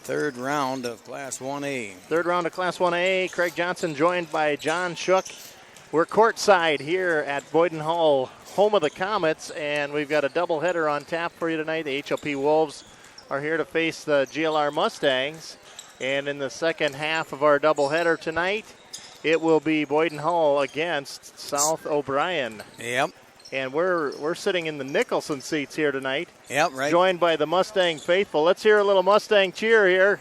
Third round of Class 1A. Third round of Class 1A. Craig Johnson joined by John Shook. We're courtside here at Boyden Hall, home of the Comets, and we've got a doubleheader on tap for you tonight. The HLP Wolves are here to face the GLR Mustangs. And in the second half of our doubleheader tonight, it will be Boyden Hall against South O'Brien. Yep. And we're sitting in the Nicholson seats here tonight. Yep, right. Joined by the Mustang faithful. Let's hear a little Mustang cheer here.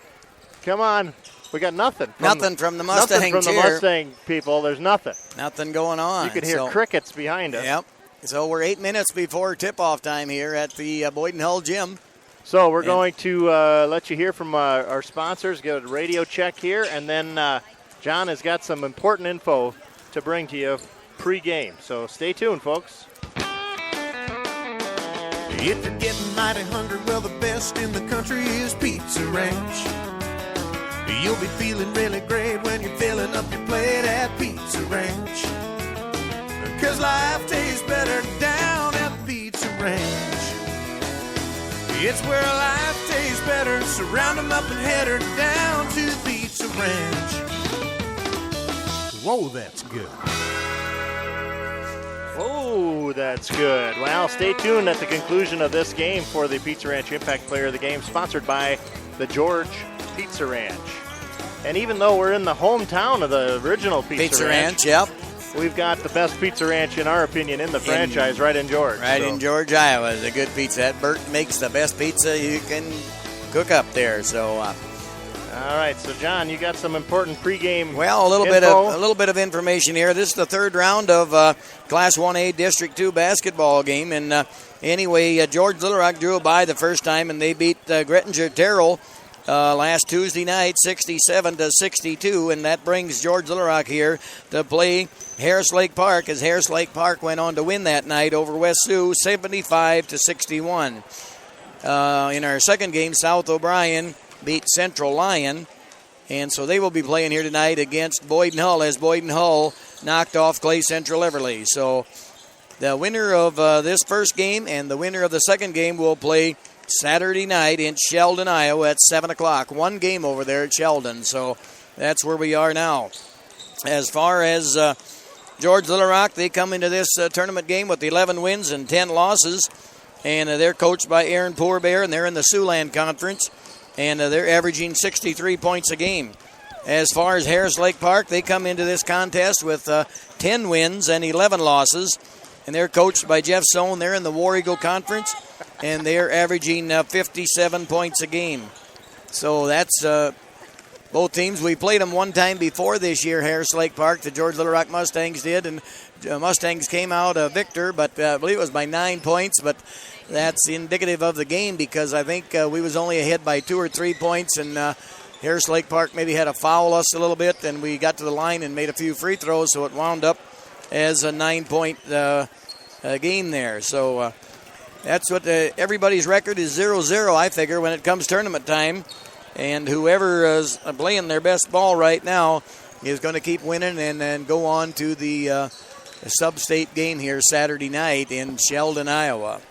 Come on. We got nothing. Nothing from the Mustang cheer. Nothing from the Mustang people. There's nothing. Nothing going on. You can hear crickets behind us. Yep. So we're 8 minutes before tip-off time here at the Boyden Hall Gym. So we're going to let you hear from our sponsors, get a radio check here, and then John has got some important info to bring to you pre-game. So stay tuned, folks. If you're getting mighty hungry, well, the best in the country is Pizza Ranch. You'll be feeling really great when you're filling up your plate at Pizza Ranch. 'Cause life tastes better down at Pizza Ranch. It's where life tastes better, so round 'em up and head her down to Pizza Ranch. Whoa, that's good. Oh, that's good. Well, stay tuned at the conclusion of this game for the Pizza Ranch Impact Player of the Game, sponsored by the George Pizza Ranch. And even though we're in the hometown of the original Pizza Ranch, yep, we've got the best pizza ranch, in our opinion, in the franchise right in George. Right in George, Iowa. It's a good pizza. That Bert makes the best pizza you can cook up there. So, all right, so John, you got some important pregame. Well, a little bit of information here. This is the third round of Class 1A District 2 basketball game, and anyway, George Little Rock drew a bye the first time, and they beat Grettinger Terrell last Tuesday night, 67-62, and that brings George Little Rock here to play Harris Lake Park, as Harris Lake Park went on to win that night over West Sioux, 75-61. In our second game, South O'Brien beat Central Lyon, and so they will be playing here tonight against Boyden Hull, as Boyden Hull knocked off Clay Central Everly. So the winner of this first game and the winner of the second game will play Saturday night in Sheldon, Iowa at 7 o'clock. One game over there at Sheldon, so that's where we are now. As far as George Little Rock, they come into this tournament game with 11 wins and 10 losses, and they're coached by Aaron Poorbear, and they're in the Siouxland Conference, and they're averaging 63 points a game. As far as Harris Lake Park, they come into this contest with 10 wins and 11 losses, and they're coached by Jeff Sohn. They're in the War Eagle Conference, and they're averaging 57 points a game. So that's both teams. We played them one time before this year, Harris Lake Park. The George Little Rock Mustangs did, and Mustangs came out a victor, but I believe it was by 9 points, but that's indicative of the game because I think we was only ahead by 2 or 3 points, and Harris Lake Park maybe had to foul us a little bit, and we got to the line and made a few free throws, so it wound up as a 9-point game there. So that's what everybody's record is, 0-0, I figure, when it comes tournament time. And whoever is playing their best ball right now is going to keep winning and then go on to the sub-state game here Saturday night in Sheldon, Iowa.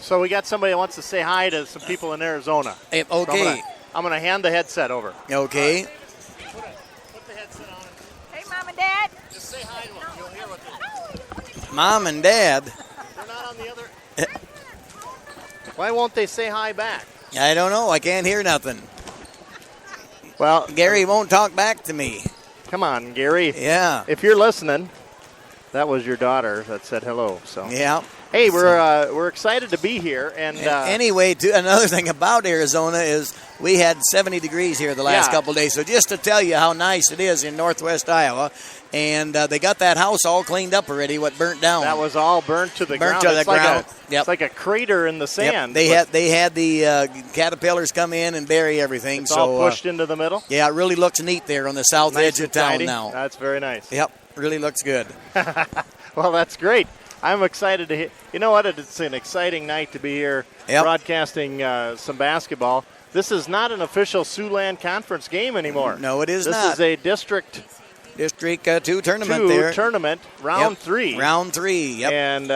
So we got somebody that wants to say hi to some people in Arizona. Hey, okay. So I'm going to hand the headset over. Okay. Right. Put the headset on. Hey, Mom and Dad. Just say hi to them. You'll hear what they're Mom and Dad. They're not on the other. Why won't they say hi back? I don't know. I can't hear nothing. Well, Gary won't talk back to me. Come on, Gary. Yeah. If you're listening, that was your daughter that said hello. So yeah. Hey, we're excited to be here. And anyway, another thing about Arizona is we had 70 degrees here the last couple of days. So just to tell you how nice it is in northwest Iowa, and they got that house all cleaned up already. What burnt down? That was all burnt to the ground. It's like a crater in the sand. Yep. They had the caterpillars come in and bury everything. It's all pushed into the middle. Yeah, it really looks neat there on the south edge of town tidy. now. That's very nice. Yep, really looks good. Well, that's great. I'm excited to hear. You know what? It's an exciting night to be here broadcasting some basketball. This is not an official Siouxland Conference game anymore. No, it is not. This is a District 2 tournament there. Tournament, round 3. Round 3, yep. And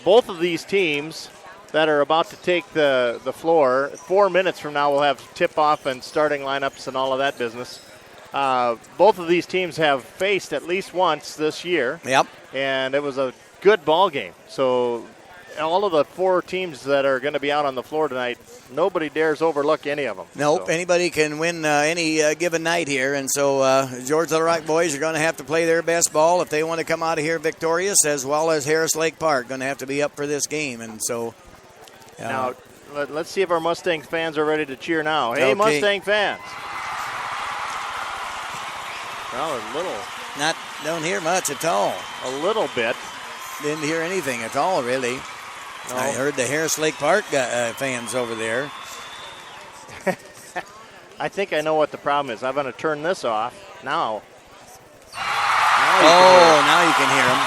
both of these teams that are about to take the floor. 4 minutes from now, we'll have tip-off and starting lineups and all of that business. Both of these teams have faced at least once this year. Yep. And it was a good ball game. So all of the 4 teams that are going to be out on the floor tonight, nobody dares overlook any of them. Nope, so. Anybody can win any given night here. And so George Little Rock boys are going to have to play their best ball if they want to come out of here victorious, as well as Harris Lake Park going to have to be up for this game. And so now let's see if our Mustang fans are ready to cheer now. Hey, okay. Mustang fans. Well, a little. Don't hear much at all. A little bit. Didn't hear anything at all, really. No. I heard the Harris Lake Park fans over there. I think I know what the problem is. I'm going to turn this off now. Now you can hear them.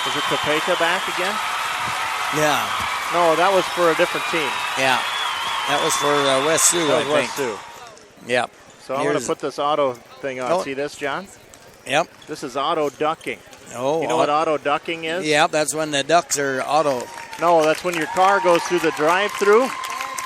Is it Topeka back again? Yeah. No, that was for a different team. Yeah. That was for West Sioux, I think. West Sioux. Yep. So I'm going to put this auto thing on. See this, John? Yep. This is auto ducking. Oh, you know what auto ducking is? Yep, that's when the ducks are auto. No, that's when your car goes through the drive-through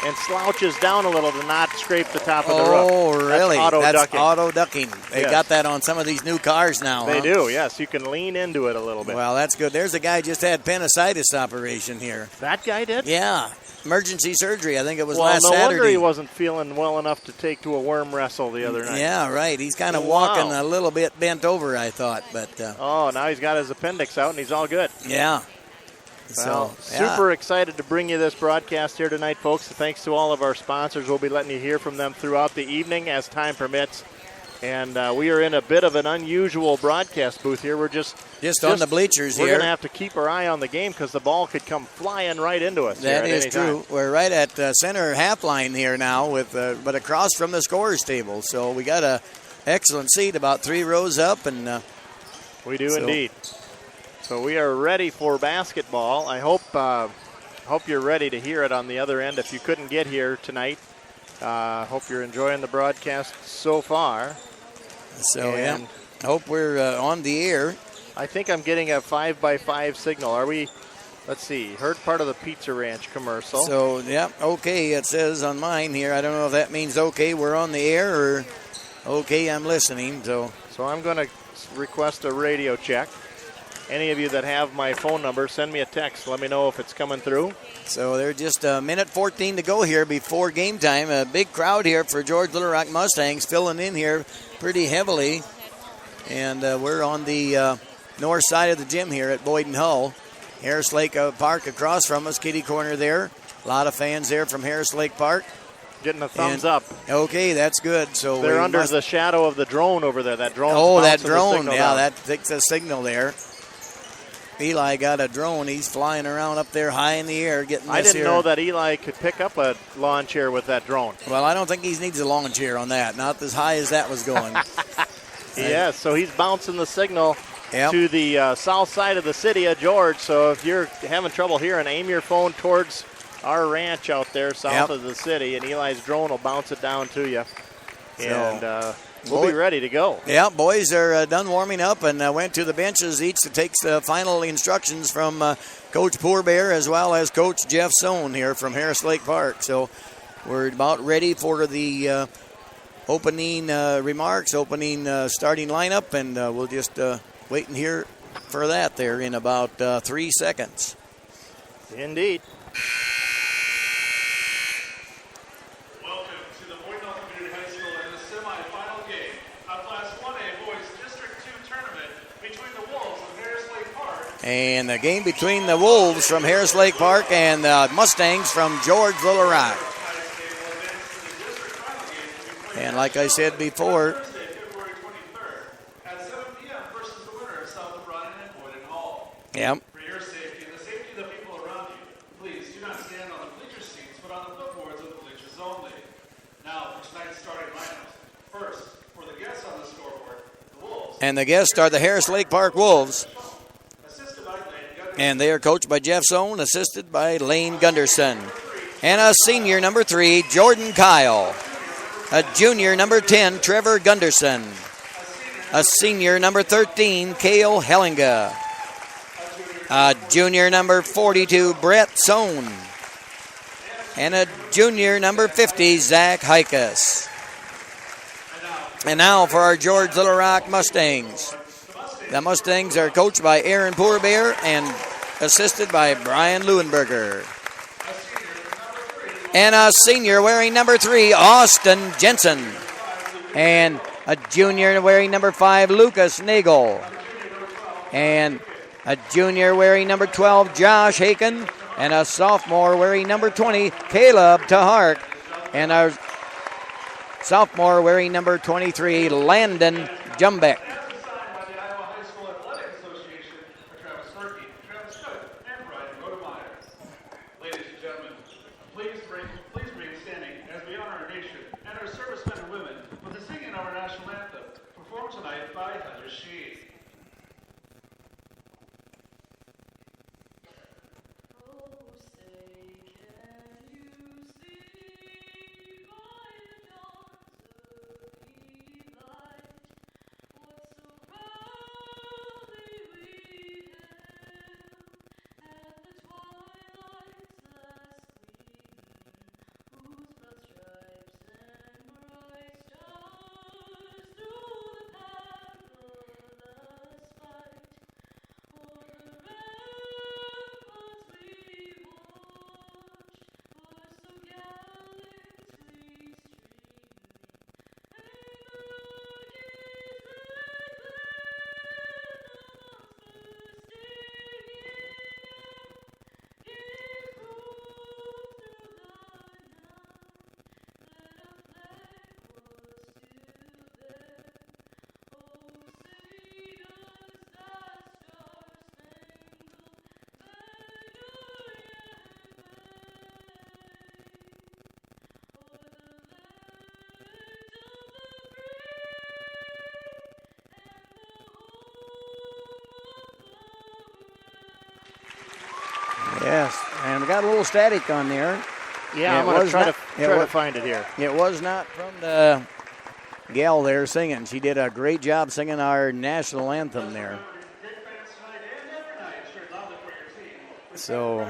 and slouches down a little to not scrape the top of the roof. Oh, really? That's ducking. Auto ducking. They got that on some of these new cars now. They do, yes. You can lean into it a little bit. Well, that's good. There's a guy just had appendicitis operation here. That guy did? Yeah. Emergency surgery. I think it was last Saturday. Saturday. No wonder he wasn't feeling well enough to take to a worm wrestle the other night. Yeah, right. He's kind of walking a little bit bent over, I thought. But now he's got his appendix out and he's all good. Yeah. Well, super excited to bring you this broadcast here tonight, folks. Thanks to all of our sponsors. We'll be letting you hear from them throughout the evening as time permits. And we are in a bit of an unusual broadcast booth here. We're just on the bleachers here. We're going to have to keep our eye on the game because the ball could come flying right into us. That is true. We're right at center half line here now, but across from the scorers table. So we got a excellent seat, about 3 rows up, and we do indeed. So we are ready for basketball. I hope you're ready to hear it on the other end. If you couldn't get here tonight, hope you're enjoying the broadcast so far. So yeah, hope we're on the air. I think I'm getting a 5x5 signal. Are we? Let's see. Heard part of the Pizza Ranch commercial. So yeah, okay. It says on mine here. I don't know if that means okay, we're on the air, or okay, I'm listening. So I'm going to request a radio check. Any of you that have my phone number, send me a text. Let me know if it's coming through. So there's just a minute 14 to go here before game time. A big crowd here for George Little Rock Mustangs filling in here pretty heavily. And we're on the north side of the gym here at Boyden Hull. Harris Lake Park across from us, kitty corner there. A lot of fans there from Harris Lake Park. Getting a thumbs up. Okay, that's good. So they're under the shadow of the drone over there. That drone. Oh, that drone. Yeah, that takes a signal there. Eli got a drone. He's flying around up there high in the air getting this. I didn't know that Eli could pick up a lawn chair with that drone. Well, I don't think he needs a lawn chair on that. Not as high as that was going. Yes, so he's bouncing the signal to the south side of the city of George. So if you're having trouble hearing, aim your phone towards our ranch out there south of the city, and Eli's drone will bounce it down to you. And we'll be ready to go. Yeah, boys are done warming up and went to the benches each to take the final instructions from Coach Poorbear as well as Coach Jeff Sohn here from Harris Lake Park. So we're about ready for the opening remarks, opening starting lineup, and we'll just wait and hear for that there in about 3 seconds. Indeed. And the game between the Wolves from Harris Lake Park and the Mustangs from George Little Rock. And like I said before, yep. For your safety and the safety of the people around you, please do not stand on the bleacher seats, but on the footboards of the bleachers only. Now, for tonight's starting lineups. First, for the guests on the scoreboard, the Wolves. And the guests are the Harris Lake Park Wolves. And they are coached by Jeff Sohn, assisted by Lane Gunderson. And a senior, number 3, Jordan Kyle. A junior, number 10, Trevor Gunderson. A senior, number 13, Cale Hellinga. Junior number 42, Brett Sohn. And a junior number 50, Zach Heikus. And now for our George Little Rock Mustangs. The Mustangs are coached by Aaron Poorbear and assisted by Brian Leuenberger. And a senior wearing number 3, Austin Jensen. And a junior wearing number 5, Lucas Nagel. And a junior wearing number 12, Josh Haken. And a sophomore wearing number 20, Caleb Tahark. And our sophomore wearing number 23, Landon Jumbeck. Yes, and we got a little static on there. Yeah, I'm going to try to find it here. It was not from the gal there singing. She did a great job singing our national anthem there. So,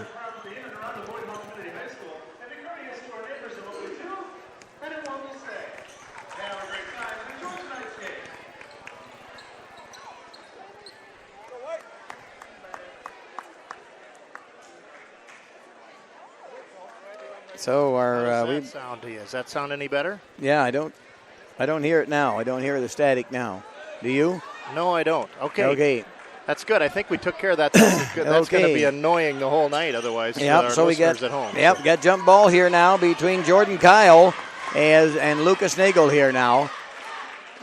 our how does that sound to you? Does that sound any better? Yeah, I don't hear it now. I don't hear the static now. Do you? No, I don't. Okay. That's good. I think we took care of that. That's going to be annoying the whole night otherwise. Yep, our so we listeners got at home. Yep, So. got jump ball here now between Jordan Kyle and Lucas Nagel here now.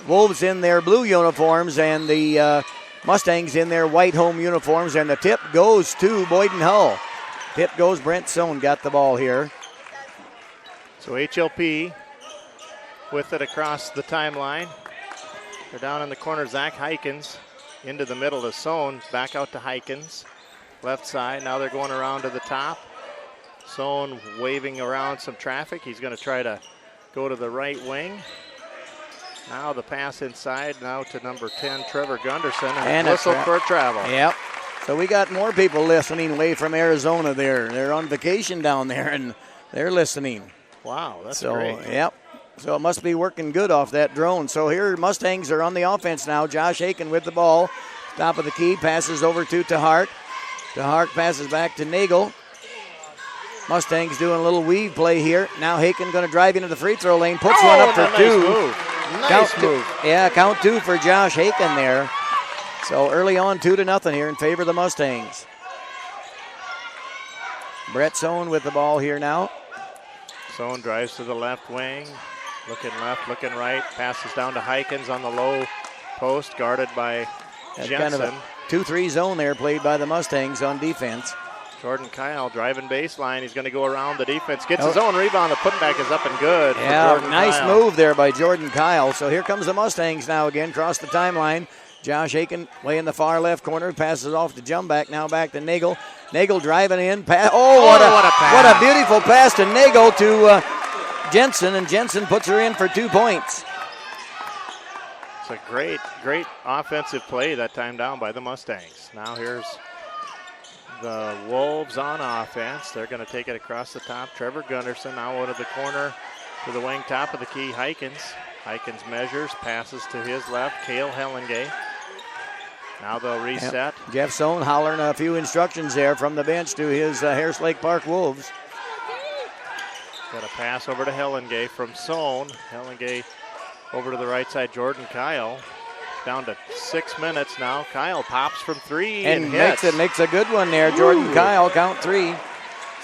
Wolves in their blue uniforms and the Mustangs in their white home uniforms, and the tip goes to Boyden Hull. Tip goes Brent Sohn, got the ball here. So HLP with it across the timeline. They're down in the corner, Zach Heikens. Into the middle to Sohn, back out to Heikens. Left side, now they're going around to the top. Sohn waving around some traffic. He's going to try to go to the right wing. Now the pass inside, now to number 10, Trevor Gunderson, and whistle for a travel. Yep. So we got more people listening away from Arizona there. They're on vacation down there, and they're listening. Wow, that's great. Yep. So it must be working good off that drone. So here Mustangs are on the offense now. Josh Haken with the ball. Top of the key, passes over to Tahark. Tahark passes back to Nagel. Mustangs doing a little weave play here. Now Haken going to drive into the free throw lane. Puts one up for two. Nice move. Count two for Josh Haken there. So early on, 2-0 here in favor of the Mustangs. Brett Sohn with the ball here now. Sohn drives to the left wing. Looking left, looking right. Passes down to Heikens on the low post, guarded by Jensen. Kind of a 2-3 zone there played by the Mustangs on defense. Jordan Kyle driving baseline. He's going to go around the defense. Gets his own rebound. The putback is up and good. Yeah, for nice Kyle. move there by Jordan Kyle. So here comes the Mustangs now again, cross the timeline. Josh Haken way in the far left corner, passes off to Jumback, now back to Nagel. Nagel driving in. What a pass. What a beautiful pass to Nagel to Jensen, and Jensen puts her in for 2 points. It's a great offensive play that time down by the Mustangs. Now here's the Wolves on offense. They're going to take it across the top. Trevor Gunderson now out of the corner to the wing top of the key, Hykins. Hykins measures, passes to his left, Cale Hellengay. Now they'll reset. Yep. Jeff Sohn hollering a few instructions there from the bench to his Harris Lake Park Wolves. Got a pass over to Hellengay from Sohn. Hellengay over to the right side, Jordan Kyle. Down to 6 minutes now. Kyle pops from three and makes a good one there. Jordan Kyle, count 3.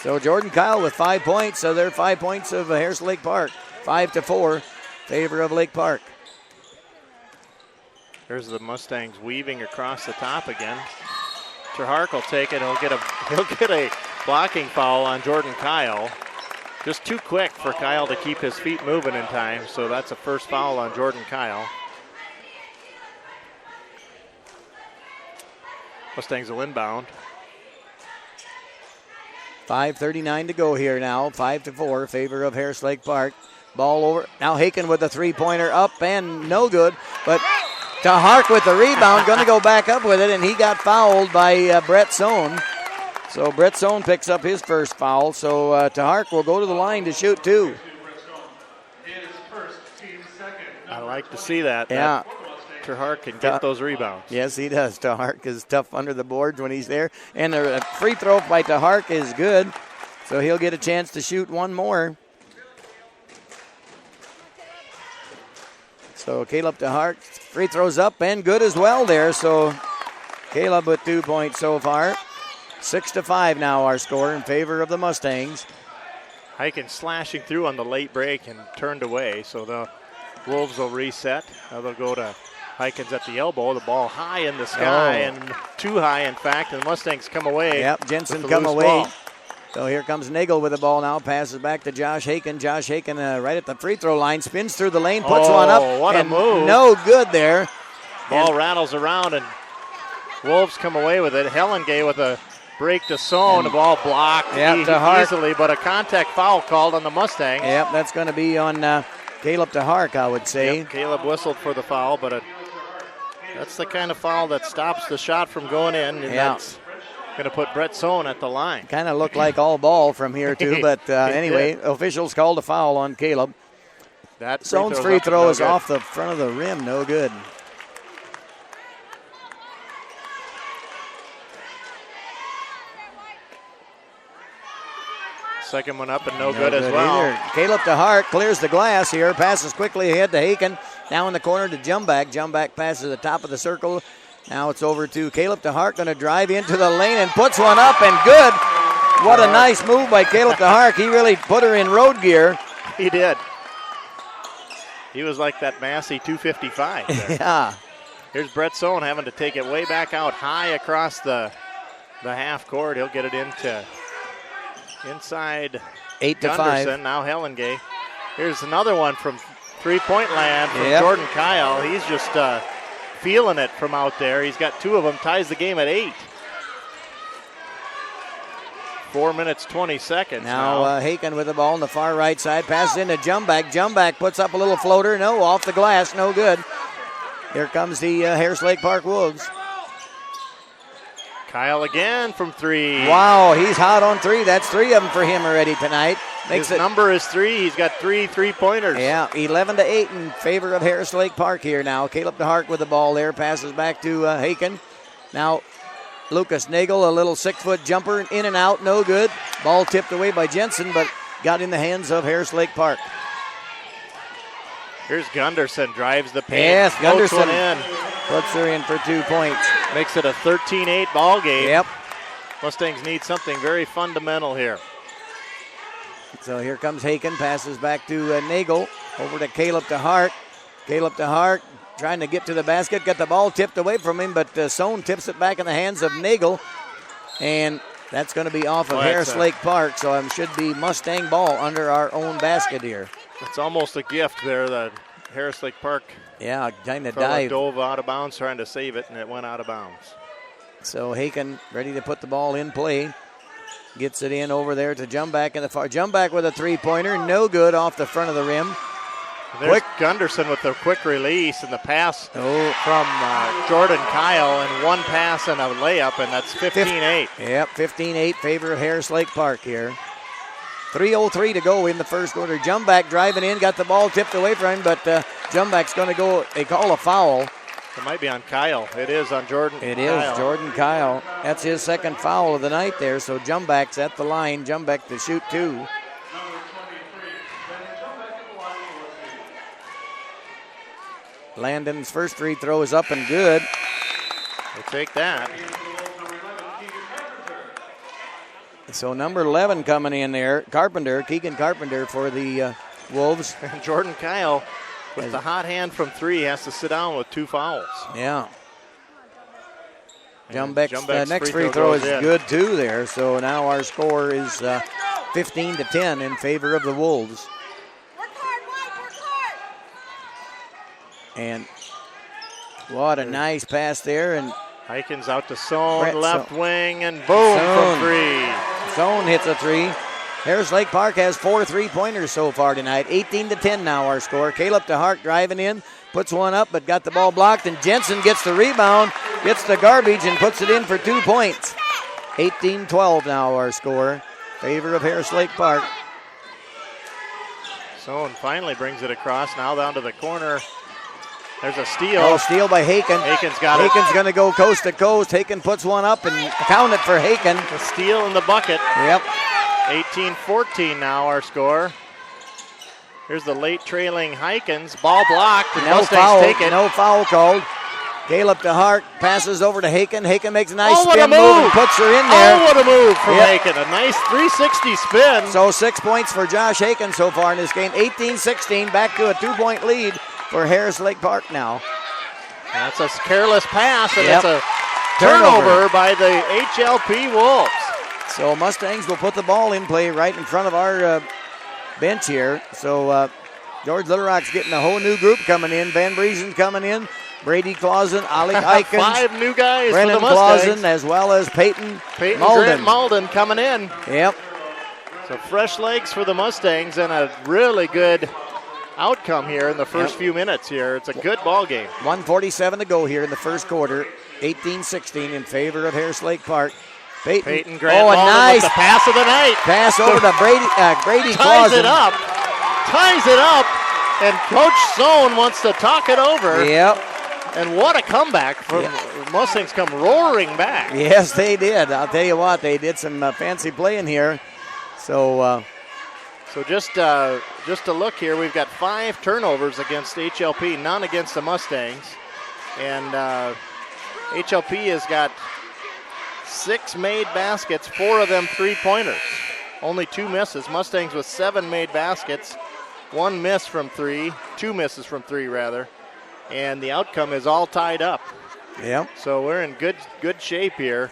So Jordan Kyle with 5 points. So they're 5 points of Harris Lake Park. 5-4, favor of Lake Park. There's the Mustangs weaving across the top again. Terhark will take it. He'll get a blocking foul on Jordan Kyle. Just too quick for Kyle to keep his feet moving in time. So that's a first foul on Jordan Kyle. Mustangs will inbound. 5:39 to go here now. 5-4, favor of Harris Lake Park. Ball over. Now Haken with a three-pointer up and no good. But Terhark with the rebound, going to go back up with it, and he got fouled by Brett Sohn. So Brett Sohn picks up his first foul. So Terhark will go to the line to shoot 2. I like to see that. Yeah. Terhark can get those rebounds. Yes, he does. Terhark is tough under the boards when he's there. And the free throw by Terhark is good. So he'll get a chance to shoot one more. So Caleb Terhark, free throws up and good as well there. So Caleb with 2 points so far. 6-5 now our score in favor of the Mustangs. Hyken slashing through on the late break and turned away. So the Wolves will reset. Now they'll go to Hykins at the elbow. The ball high in the sky and too high, in fact, and the Mustangs come away. Yep, Jensen come away. Ball. So here comes Nagel with the ball now. Passes back to Josh Haken. Josh Haken right at the free throw line. Spins through the lane. Puts one up. What a move. No good there. Ball rattles around and Wolves come away with it. Hellengay with a break to Sohn. The ball blocked easily, but a contact foul called on the Mustangs. Yep, that's going to be on Caleb Terhark, I would say. Yep, Caleb whistled for the foul, but that's the kind of foul that stops the shot from going in, and that's going to put Brett Sohn at the line. Kind of looked like all ball from here, too, but anyway, officials called a foul on Caleb. Sohn's free throw is off the front of the rim, no good. Second one up and no good as well. Either. Caleb Terhark clears the glass here, passes quickly ahead to Haken. Now in the corner to Jumback. Jumback passes the top of the circle. Now it's over to Caleb Terhark, going to drive into the lane and puts one up and good. What a nice move by Caleb Terhark. He really put her in road gear. He did. He was like that Massey 255 there. Yeah. Here's Brett Sohn having to take it way back out high across the half court. He'll get it into inside 8-5. Gunderson. Now Hellengay. Here's another one from three-point land from Jordan Kyle. He's just feeling it from out there. He's got 2 of them. Ties the game at 8. 4 minutes, 20 seconds now. Haken with the ball on the far right side. Passes into Jumback. Jumback puts up a little floater. No, off the glass. No good. Here comes the Harris Lake Park Wolves. Kyle again from 3. Wow, he's hot on 3. That's 3 of them for him already tonight. His number is 3. He's got 3 3-pointers. Yeah, 11-8 in favor of Harris Lake Park here now. Caleb Terhark with the ball there. Passes back to Haken. Now Lucas Nagel, a little 6-foot jumper, in and out, no good. Ball tipped away by Jensen, but got in the hands of Harris Lake Park. Here's Gunderson, drives the paint. Yes, Gunderson in. Puts her in for 2 points. Makes it a 13-8 ball game. Yep. Mustangs need something very fundamental here. So here comes Haken, passes back to Nagel, over to Caleb Terhark. Caleb Terhark trying to get to the basket, got the ball tipped away from him, but Sohn tips it back in the hands of Nagel, and that's going to be off of Harris Lake Park, so it should be Mustang ball under our own basket here. It's almost a gift there that Harris Lake Park kind of dove out of bounds trying to save it, and it went out of bounds. So Haken ready to put the ball in play. Gets it in over there to Jumback in the far. Jumback with a 3-pointer, no good off the front of the rim. There's Gunderson with the quick release and the pass from Jordan Kyle, and one pass and a layup, and that's 15-8. Yep, 15-8 favor of Harris Lake Park here. 3:03 to go in the first quarter. Jumback driving in, got the ball tipped away from him, but Jumback's going to go. They call a foul. It might be on Kyle. It is on Jordan. It is Jordan Kyle. That's his second foul of the night there. So Jumback's at the line. Jumback to shoot 2. Landon's first free throw is up and good. We'll take that. So number 11 coming in there, Keegan Carpenter for the Wolves. And Jordan Kyle, with the hot hand from 3, has to sit down with 2 fouls. Yeah. Jumback's next free throw is good too there. So now our score is 15-10 in favor of the Wolves. And what a nice pass there. And Heikens out to Sohn, left wing, and boom from 3. Sohn hits a 3. Harris Lake Park has 4 3-pointers so far tonight. 18-10 now our score. Caleb DeHart driving in, puts one up, but got the ball blocked, and Jensen gets the rebound, gets the garbage, and puts it in for 2 points. 18-12 now our score. Favor of Harris Lake Park. Sohn finally brings it across, now down to the corner. There's a steal. Oh, steal by Haken. Haken's got it. Haken's going to go coast to coast. Haken puts one up and count it for Haken. The steal in the bucket. Yep. 18-14 now our score. Here's the late trailing Heikens. Ball blocked. And Mustangs take it. No foul called. Caleb DeHart passes over to Haken. Haken makes a nice spin move and puts her in there. Oh, what a move from Haken. A nice 360 spin. So 6 points for Josh Haken so far in this game. 18-16, back to a 2-point lead for Harris Lake Park now. That's a careless pass, and it's a turnover by the HLP Wolves. So Mustangs will put the ball in play right in front of our bench here. So George Little Rock's getting a whole new group coming in. Van Briesen's coming in. Brady Clausen, Alec Eikens. 5 new guys Brennan for the Mustangs. Clausen, as well as Peyton Grant Malden. Malden coming in. Yep. So fresh legs for the Mustangs and a really good outcome here in the first few minutes here. It's a good ball game. 1:47 to go here in the first quarter. 18-16 in favor of Harris Lake Park. Peyton Grant Malden nice with the pass of the night. Pass over to Brady Ties Clausen. Ties it up, and Coach Sohn wants to talk it over. Yep. And what a comeback from Mustangs come roaring back. Yes, they did. I'll tell you what, they did some fancy playing here. So just to look here, we've got 5 turnovers against HLP, none against the Mustangs. And HLP has got 6 made baskets, 4 of them 3-pointers. Only 2 misses. Mustangs with 7 made baskets, 1 miss from 3, 2 misses from 3 rather. And the outcome is all tied up. Yep. So we're in good shape here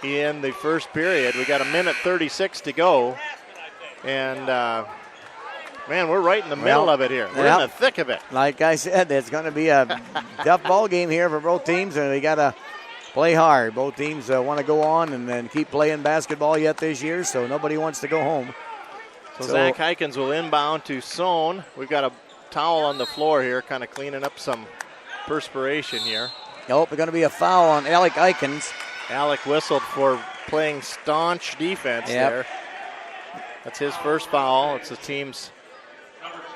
in the first period. We got 1:36 to go. And, man, we're right in the middle of it here. We're in the thick of it. Like I said, it's going to be a tough ball game here for both teams, and they got to play hard. Both teams want to go on and then keep playing basketball yet this year, so nobody wants to go home. So Zach Heikens will inbound to Sohn. We've got a towel on the floor here, kind of cleaning up some perspiration here. Nope, there's going to be a foul on Alec Eikens. Alec whistled for playing staunch defense there. That's his first foul. It's the team's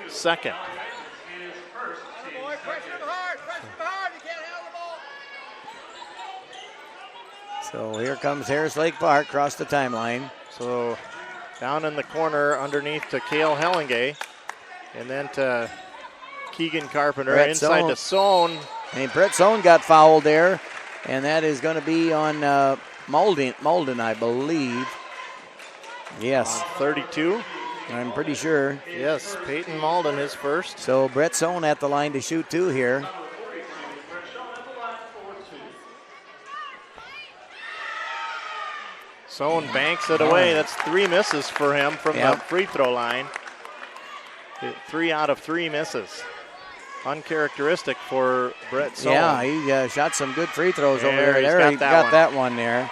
second. So here comes Harris Lake Park across the timeline. So down in the corner underneath to Cale Hellingay. And then to Keegan Carpenter. Brett inside to Sohn. And Brett Sohn got fouled there. And that is going to be on Malden, I believe. Yes. 32. I'm pretty sure. Yes, Peyton Malden is first. So Brett Sohn at the line to shoot 2 here. Sohn banks it away. That's 3 misses for him from the free throw line. 3 out of 3 misses. Uncharacteristic for Brett Sohn. Yeah, he shot some good free throws over there. He got that one there.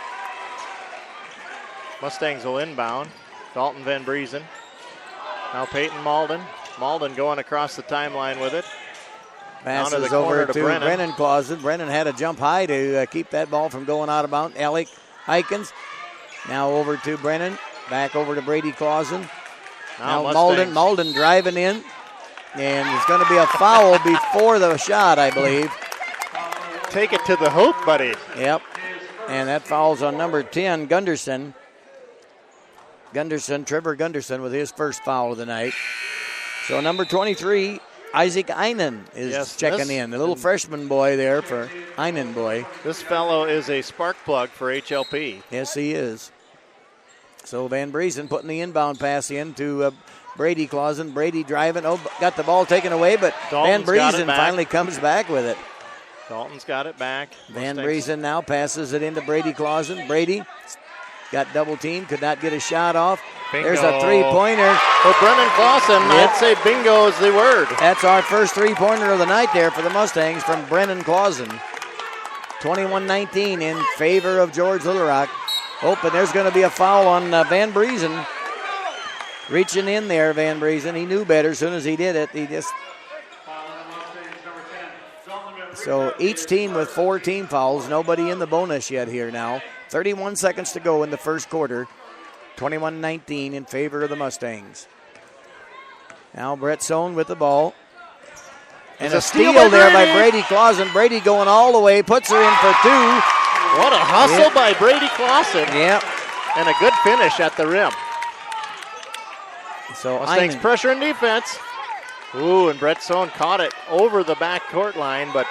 Mustangs will inbound. Dalton Van Briesen. Now Peyton Malden. Malden going across the timeline with it. Passes down to the corner over to Brennan Clausen. Brennan had to jump high to keep that ball from going out of bounds. Alec Hikens. Now over to Brennan. Back over to Brady Clausen. Now Malden driving in. And it's going to be a foul before the shot, I believe. Take it to the hoop, buddy. Yep. And that foul's on number 10, Gunderson. Trevor Gunderson with his first foul of the night. So number 23, Isaac Einen is checking in. The little freshman boy there for Einen boy. This fellow is a spark plug for HLP. Yes, he is. So Van Briesen putting the inbound pass in to Brady Clausen. Brady driving. Oh, got the ball taken away, but Dalton's Van Briesen finally comes back with it. Dalton's got it back. Van Briesen now passes it into Brady Clausen. Brady got double teamed, could not get a shot off. Bingo. There's a three-pointer. For Brennan Clausen, I'd say bingo is the word. That's our first three-pointer of the night there for the Mustangs from Brennan Clausen. 21-19 in favor of George Little Rock. And there's going to be a foul on Van Briesen. Reaching in there, Van Briesen. He knew better as soon as he did it. So each team with 4 team fouls. Nobody in the bonus yet here now. 31 seconds to go in the first quarter. 21-19 in favor of the Mustangs. Now Brett Sohn with the ball. And a steal there by Brady Clausen. Brady going all the way, puts her in for 2. What a hustle by Brady Clausen. Yep. And a good finish at the rim. So Mustangs pressure and defense. Ooh, and Brett Sohn caught it over the back court line, but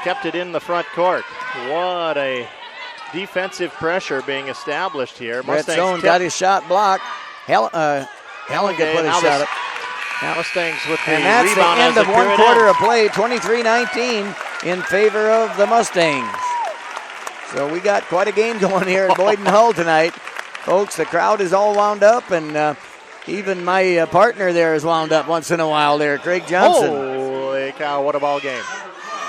kept it in the front court. What a defensive pressure being established here. Brett Sohn got his shot blocked. Helen can put his shot up. Mustangs with the and that's rebound the end of one quarter of play, 23-19 in favor of the Mustangs. So we got quite a game going here at Boyden Hull tonight. Folks, the crowd is all wound up, and even my partner there is wound up once in a while there, Craig Johnson. Holy cow, what a ball game.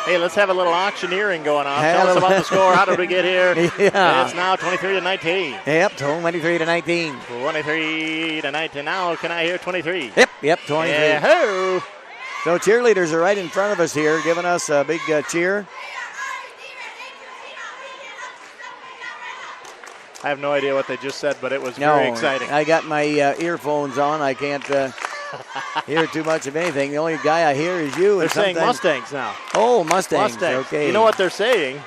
Hey, let's have a little auctioneering going on. Tell us about the score. How did we get here? Yeah. It's now 23-19. Yep, 23-19. 23-19. Now, can I hear 23? Yep, 23. Yeah-ho. So cheerleaders are right in front of us here, giving us a big cheer. I have no idea what they just said, but it was very exciting. I got my earphones on. I can't hear too much of anything. The only guy I hear is you. They're saying Mustangs now. Oh, Mustangs. Okay. You know what they're saying?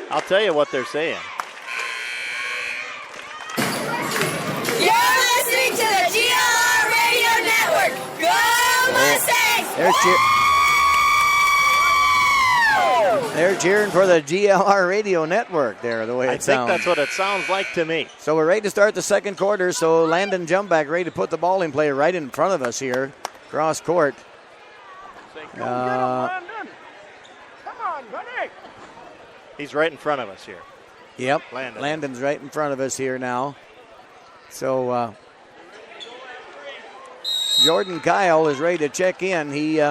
I'll tell you what they're saying. You're listening to the GLR Radio Network. Go Mustangs! They're cheering for the GLR Radio Network there, the way it sounds. I think that's what it sounds like to me. So we're ready to start the second quarter. So Landon Jumback ready to put the ball in play right in front of us here, cross court. Come on, buddy. He's right in front of us here. Yep, Landon's right in front of us here now. So Jordan Kyle is ready to check in. He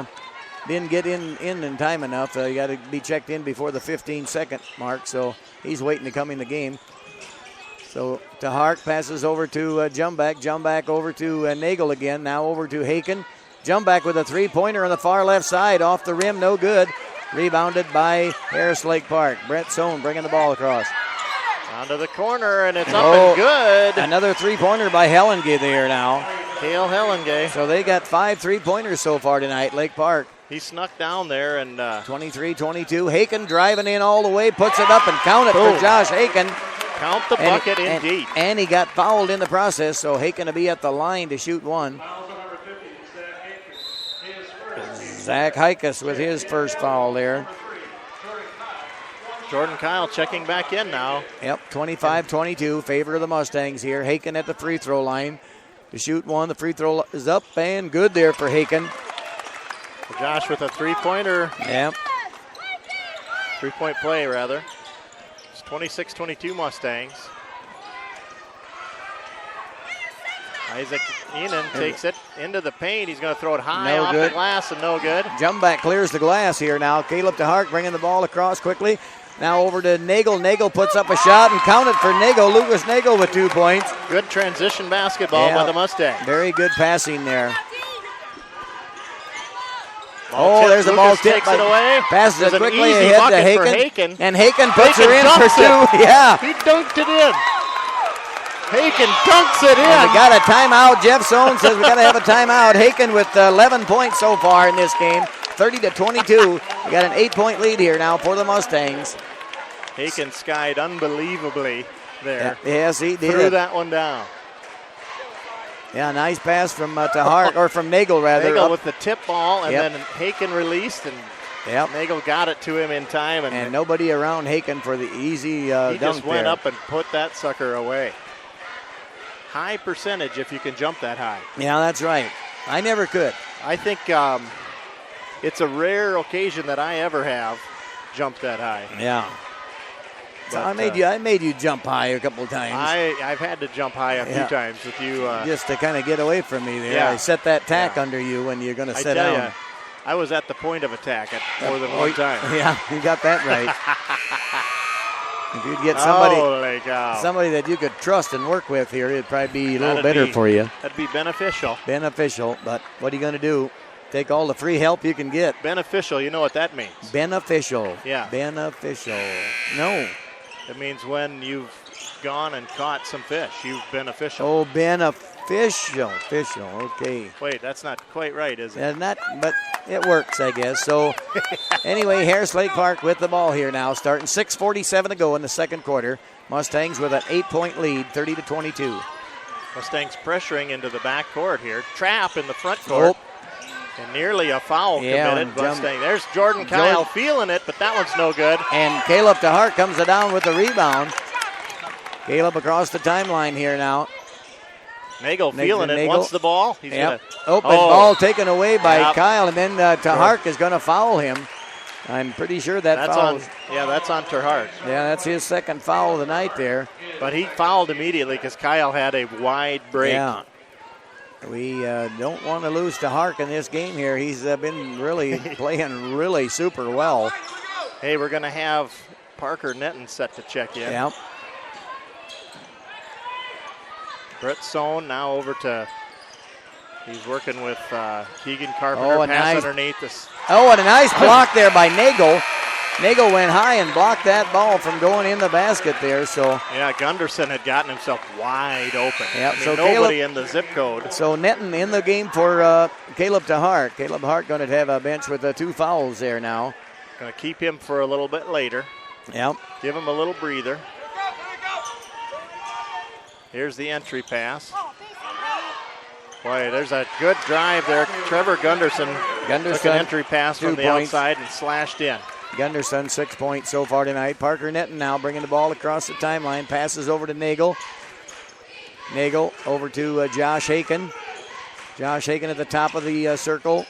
didn't get in time enough. You got to be checked in before the 15-second mark, so he's waiting to come in the game. So to Hark, passes over to Jumback. Jumback over to Nagel again. Now over to Haken. Jumback with a three-pointer on the far left side. Off the rim, no good. Rebounded by Harris Lake Park. Brett Sohn bringing the ball across. Down to the corner, and it's up and good. Another three-pointer by Hellengay there now. Cale Hellengay. So they got 5 three-pointers so far tonight, Lake Park. He snuck down there and 23-22. Haken driving in all the way, puts it up and count it for Josh Haken. Count the bucket indeed. And he got fouled in the process, so Haken to be at the line to shoot one. Zach Hikus with his first foul there. Jordan Kyle checking back in now. Yep, 25-22, favor of the Mustangs here. Haken at the free throw line to shoot one. The free throw is up and good there for Haken. Josh with a three-pointer. Yep. Three-point play, rather. It's 26-22 Mustangs. Isaac Enan takes it into the paint. He's going to throw it high No off good. the glass and no good. Jump back clears the glass here now. Caleb DeHart bringing the ball across quickly. Now over to Nagel. Nagel puts up a shot and counted for Nagel. Lucas Nagel with 2 points. Good transition basketball by the Mustangs. Very good passing there. Ball There's the ball Lucas tip. takes it away. Passes There's it an quickly easy ahead to bucket for Haken. Haken. And Haken puts Haken her in for dunks 2. it. Yeah. He dunked it in. Haken dunks it in. And we got a timeout. Jeff Sohn says we got to have a timeout. Haken with 11 points so far in this game, 30-22. We got an 8-point lead here now for the Mustangs. Haken skied unbelievably there. Yes, he did. Threw that one down. Yeah, nice pass from DeHart, or from Nagel rather. Nagel Up. with the tip ball, and then Haken released, and Nagel got it to him in time. And nobody around Haken for the easy he dunk just went there. up and put that sucker away. High percentage if you can jump that high. Yeah, that's right. I never could. I think it's a rare occasion that I ever have jumped that high. Yeah. So But, I made you jump high a couple of times. I've had to jump high a few times with you. Just to kind of get away from me there. Yeah. I set that tack under you when you're going to I sit tell down. you, I was at the point of attack at more than one time. Yeah, you got that right. If you'd get somebody that you could trust and work with here, it'd probably be a little better for you. That'd be beneficial. Beneficial, but what are you going to do? Take all the free help you can get. Beneficial, you know what that means. Beneficial. Yeah. Beneficial. No. It means when you've gone and caught some fish, you've beneficial. Oh, beneficial. Official. Okay. Wait, that's not quite right, is it? But it works, I guess. So, anyway, Harris Lake Park with the ball here now, starting 6:47 to go in the second quarter. Mustangs with an 8-point lead, 30-22. Mustangs pressuring into the back court here. Trap in the front court. And nearly a foul committed. Mustang. There's Jordan Kyle feeling it, but that one's no good. And Caleb DeHart comes down with the rebound. Caleb across the timeline here now. Nagel feeling it, wants the ball. He's ball taken away by Kyle, and then DeHart is going to foul him. I'm pretty sure that's on. Yeah, that's on DeHart. Yeah, that's his second foul of the night there. But he fouled immediately because Kyle had a wide break. Yeah. We don't want to lose to Hark in this game here. He's been really playing really super well. Hey, we're going to have Parker Netton set to check in. Yep. Brett Sohn now over to, he's working with Keegan Carpenter. Pass underneath this. Oh, and a nice block there by Nagel. Nagel went high and blocked that ball from going in the basket there. So yeah, Gunderson had gotten himself wide open. Yep. So nobody in the zip code. So Netton in the game for Caleb DeHart. Caleb DeHart going to have a bench with 2 fouls there now. Going to keep him for a little bit later. Yep. Give him a little breather. Here's the entry pass. Boy, there's a good drive there. Trevor Gunderson took an entry pass from the outside and slashed in. Gunderson, 6 points so far tonight. Parker Netton now bringing the ball across the timeline. Passes over to Nagel. Nagel over to Josh Haken. Josh Haken at the top of the circle.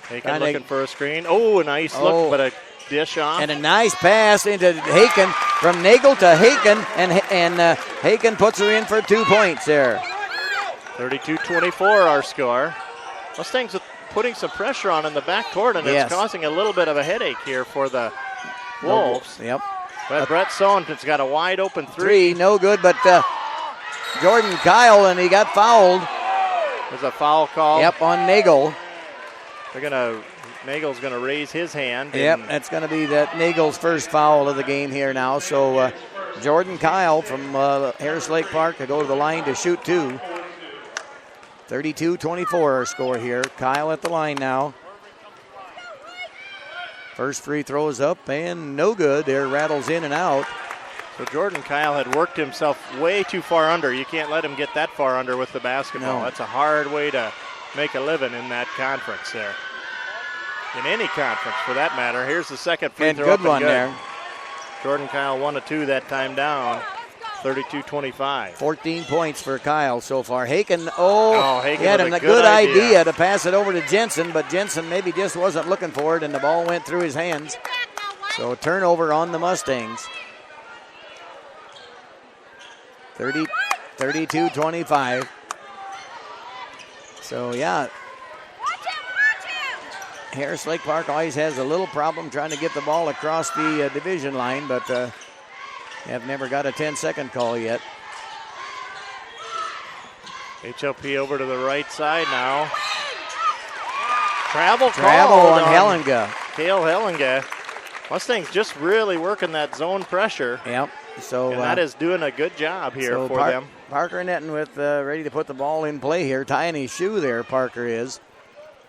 Haken looking for a screen. Oh, a nice look, but a dish off. And a nice pass into Haken from Nagel to Haken, and Haken puts her in for 2 points there. 32-24 our score. Mustangs putting some pressure on in the backcourt, and it's causing a little bit of a headache here for the Wolves. Yep. But Brett Sohn has got a wide open three. No good, but Jordan Kyle, and he got fouled. There's a foul call. Yep, on Nagel. Nagel's gonna raise his hand. Yep, that's gonna be Nagel's first foul of the game here now. So Jordan Kyle from Harris Lake Park to go to the line to shoot 2. 32-24 our score here. Kyle at the line now. First free throw is up and no good. There rattles in and out. So Jordan Kyle had worked himself way too far under. You can't let him get that far under with the basketball. No. That's a hard way to make a living in that conference there. In any conference for that matter. Here's the second free throw. Good one there. Jordan Kyle 1 of 2 that time down. 32-25. 14 points for Kyle so far. Haken, Haken he had with a good idea to pass it over to Jensen, but Jensen maybe just wasn't looking for it, and the ball went through his hands. So turnover on the Mustangs. 32-25. So, yeah. Harris Lake Park always has a little problem trying to get the ball across the division line, but have never got a 10-second call yet. HLP over to the right side now. Travel on Hellinga. Cale Hellinga. Mustangs just really working that zone pressure. Yep. So and that is doing a good job here for them. Parker Netton with ready to put the ball in play here. Tying his shoe there, Parker is.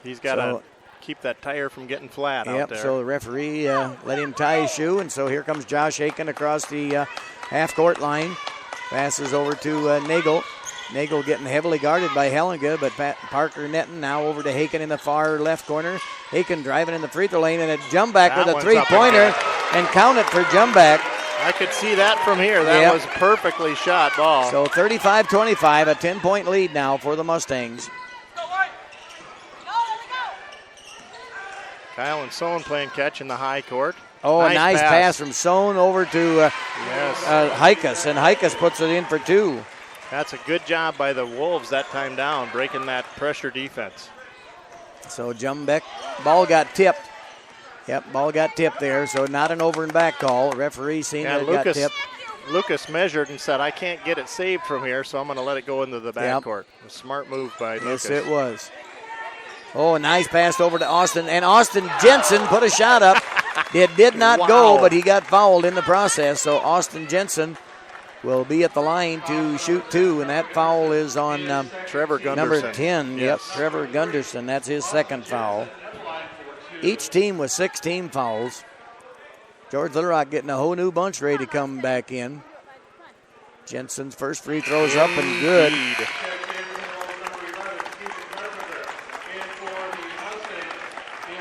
He's got to keep that tire from getting flat out there. So the referee let him tie his shoe, and so here comes Josh Aiken across the half-court line. Passes over to Nagel. Nagel getting heavily guarded by Hellinga, but Parker Netton now over to Haken in the far left corner. Haken driving in the free throw lane and a jump back with a three-pointer and count it for jump back. I could see that from here. That was a perfectly shot ball. So 35-25, a 10-point lead now for the Mustangs. Kyle and Sohn playing catch in the high court. Oh, a nice pass from Sohn over to Hikas, and Hikas puts it in for two. That's a good job by the Wolves that time down, breaking that pressure defense. So Jumbeck, ball got tipped. Yep, ball got tipped there, so not an over and back call. Referee seen that it got tipped. Lucas measured and said, I can't get it saved from here, so I'm going to let it go into the backcourt. A smart move by Lucas. Yes, it was. Oh, a nice pass over to Austin, and Austin Jensen put a shot up. It did not go, but he got fouled in the process, so Austin Jensen will be at the line to shoot two, and that foul is on Trevor Gunderson. Number 10. Yes. Yep, Trevor Gunderson. That's his second foul. Each team with 6 team fouls. George Little Rock getting a whole new bunch ready to come back in. Jensen's first free throw's up and good.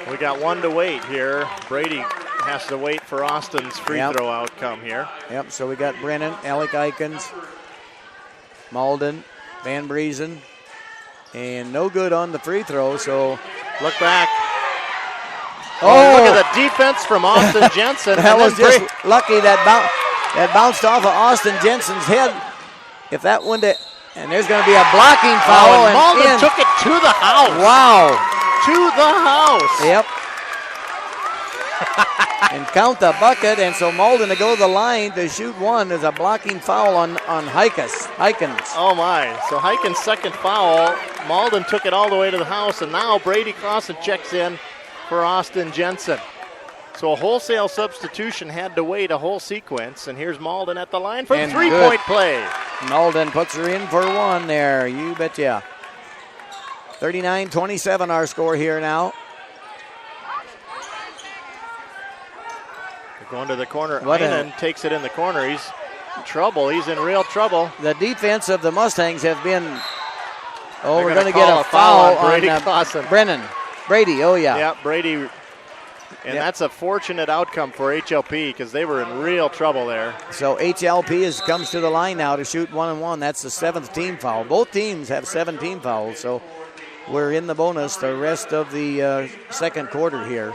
We got one to wait here. Brady has to wait for Austin's free throw outcome here. Yep, so we got Brennan, Alec Eikens, Malden, Van Briesen, and no good on the free throw, so look back. Oh, look at the defense from Austin Jensen. That was just lucky that bounced off of Austin Jensen's head. If that went to, and there's going to be a blocking foul. And Malden took it to the house. Wow. To the house. Yep. And count the bucket, and so Malden to go to the line to shoot one is a blocking foul on Hikens. Oh my, so Hikens' second foul. Malden took it all the way to the house, and now Brady Clausen checks in for Austin Jensen. So a wholesale substitution had to wait a whole sequence, and here's Malden at the line for the three-point play. Malden puts her in for one there, you betcha. 39-27 our score here now. They're going to the corner. Einen takes it in the corner. He's in trouble. He's in real trouble. The defense of the Mustangs have been, we're going to get a foul on Brady Clausen. Brady, oh yeah. Yeah, Brady. And that's a fortunate outcome for HLP because they were in real trouble there. So HLP comes to the line now to shoot 1-1. That's the 7th team foul. Both teams have 7 team fouls, so we're in the bonus the rest of the second quarter here.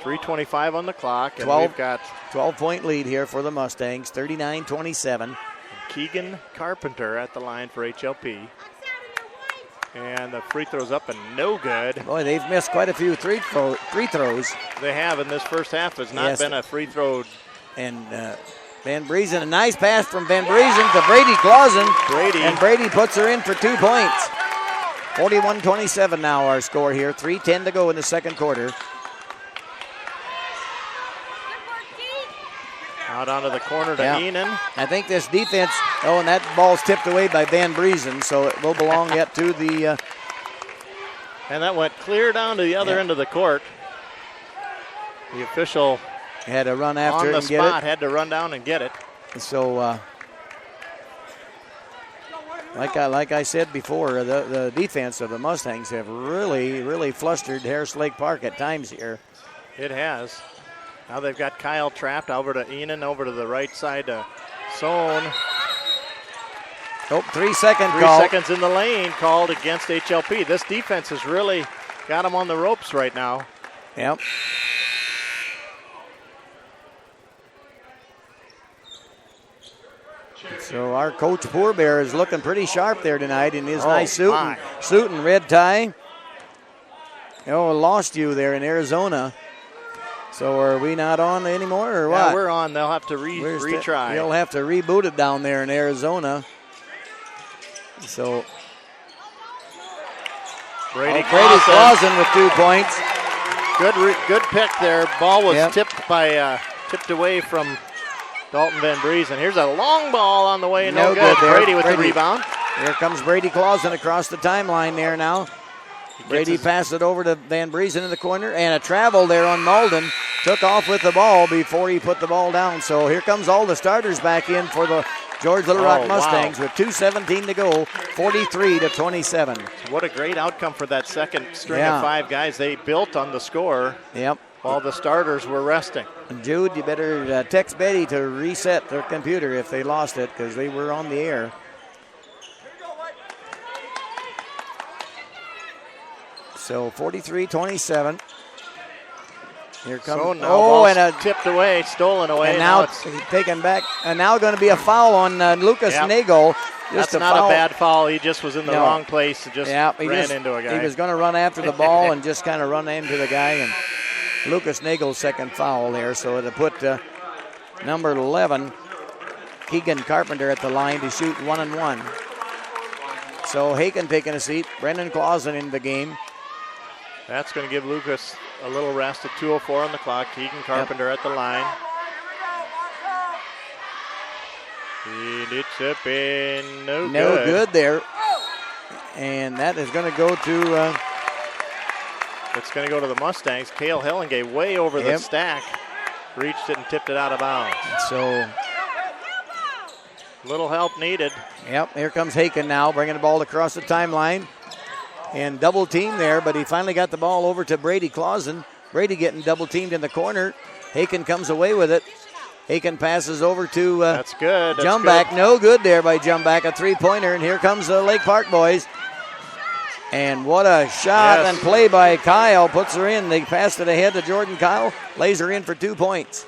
3:25 on the clock, and we've got 12-point lead here for the Mustangs, 39-27. Keegan Carpenter at the line for HLP. And the free throw's up and no good. Boy, they've missed quite a few free throws. They have in this first half. Has not been a free throw. And Van Briesen, a nice pass from Van Briesen to Brady Clausen. And Brady puts her in for 2 points. 41-27 now our score here. 3:10 to go in the second quarter. Out onto the corner to Enan. I think this defense, and that ball's tipped away by Van Briesen, so it will belong yet to the... and that went clear down to the other end of the court. The official had to run after it and get it. On the spot, had to run down and get it. So, like I said before, the defense of the Mustangs have really, really flustered Harris Lake Park at times here. It has. Now they've got Kyle trapped over to Enan, over to the right side to Sohn. 3-second call. 3 seconds in the lane called against HLP. This defense has really got them on the ropes right now. Yep. So our coach Poor Bear is looking pretty sharp there tonight in his nice suit and red tie. Oh, lost you there in Arizona. So are we not on anymore or what? Yeah, we're on. They'll have to retry. They'll have to reboot it down there in Arizona. So Brady Clausen with 2 points. Good pick there. Ball was tipped away from Dalton Van Briesen. Here's a long ball on the way. No good. Brady with the rebound. Here comes Brady Clausen across the timeline there now. Brady passed it over to Van Briesen in the corner, and a travel there on Malden. Took off with the ball before he put the ball down. So here comes all the starters back in for the George Little Rock Mustangs with 2:17 to go, 43-27. What a great outcome for that second string of 5 guys. They built on the score. Yep. While the starters were resting. And Jude, you better text Betty to reset their computer if they lost it, because they were on the air. So 43-27. Here comes. And tipped away, stolen away. And now it's taken back. And now going to be a foul on Lucas Nagel. That's not a bad foul. He just was in the wrong place and just ran into a guy. He was going to run after the ball and just kind of run into the guy. And Lucas Nagel's second foul there. So it'll put number 11, Keegan Carpenter, at the line to shoot 1-1. So Haken taking a seat. Brendan Clausen in the game. That's going to give Lucas a little rest at 2:04 on the clock. Keegan Carpenter at the line. It's up in no good there. And that is going to go to... it's going to go to the Mustangs. Cale Hellengate way over the stack. Reached it and tipped it out of bounds. So... little help needed. Yep, here comes Haken now, bringing the ball across the timeline. And double team there, but he finally got the ball over to Brady Clausen. Brady getting double teamed in the corner. Haken comes away with it. Haken passes over to that's good. Jumback. No good there by Jumback, a three-pointer. And here comes the Lake Park boys. And what a shot and play by Kyle. Puts her in. They passed it ahead to Jordan Kyle. Lays her in for 2 points.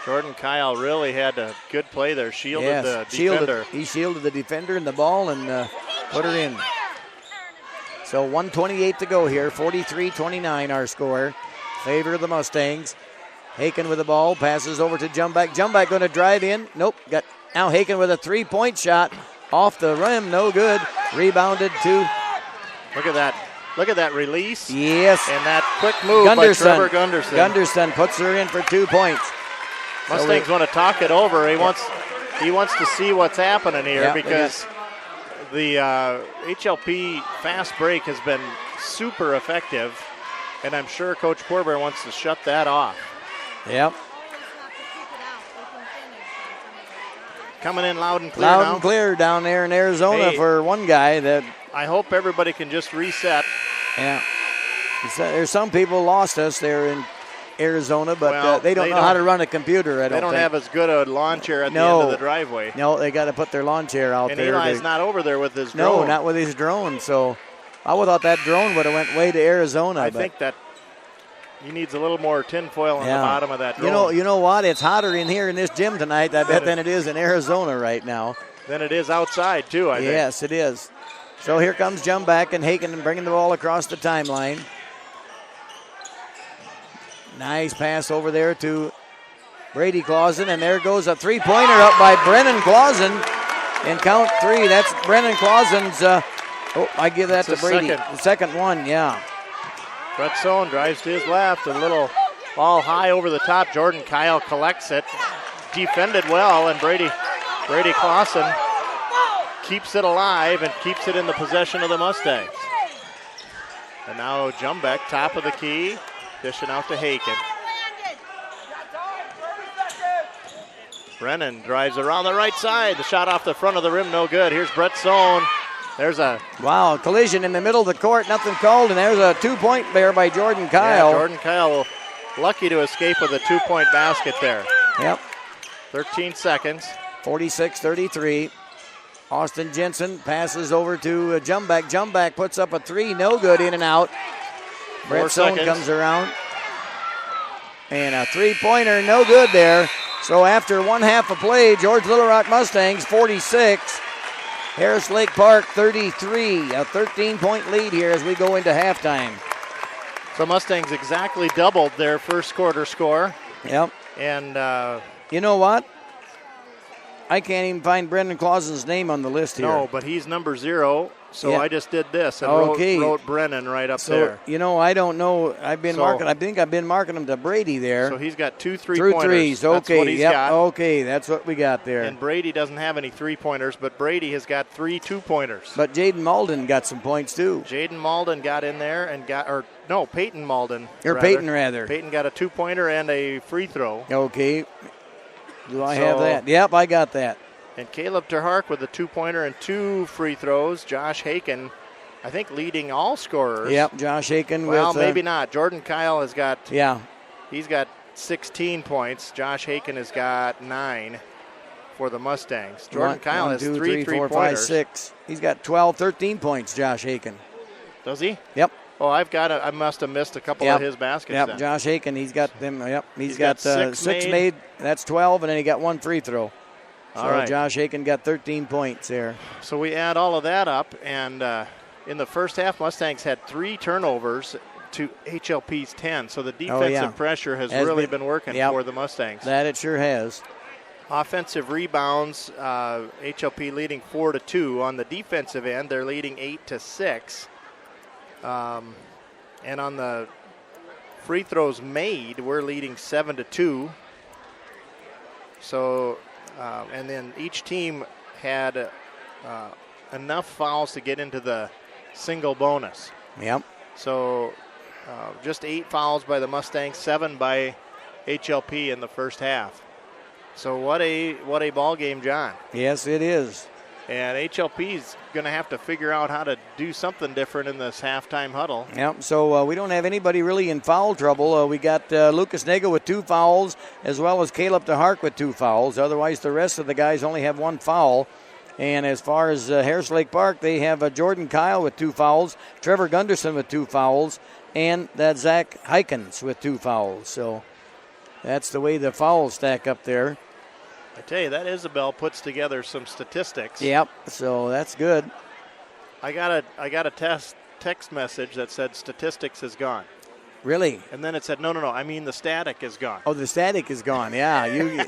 Jordan Kyle really had a good play there. Shielded the defender. He shielded the defender and the ball and put her in. So 1:28 to go here. 43-29 our score. Favor of the Mustangs. Haken with the ball. Passes over to Jumback. Jumback going to drive in. Nope. Got now Haken with a three-point shot. Off the rim. No good. Rebounded to... Look at that. Look at that release. Yes. And that quick move by Trevor Gunderson. Gunderson puts her in for 2 points. Mustangs want to talk it over. He wants to see what's happening here because the HLP fast break has been super effective, and I'm sure Coach Corber wants to shut that off. Yep. Coming in loud and clear now. Loud and clear down there in Arizona for one guy. That I hope everybody can just reset. Yeah. There's some people lost us there in Arizona, but they don't know how to run a computer. They don't have as good a lawn chair at the end of the driveway. No, they got to put their lawn chair out there. And Eli's not over there with his drone. No, not with his drone. So I would have thought that drone would have went way to Arizona. I think that he needs a little more tinfoil on the bottom of that drone. You know what? It's hotter in here in this gym tonight, I bet, than it is in Arizona right now. Than it is outside, too, I think. Yes, it is. So here comes Jumback and Haken bringing the ball across the timeline. Nice pass over there to Brady Clausen, and there goes a three-pointer up by Brennan Clausen. And count 3, that's Brennan Clausen's, I give that to Brady. The second one, yeah. Brett Sohn drives to his left, a little ball high over the top. Jordan Kyle collects it, defended well, and Brady Clausen keeps it alive and keeps it in the possession of the Mustangs. And now Jumbeck, top of the key, dishing out to Haken. Brennan drives around the right side. The shot off the front of the rim, no good. Here's Brett Sohn. There's a collision in the middle of the court, nothing called, and there's a 2-point there by Jordan Kyle. Yeah, Jordan Kyle lucky to escape with a 2-point basket there. Yep. 13 seconds. 46-33. Austin Jensen passes over to Jumback. Jumback puts up a 3, no good, in and out. Brett Sohn comes around. And a 3-pointer, no good there. So after one half of play, George Little Rock Mustangs 46, Harris Lake Park 33, a 13-point lead here as we go into halftime. So Mustangs exactly doubled their first quarter score. Yep. And you know what? I can't even find Brendan Clausen's name on the list here. no, but he's number 0. So Yeah. I just did this and Okay. wrote Brennan right up So, there. you know, I don't know. I think I've been marking him to Brady there. So he's got 2 Through three-pointers. threes. Okay. That's what he's got. Okay. That's what we got there. And Brady doesn't have any 3-pointers, but Brady has got 3 2-pointers. But Jaden Malden got some points too. Jaden Malden got in there and Peyton Malden. Peyton rather. Peyton got a 2-pointer and a free throw. Okay. Do I have that? Yep, I got that. And Caleb Terhark with a 2-pointer and 2 free throws. Josh Haken, I think, leading all scorers. Yep, Josh Haken Well, with... maybe not. Jordan Kyle has got... Yeah. He's got 16 points. Josh Haken has got 9 for the Mustangs. Jordan Kyle has 3 4, 5, three-pointers. 6. He's got 12, 13 points, Josh Haken. Does he? Yep. Oh, I must have missed a couple of his baskets Yep, then. Josh Haken, he's got them. Yep, he's got got 6 made. That's 12, and then he got 1 free throw. So All right. Josh Haken got 13 points there. So we add all of that up, and in the first half, Mustangs had 3 turnovers to HLP's 10. So the defensive pressure has really been working for the Mustangs. That it sure has. Offensive rebounds, HLP leading 4-2. On the defensive end, they're leading 8-6. And on the free throws made, we're leading 7-2. So, and then each team had enough fouls to get into the single bonus. Yep. So, just 8 fouls by the Mustangs, 7 by HLP in the first half. So what a ball game, John. Yes, it is. And HLP is going to have to figure out how to do something different in this halftime huddle. Yep, so we don't have anybody really in foul trouble. We got Lucas Nagel with 2 fouls, as well as Caleb DeHark with 2 fouls. Otherwise, the rest of the guys only have 1 foul. And as far as Harris Lake Park, they have Jordan Kyle with 2 fouls, Trevor Gunderson with 2 fouls, and that Zach Hykens with 2 fouls. So that's the way the fouls stack up there. I tell you, that Isabel puts together some statistics. Yep, so that's good. I got a text message that said statistics is gone. Really? And then it said, no, I mean the static is gone. Oh, the static is gone, yeah.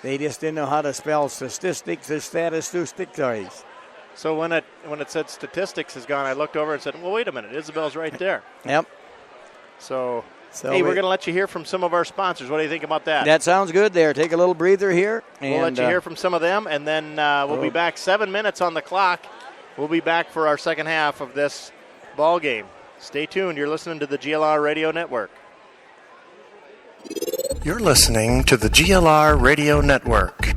They just didn't know how to spell statistics or statistics. So when it said statistics is gone, I looked over and said, well, wait a minute, Isabel's right there. Yep. So hey, we're going to let you hear from some of our sponsors. What do you think about that? That sounds good there. Take a little breather here. We'll let you hear from some of them, and then we'll be back. 7 minutes on the clock. We'll be back for our second half of this ball game. Stay tuned. You're listening to the GLR Radio Network. You're listening to the GLR Radio Network.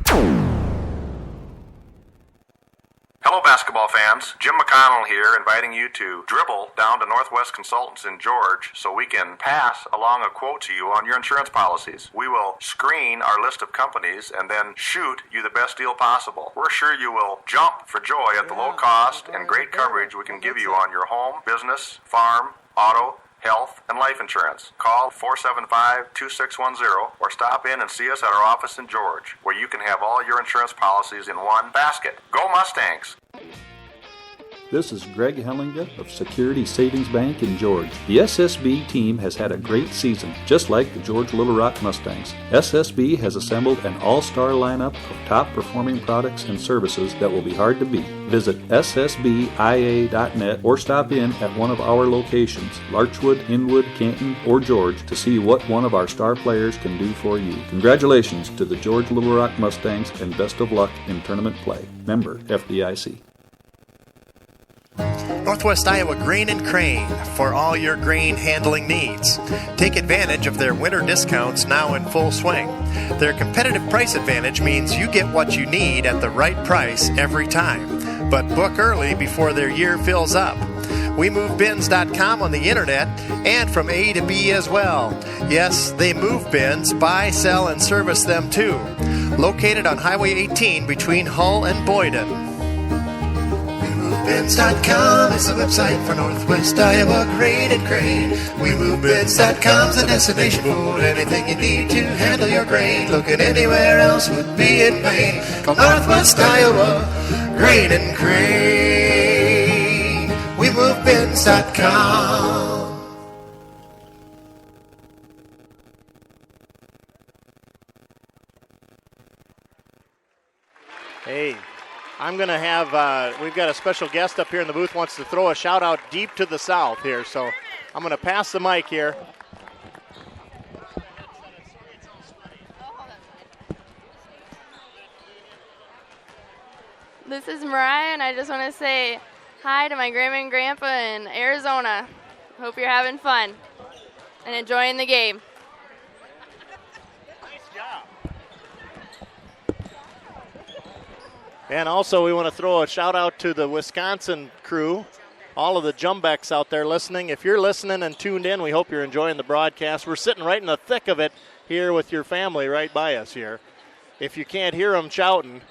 Hello, basketball fans. Jim McConnell here, inviting you to dribble down to Northwest Consultants in George so we can pass along a quote to you on your insurance policies. We will screen our list of companies and then shoot you the best deal possible. We're sure you will jump for joy at the low cost and great coverage we can give you on your home, business, farm, auto, health, and life insurance. Call 475-2610 or stop in and see us at our office in George, where you can have all your insurance policies in one basket. Go Mustangs! This is Greg Hellinga of Security Savings Bank in George. The SSB team has had a great season, just like the George Little Rock Mustangs. SSB has assembled an all-star lineup of top-performing products and services that will be hard to beat. Visit ssbia.net or stop in at one of our locations, Larchwood, Inwood, Canton, or George, to see what one of our star players can do for you. Congratulations to the George Little Rock Mustangs and best of luck in tournament play. Member FDIC. Northwest Iowa Grain and Crane for all your grain handling needs. Take advantage of their winter discounts now in full swing. Their competitive price advantage means you get what you need at the right price every time. But book early before their year fills up. WeMoveBins.com on the internet and from A to B as well. Yes, they move bins, buy, sell, and service them too. Located on Highway 18 between Hull and Boyden. WeMoveBins.com is the website for Northwest Iowa Grain and Crane. WeMoveBins.com's the destination for anything you need to handle your grain. Looking anywhere else would be in vain. Call Northwest Iowa Grain and Crane. WeMoveBins.com. Hey, I'm going to have, we've got a special guest up here in the booth wants to throw a shout out deep to the south here. So I'm going to pass the mic here. This is Mariah, and I just want to say hi to my grandma and grandpa in Arizona. Hope you're having fun and enjoying the game. And also we want to throw a shout out to the Wisconsin crew, all of the Jumbecks out there listening. If you're listening and tuned in, we hope you're enjoying the broadcast. We're sitting right in the thick of it here with your family right by us here. If you can't hear them shouting,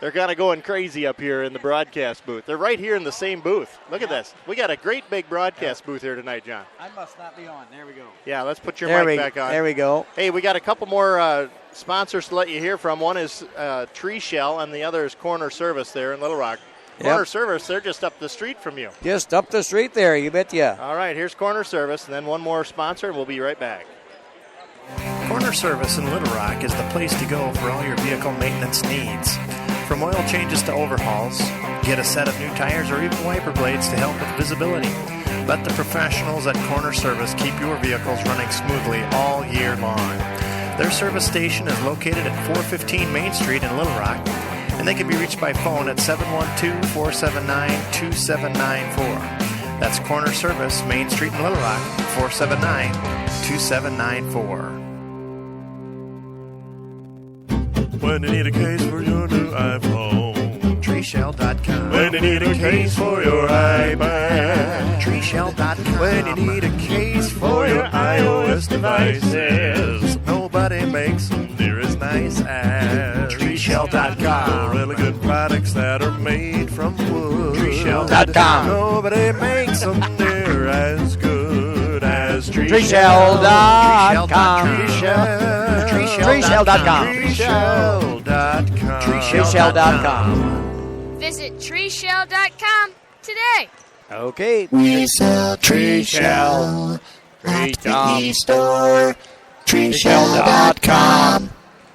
they're kind of going crazy up here in the broadcast booth. They're right here in the same booth. Look at this. We got a great big broadcast booth here tonight, John. I must not be on. There we go. Yeah, let's put your mic back on. There we go. Hey, we got a couple more sponsors to let you hear from. One is Tree Shell, and the other is Corner Service there in Little Rock. Corner Service, they're just up the street from you. Just up the street there, you betcha. All right, here's Corner Service, and then one more sponsor, and we'll be right back. Corner Service in Little Rock is the place to go for all your vehicle maintenance needs. From oil changes to overhauls, get a set of new tires or even wiper blades to help with visibility. Let the professionals at Corner Service keep your vehicles running smoothly all year long. Their service station is located at 415 Main Street in Little Rock, and they can be reached by phone at 712-479-2794. That's Corner Service, Main Street in Little Rock, 479-2794. When you need a case for your new iPhone, TreeShell.com. when you need a case for your iPad, TreeShell.com. when you need a case for your iOS devices, nobody makes them near as nice as TreeShell.com. Really good products that are made from wood. TreeShell.com. Nobody makes them near as good as TreeShell.com. TreeShell.com. TreeShell.com. Visit treeshell.com today. Okay. We sell tree shell at the e-store. TreeShell.com.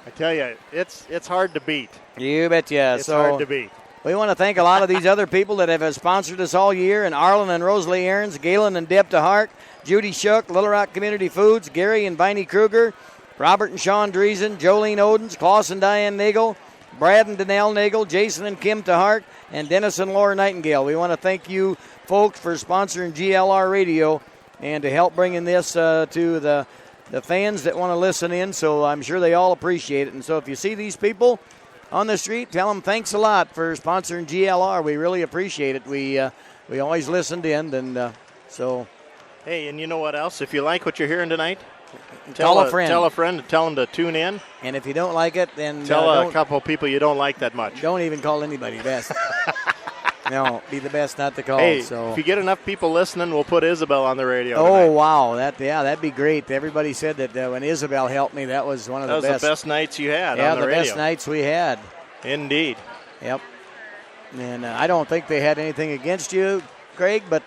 I tell you, it's hard to beat. You betcha. It's hard to beat. We want to thank a lot of these other people that have sponsored us all year, and Arlen and Rosalie Aarons, Galen and Deb DeHart, Judy Shook, Little Rock Community Foods, Gary and Viney Kruger, Robert and Sean Driesen, Jolene Odens, Klaus and Diane Nagel, Brad and Danelle Nagel, Jason and Kim DeHart, and Dennis and Laura Nightingale. We want to thank you folks for sponsoring GLR Radio and to help bringing this to the fans that want to listen in, so I'm sure they all appreciate it. And so if you see these people on the street, tell them thanks a lot for sponsoring GLR. We really appreciate it. We always listened in, and so. Hey, and you know what else? If you like what you're hearing tonight, Tell a friend. Tell a friend and tell them to tune in. And if you don't like it, then tell a couple of people you don't like that much. Don't even call anybody. Best. No, be the best not to call. Hey, so if you get enough people listening, we'll put Isabel on the radio. Oh tonight. wow, that'd be great. Everybody said that when Isabel helped me, that was one of the best. That was the best nights you had. Yeah, on the radio. best nights we had. Indeed. Yep. And I don't think they had anything against you, Craig, but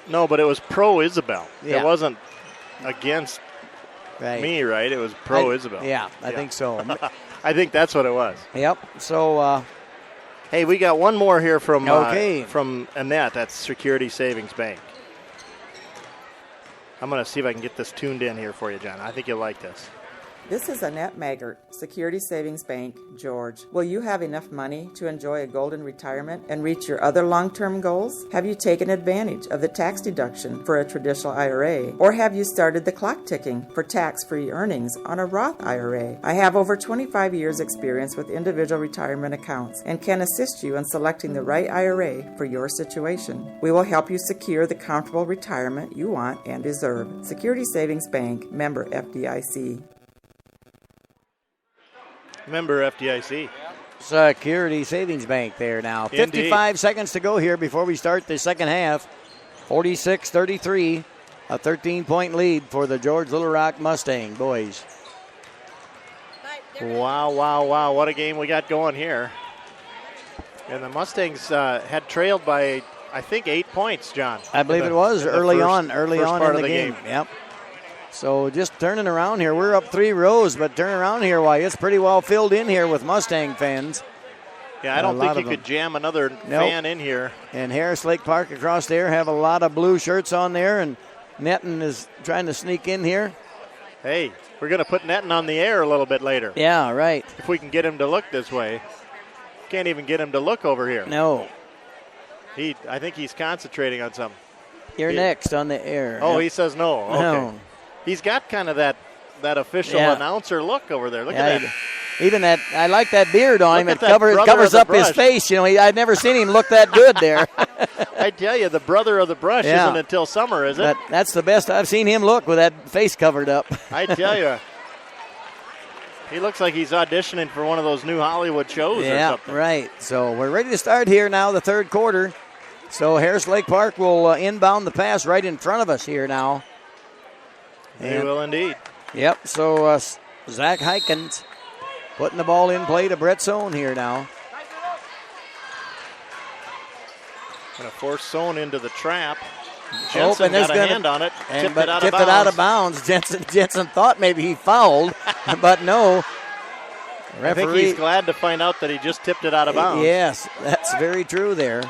no, but it was pro Isabel. Yeah. It wasn't against me, right? It was pro Isabel. Yeah, I think so. I think that's what it was. Yep. So. Hey, we got one more here from from Annette at Security Savings Bank. I'm going to see if I can get this tuned in here for you, John. I think you'll like this. This is Annette Maggart, Security Savings Bank, George. Will you have enough money to enjoy a golden retirement and reach your other long-term goals? Have you taken advantage of the tax deduction for a traditional IRA? Or have you started the clock ticking for tax-free earnings on a Roth IRA? I have over 25 years experience with individual retirement accounts and can assist you in selecting the right IRA for your situation. We will help you secure the comfortable retirement you want and deserve. Security Savings Bank, member FDIC. Member FDIC. Security Savings Bank there now. Indeed. 55 seconds to go here before we start the second half. 46-33, a 13-point lead for the George Little Rock Mustang boys. Wow, wow, wow. What a game we got going here. And the Mustangs had trailed by, I think, 8 points, John. I believe it was early on part in of the game. Yep. So just turning around here. We're up 3 rows, but turning around here, why, it's pretty well filled in here with Mustang fans. Yeah, I don't think you could jam another fan in here. And Harris Lake Park across there have a lot of blue shirts on there, and Netton is trying to sneak in here. Hey, we're going to put Netton on the air a little bit later. Yeah, right. If we can get him to look this way. Can't even get him to look over here. No. I think he's concentrating on something. You're next on the air. Oh, he says no. Okay. No. He's got kind of that official announcer look over there. Look at that. Even that, I like that beard on him. It that covers up his face. You know, I've never seen him look that good there. I tell you, the brother of the brush isn't until summer, is it? But that's the best I've seen him look with that face covered up. I tell you. He looks like he's auditioning for one of those new Hollywood shows or something. Right. So we're ready to start here now, the third quarter. So Harris Lake Park will inbound the pass right in front of us here now. They will indeed. Yep. So Zach Heikens putting the ball in play to Brett Sohn here now. Going to force Sohn into the trap. Jensen and got a hand on it, tipped it out of bounds. Jensen thought maybe he fouled, but no. I think he's glad to find out that he just tipped it out of bounds. Yes, that's very true there.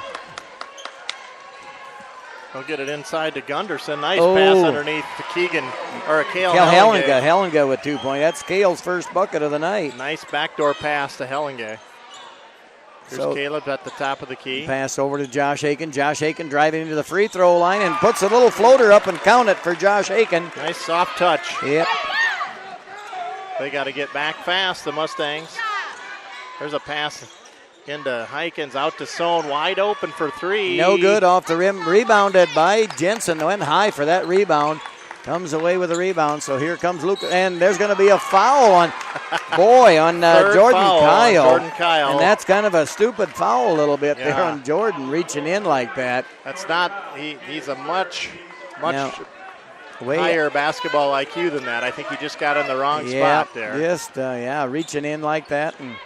He'll get it inside to Gunderson. Nice pass underneath to Keegan, or Cale Hellinga. Hellinga with 2 points. That's Cale's first bucket of the night. Nice backdoor pass to Hellinga. Here's Caleb at the top of the key. Pass over to Josh Aiken. Josh Aiken driving into the free throw line and puts a little floater up and count it for Josh Aiken. Nice soft touch. Yep. They got to get back fast, the Mustangs. There's a pass into Heikens, out to Sohn, wide open for 3. No good, off the rim. Rebounded by Jensen. Went high for that rebound. Comes away with a rebound, so here comes Luke, and there's going to be a foul on Jordan Kyle. And that's kind of a stupid foul a little bit there on Jordan, reaching in like that. That's not, he's a much higher basketball IQ than that. I think he just got in the wrong spot there. Just, reaching in like that. And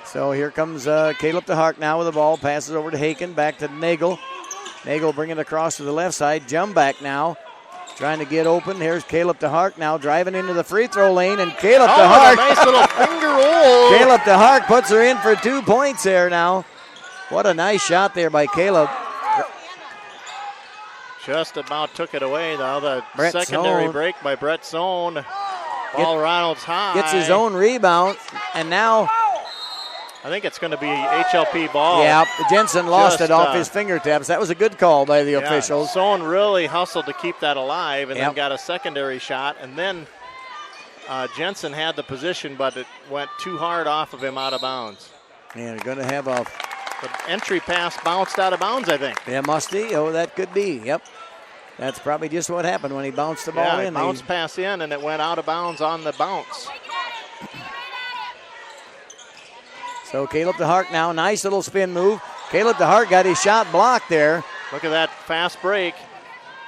so here comes Caleb DeHark now with the ball, passes over to Haken, back to Nagel. Nagel bringing it across to the left side. Jump back now. Trying to get open. Here's Caleb DeHark now driving into the free throw lane. And Caleb DeHark. Nice little finger roll. Caleb DeHark puts her in for 2 points there now. What a nice shot there by Caleb. Just about took it away though. The secondary break by Brett Sohn. Ball Ronalds high. Gets his own rebound. And now I think it's going to be HLP ball. Yeah, Jensen lost it off his fingertips. That was a good call by the officials. Sohn really hustled to keep that alive and then got a secondary shot. And then Jensen had the position, but it went too hard off of him out of bounds. Yeah, they're going to have the entry pass bounced out of bounds, I think. Yeah, must be. Oh, that could be. Yep. That's probably just what happened when he bounced the ball in. Bounce pass in, and it went out of bounds on the bounce. So Caleb DeHark now, nice little spin move. Caleb DeHark got his shot blocked there. Look at that fast break.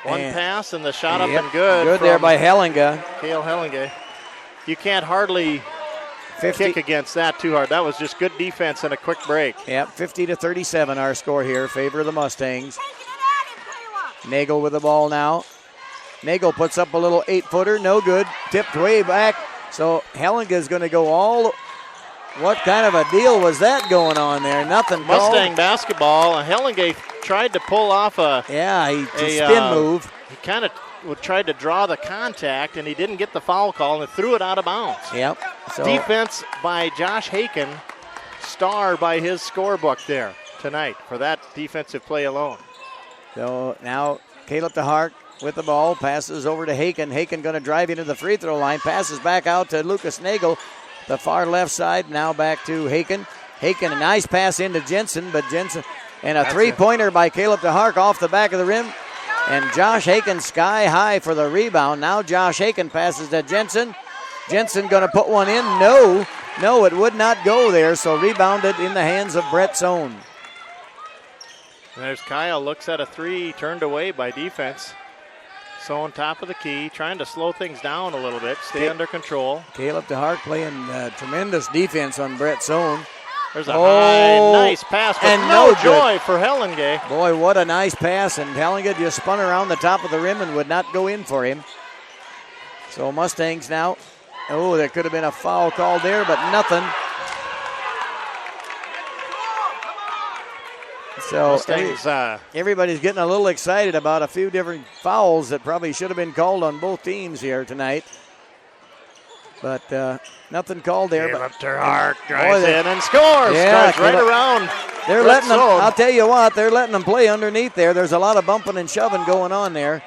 One pass and the shot up and good. Good there by Hellinga. Cale Hellinga. You can't hardly kick against that too hard. That was just good defense and a quick break. Yep, 50-37 our score here, favor of the Mustangs. Nagel with the ball now. Nagel puts up a little 8-footer, no good. Tipped way back. So Hellinga is going to go all. What kind of a deal was that going on there? Nothing. Mustang basketball. Hellinga tried to pull off a spin move. He kind of tried to draw the contact, and he didn't get the foul call and threw it out of bounds. Yep. So defense by Josh Haken, star by his scorebook there tonight for that defensive play alone. So now Caleb DeHark with the ball, passes over to Haken. Haken going to drive into the free throw line, passes back out to Lucas Nagel. The far left side, now back to Haken. Haken, a nice pass into Jensen, but Jensen, and a three-pointer by Caleb DeHark off the back of the rim. And Josh Haken sky high for the rebound. Now Josh Haken passes to Jensen. Jensen going to put one in. No. No, it would not go there, so rebounded in the hands of Brett Zone. There's Kyle, looks at a three, turned away by defense. So on top of the key, trying to slow things down a little bit, stay under control. Caleb DeHart playing tremendous defense on Brett Zone. There's a high, nice pass, but and no good. joy for Hellengay. Boy, what a nice pass, and Hellengay just spun around the top of the rim and would not go in for him. So Mustangs now, there could have been a foul called there, but nothing. So Mustangs, everybody's getting a little excited about a few different fouls that probably should have been called on both teams here tonight. But nothing called there. Caleb DeHart drives in and scores. Yeah, Goes right around. They're letting them, I'll tell you what, they're letting them play underneath there. There's a lot of bumping and shoving going on there.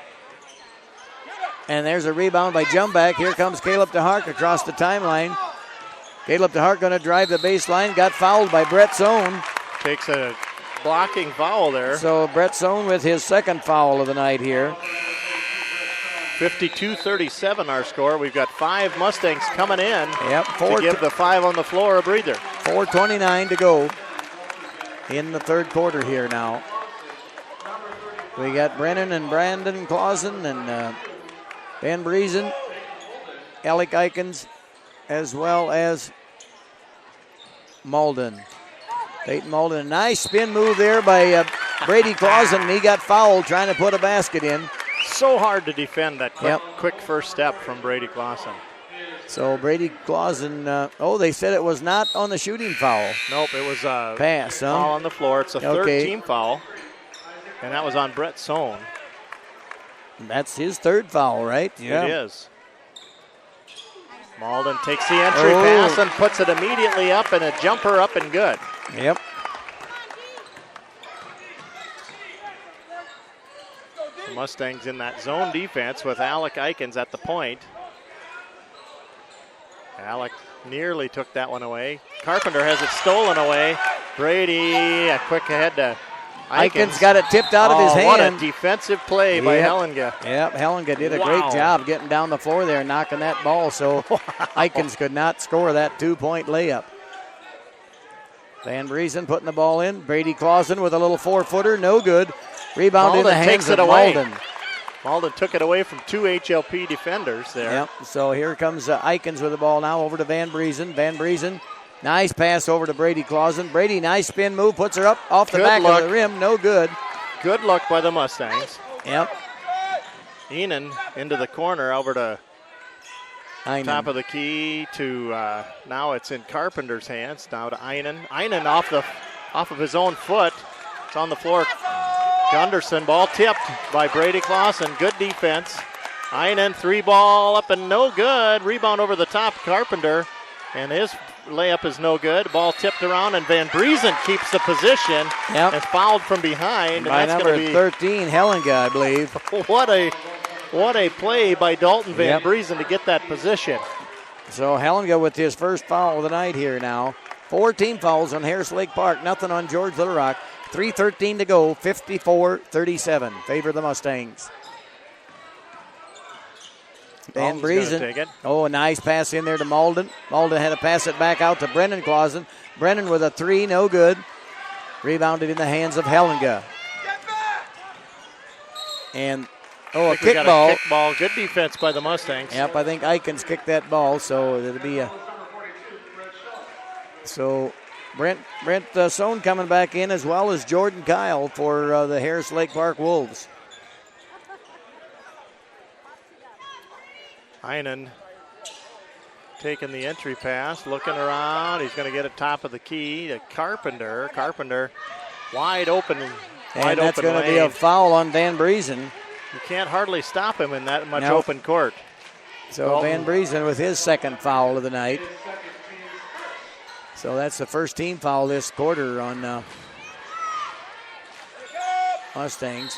And there's a rebound by Jumback. Here comes Caleb DeHart across the timeline. Caleb DeHart going to drive the baseline. Got fouled by Brett Zone. Takes a blocking foul there. So Brett Zone with his second foul of the night here. 52-37 our score. We've got 5 Mustangs coming in to give the 5 on the floor a breather. 4:29 to go in the third quarter here now. We got Brennan and Brandon Clausen and Van Briesen, Alec Eikens, as well as Malden. Peyton Malden, a nice spin move there by Brady Clausen. He got fouled trying to put a basket in. So hard to defend that quick first step from Brady Clausen. So Brady Clausen, they said it was not on the shooting foul. Nope, it was a pass, foul on the floor. It's a third team foul, and that was on Brett Zone. That's his third foul, right? Yeah. It is. Malden takes the entry pass and puts it immediately up, and a jumper up and good. Yep. The Mustangs in that zone defense with Alec Eikens at the point. Alec nearly took that one away. Carpenter has it stolen away. Brady, a quick ahead to Eikens got it tipped out of his hand. What a defensive play by Hellinga. Yep, Hellinga did a great job getting down the floor there and knocking that ball so Eikens could not score that 2-point layup. Van Briesen putting the ball in. Brady Clausen with a little 4-footer, no good. Rebound in the hands of Malden. Malden took it away from 2 HLP defenders there. Yep, so here comes Eikens with the ball now over to Van Briesen. Van Briesen, nice pass over to Brady Clausen. Brady, nice spin move, puts her up off the back of the rim, no good. Good luck by the Mustangs. Yep. Enan into the corner over to Einen. Top of the key to now it's in Carpenter's hands. Now to Einen. Einen off of his own foot. It's on the floor. Gunderson, ball tipped by Brady Clausen. Good defense. Einen, 3-ball up and no good. Rebound over the top, Carpenter. And his layup is no good. Ball tipped around, and Van Briesen keeps the position. Yep. And fouled from behind. By and that's number going to be 13, Hellinga, I believe. What a play by Dalton Van Briesen to get that position. So Hellinga with his first foul of the night here now. 4 team fouls on Harris Lake Park. Nothing on George Little Rock. 3:13 to go. 54-37. Favor the Mustangs. Van Briesen. A nice pass in there to Malden. Malden had to pass it back out to Brennan Clausen. Brennan with a 3, no good. Rebounded in the hands of Hellinga. And a kickball. Kick ball. Good defense by the Mustangs. Yep, I think Eikens kicked that ball, so it'll be a. So Brent Sohn coming back in, as well as Jordan Kyle for the Harris Lake Park Wolves. Einen taking the entry pass, looking around. He's going to get it top of the key to Carpenter. Carpenter wide open. And that's going to be a foul on Van Briesen. You can't hardly stop him in that much open court. So Van Briesen with his second foul of the night. So that's the first team foul this quarter on Mustangs.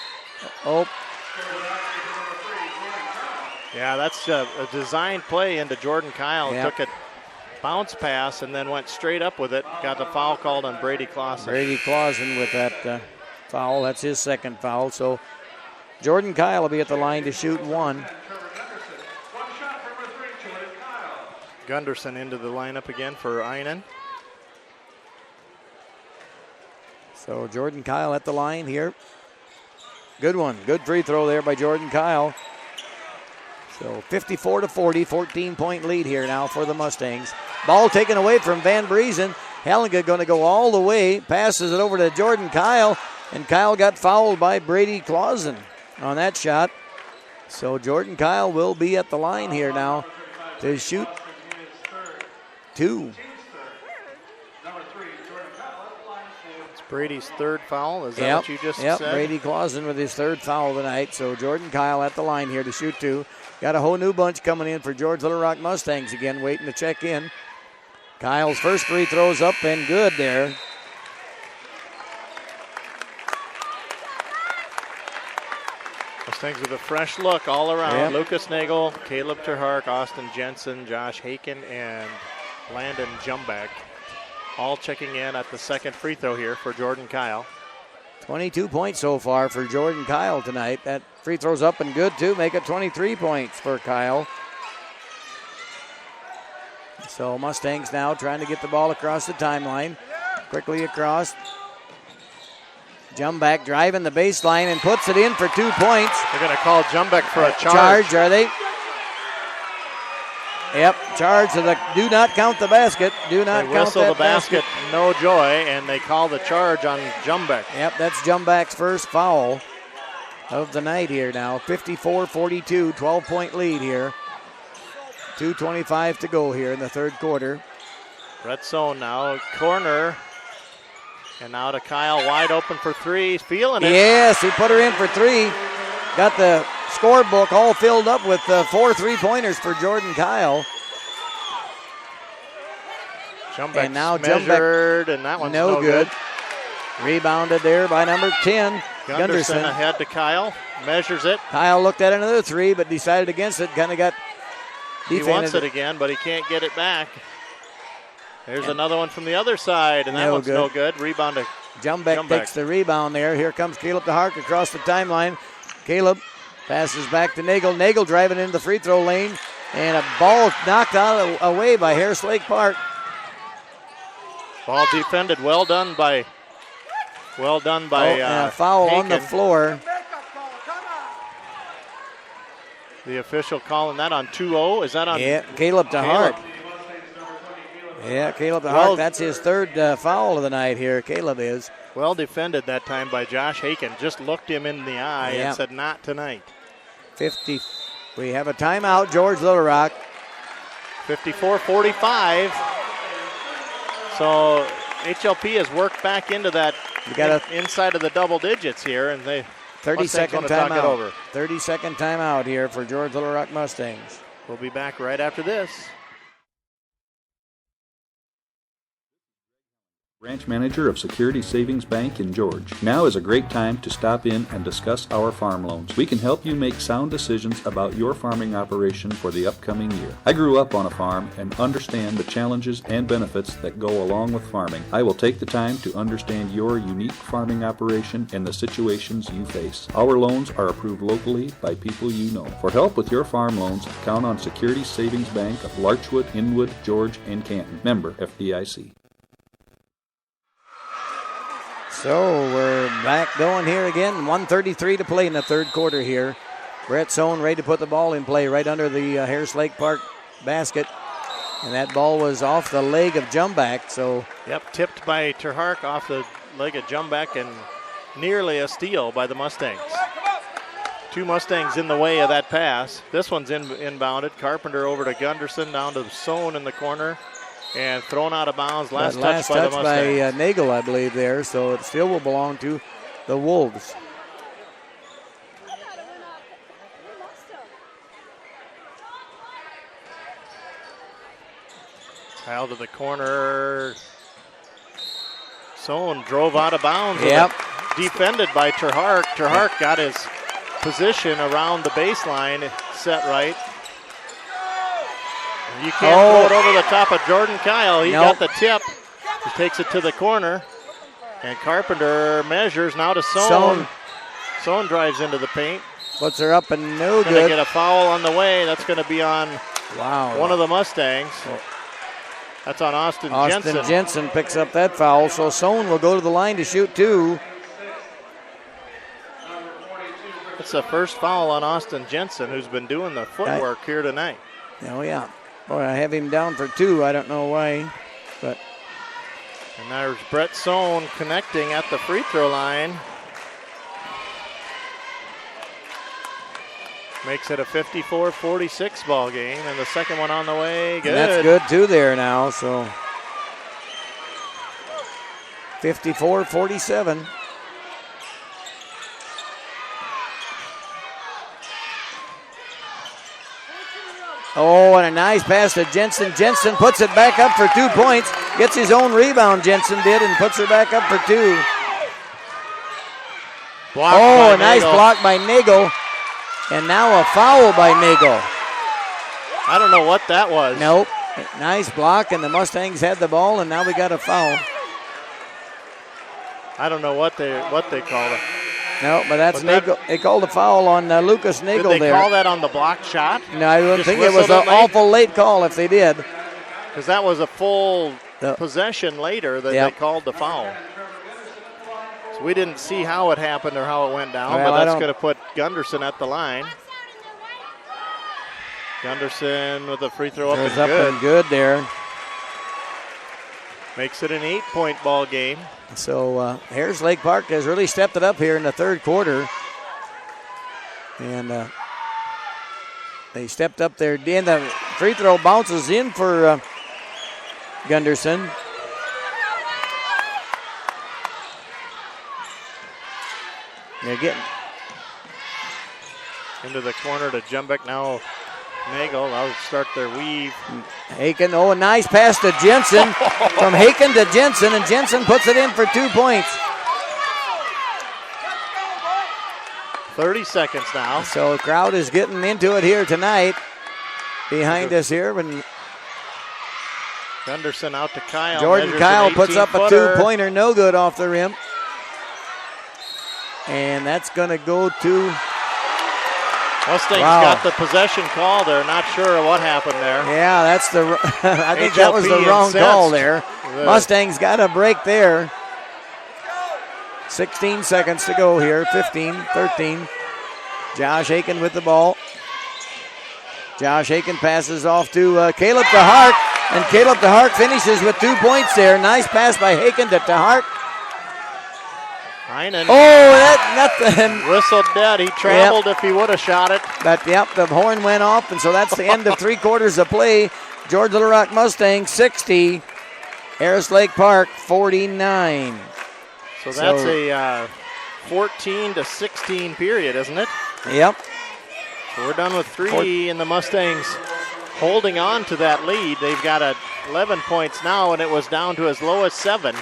Yeah, that's a designed play into Jordan Kyle. Took a bounce pass and then went straight up with it. Got the foul called on Brady Clausen. Brady Clausen with that foul. That's his second foul. So Jordan Kyle will be at the line to shoot 1. Gunderson into the lineup again for Einen. So Jordan Kyle at the line here. Good one. Good free throw there by Jordan Kyle. So 54-40, 14-point lead here now for the Mustangs. Ball taken away from Van Briesen. Hellinga going to go all the way, passes it over to Jordan Kyle, and Kyle got fouled by Brady Clausen on that shot. So Jordan Kyle will be at the line here now to shoot two. It's Brady's third foul. Is that what you just said? Brady Clausen with his third foul tonight. So Jordan Kyle at the line here to shoot two. Got a whole new bunch coming in for George Little Rock Mustangs again, waiting to check in. Kyle's first free throw's up and good there. Mustangs with a fresh look all around. Yep. Lucas Nagel, Caleb Terhark, Austin Jensen, Josh Haken, and Landon Jumbeck all checking in at the second free throw here for Jordan Kyle. 22 points so far for Jordan Kyle tonight. That free throw's up and good too. Make it 23 points for Kyle. So Mustangs now trying to get the ball across the timeline. Quickly across. Jumbeck driving the baseline and puts it in for 2 points. They're going to call Jumbeck for a charge. Charge, are they? Yep, charge. So do not count the basket. Do not count whistle that the basket. No joy, and they call the charge on Jumbeck. Yep, that's Jumbeck's first foul of the night here now. 54-42, 12-point lead here. 2:25 to go here in the third quarter. Red zone now, corner. And now to Kyle, wide open for three. He's feeling it. Yes, he put her in for three. Got the scorebook all filled up with 4 3-pointers for Jordan Kyle. Jumbeck and now measured, and that one's no good. Rebounded there by number 10, Gunderson ahead to Kyle, measures it. Kyle looked at another three, but decided against it. Kind of got defended. He wants it again, but he can't get it back. There's another one from the other side, and that one's no good. Rebound to Jumbeck takes the rebound there. Here comes Caleb DeHark across the timeline. Caleb passes back to Nagel. Nagel driving into the free throw lane, and a ball knocked out away by Harris Lake Park. Ball defended. Well done by and a foul Haken. On the floor. The official calling that on 2-0. Is that on? Yeah, Caleb DeHark. Yeah, Caleb DeHark, that's his third foul of the night here. Caleb is. Well defended that time by Josh Haken. Just looked him in the eye and said, not tonight. 50. We have a timeout, George Little Rock. 54-45. So HLP has worked back into that inside of the double digits here, and they 30-second timeout. 30-second timeout here for George Little Rock Mustangs. We'll be back right after this. Branch manager of Security Savings Bank in George. Now is a great time to stop in and discuss our farm loans. We can help you make sound decisions about your farming operation for the upcoming year. I grew up on a farm and understand the challenges and benefits that go along with farming. I will take the time to understand your unique farming operation and the situations you face. Our loans are approved locally by people you know. For help with your farm loans, count on Security Savings Bank of Larchwood, Inwood, George, and Canton. Member FDIC. So we're back going here again. 1:33 to play in the third quarter here. Brett Sohn ready to put the ball in play right under the Harris Lake Park basket. And that ball was off the leg of Jumbeck. So tipped by Terhark off the leg of Jumbeck and nearly a steal by the Mustangs. Two Mustangs in the way of that pass. This one's inbounded. Carpenter over to Gunderson, down to Sohn in the corner. And thrown out of bounds. Last touch by the Mustangs. By Nagel, I believe, there. So it still will belong to the Wolves. Kyle to the corner. Sohn drove out of bounds. Defended by Terhark. Terhark got his position around the baseline set right. You can't throw it over the top of Jordan Kyle. He got the tip. He takes it to the corner. And Carpenter measures now to Sohn. Sohn drives into the paint. Puts her up and no good. Going to get a foul on the way. That's going to be on Wow. One of the Mustangs. That's on Austin Jensen. Austin Jensen picks up that foul, so Sohn will go to the line to shoot 2. It's the first foul on Austin Jensen, who's been doing the footwork here tonight. Oh, yeah. Boy, I have him down for 2. I don't know why, but. And there's Brett Sohn connecting at the free throw line. Makes it a 54-46 ball game, and the second one on the way. Good. And that's good, too, there now, so 54-47. Oh, and a nice pass to Jensen. Jensen puts it back up for 2 points. Gets his own rebound, Jensen did, and puts her back up for 2. A nice block by Nagel. And now a foul by Nagel. I don't know what that was. Nope. Nice block, and the Mustangs had the ball, and now we got a foul. I don't know what they called it. No, but that's Nagel. They called a foul on Lucas Nagel there. Did they call that on the block shot? No, I don't think it was an awful late call if they did. Because that was a full possession later that they called the foul. So we didn't see how it happened or how it went down, Well, but that's going to put Gunderson at the line. Gunderson with a free throw up and good. And good there. Makes it an 8-point ball game. So Harris Lake Park has really stepped it up here in the third quarter. And they stepped up there. And the free throw bounces in for Gunderson. They're getting into the corner to Jumbeck now. Nagel, I'll start their weave. Haken, a nice pass to Jensen. From Haken to Jensen, and Jensen puts it in for 2 points. 30 seconds now. So the crowd is getting into it here tonight. Behind us here. And Gunderson out to Kyle. Jordan Kyle puts up a 2-pointer, no good off the rim. And that's going to go to... Mustangs got the possession call. They're not sure what happened there. Yeah, that's the. I think that was the wrong call there. Mustangs got a break there. 16 seconds to go here. 15, 13. Josh Aiken with the ball. Josh Aiken passes off to Caleb DeHart, and Caleb DeHart finishes with 2 points there. Nice pass by Aiken to DeHart. Heinen. Nothing. Whistled dead. He traveled if he would have shot it. But, the horn went off, and so that's the end of 3 quarters of play. George Little Rock Mustangs 60, Harris Lake Park 49. So that's a 14-16 period, isn't it? Yep. So we're done with 3, and the Mustangs holding on to that lead. They've got 11 points now, and it was down to as low as 7.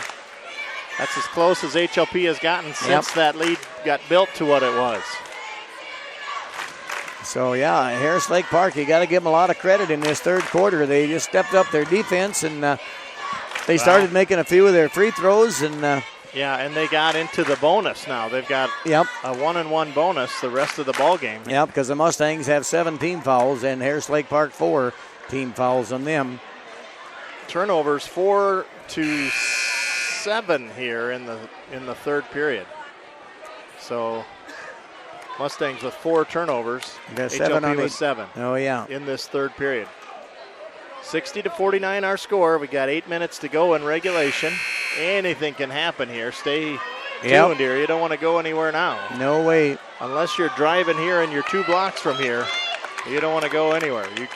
That's as close as HLP has gotten since that lead got built to what it was. So, Harris Lake Park, you got to give them a lot of credit in this third quarter. They just stepped up their defense, and they started making a few of their free throws. And and they got into the bonus now. They've got a 1-and-1 bonus the rest of the ball game. Yep, because the Mustangs have 7 team fouls, and Harris Lake Park 4 team fouls on them. Turnovers 4 to 7 here in the third period. So Mustangs with 4 turnovers. HLP with 7. Oh yeah. In this third period. 60-49 our score. We got 8 minutes to go in regulation. Anything can happen here. Stay tuned here. You don't want to go anywhere now. No way. Unless you're driving here and you're 2 blocks from here, you don't want to go anywhere. You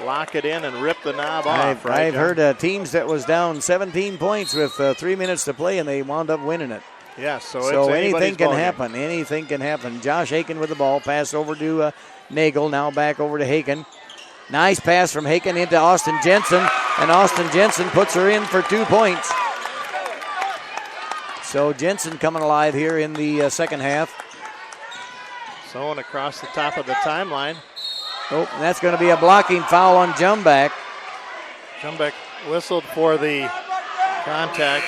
lock it in and rip the knob off. I've heard teams that was down 17 points with 3 minutes to play, and they wound up winning it. Yes, so anything can happen. Anything can happen. Josh Aiken with the ball. Pass over to Nagel. Now back over to Aiken. Nice pass from Aiken into Austin Jensen, and Austin Jensen puts her in for 2 points. So Jensen coming alive here in the second half. Someone across the top of the timeline. Oh, and that's going to be a blocking foul on Jumbeck. Jumbeck whistled for the contact.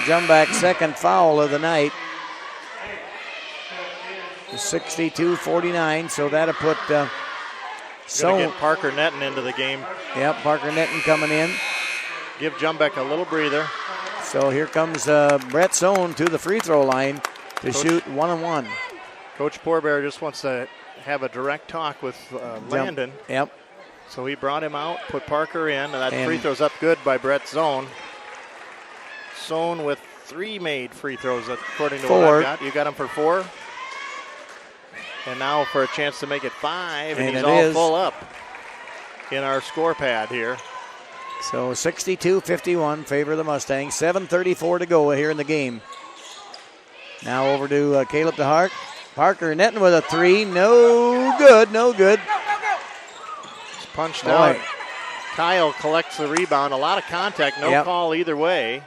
Jumbeck's second foul of the night. 62-49, so that'll put So get Parker Netton into the game. Yep, Parker Netton coming in. Give Jumbeck a little breather. So here comes Brett Sohn to the free throw line to shoot 1-on-1. Coach Poorbear just wants to have a direct talk with Landon. Yep. So he brought him out, put Parker in, and that free throw's up good by Brett Sohn. Sohn with 3 made free throws, according to 4. what I've got. You got him for 4. And now for a chance to make it 5, and he's all full up in our score pad here. So 62-51, favor of the Mustangs. 7:34 to go here in the game. Now over to Caleb DeHart. Parker Netton with a 3. No good, no good. It's punched out. Kyle collects the rebound. A lot of contact, no call either way.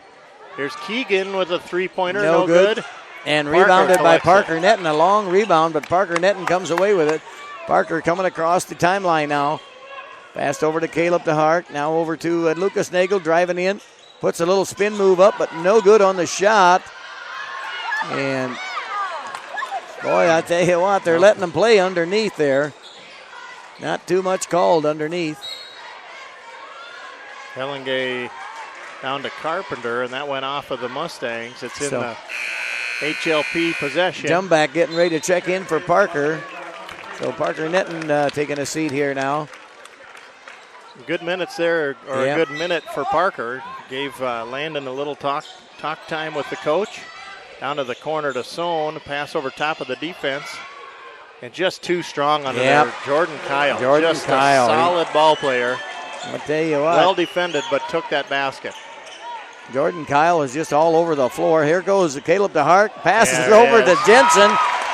Here's Keegan with a 3-pointer, no good. And rebounded by Parker Netton. A long rebound, but Parker Netton comes away with it. Parker coming across the timeline now. Passed over to Caleb DeHart. Now over to Lucas Nagel driving in. Puts a little spin move up, but no good on the shot. And, boy, I tell you what, they're letting them play underneath there. Not too much called underneath. Hellingay down to Carpenter, and that went off of the Mustangs. It's in the HLP possession. Jumback getting ready to check in for Parker. So Parker Netton taking a seat here now. Good minutes there, or a good minute for Parker. Gave Landon a little talk time with the coach. Down to the corner to Sohn. Pass over top of the defense. And just too strong under there. Jordan Kyle. Just a solid ball player. I'll tell you what. Well defended, but took that basket. Jordan Kyle is just all over the floor. Here goes Caleb DeHart. Passes over to Jensen.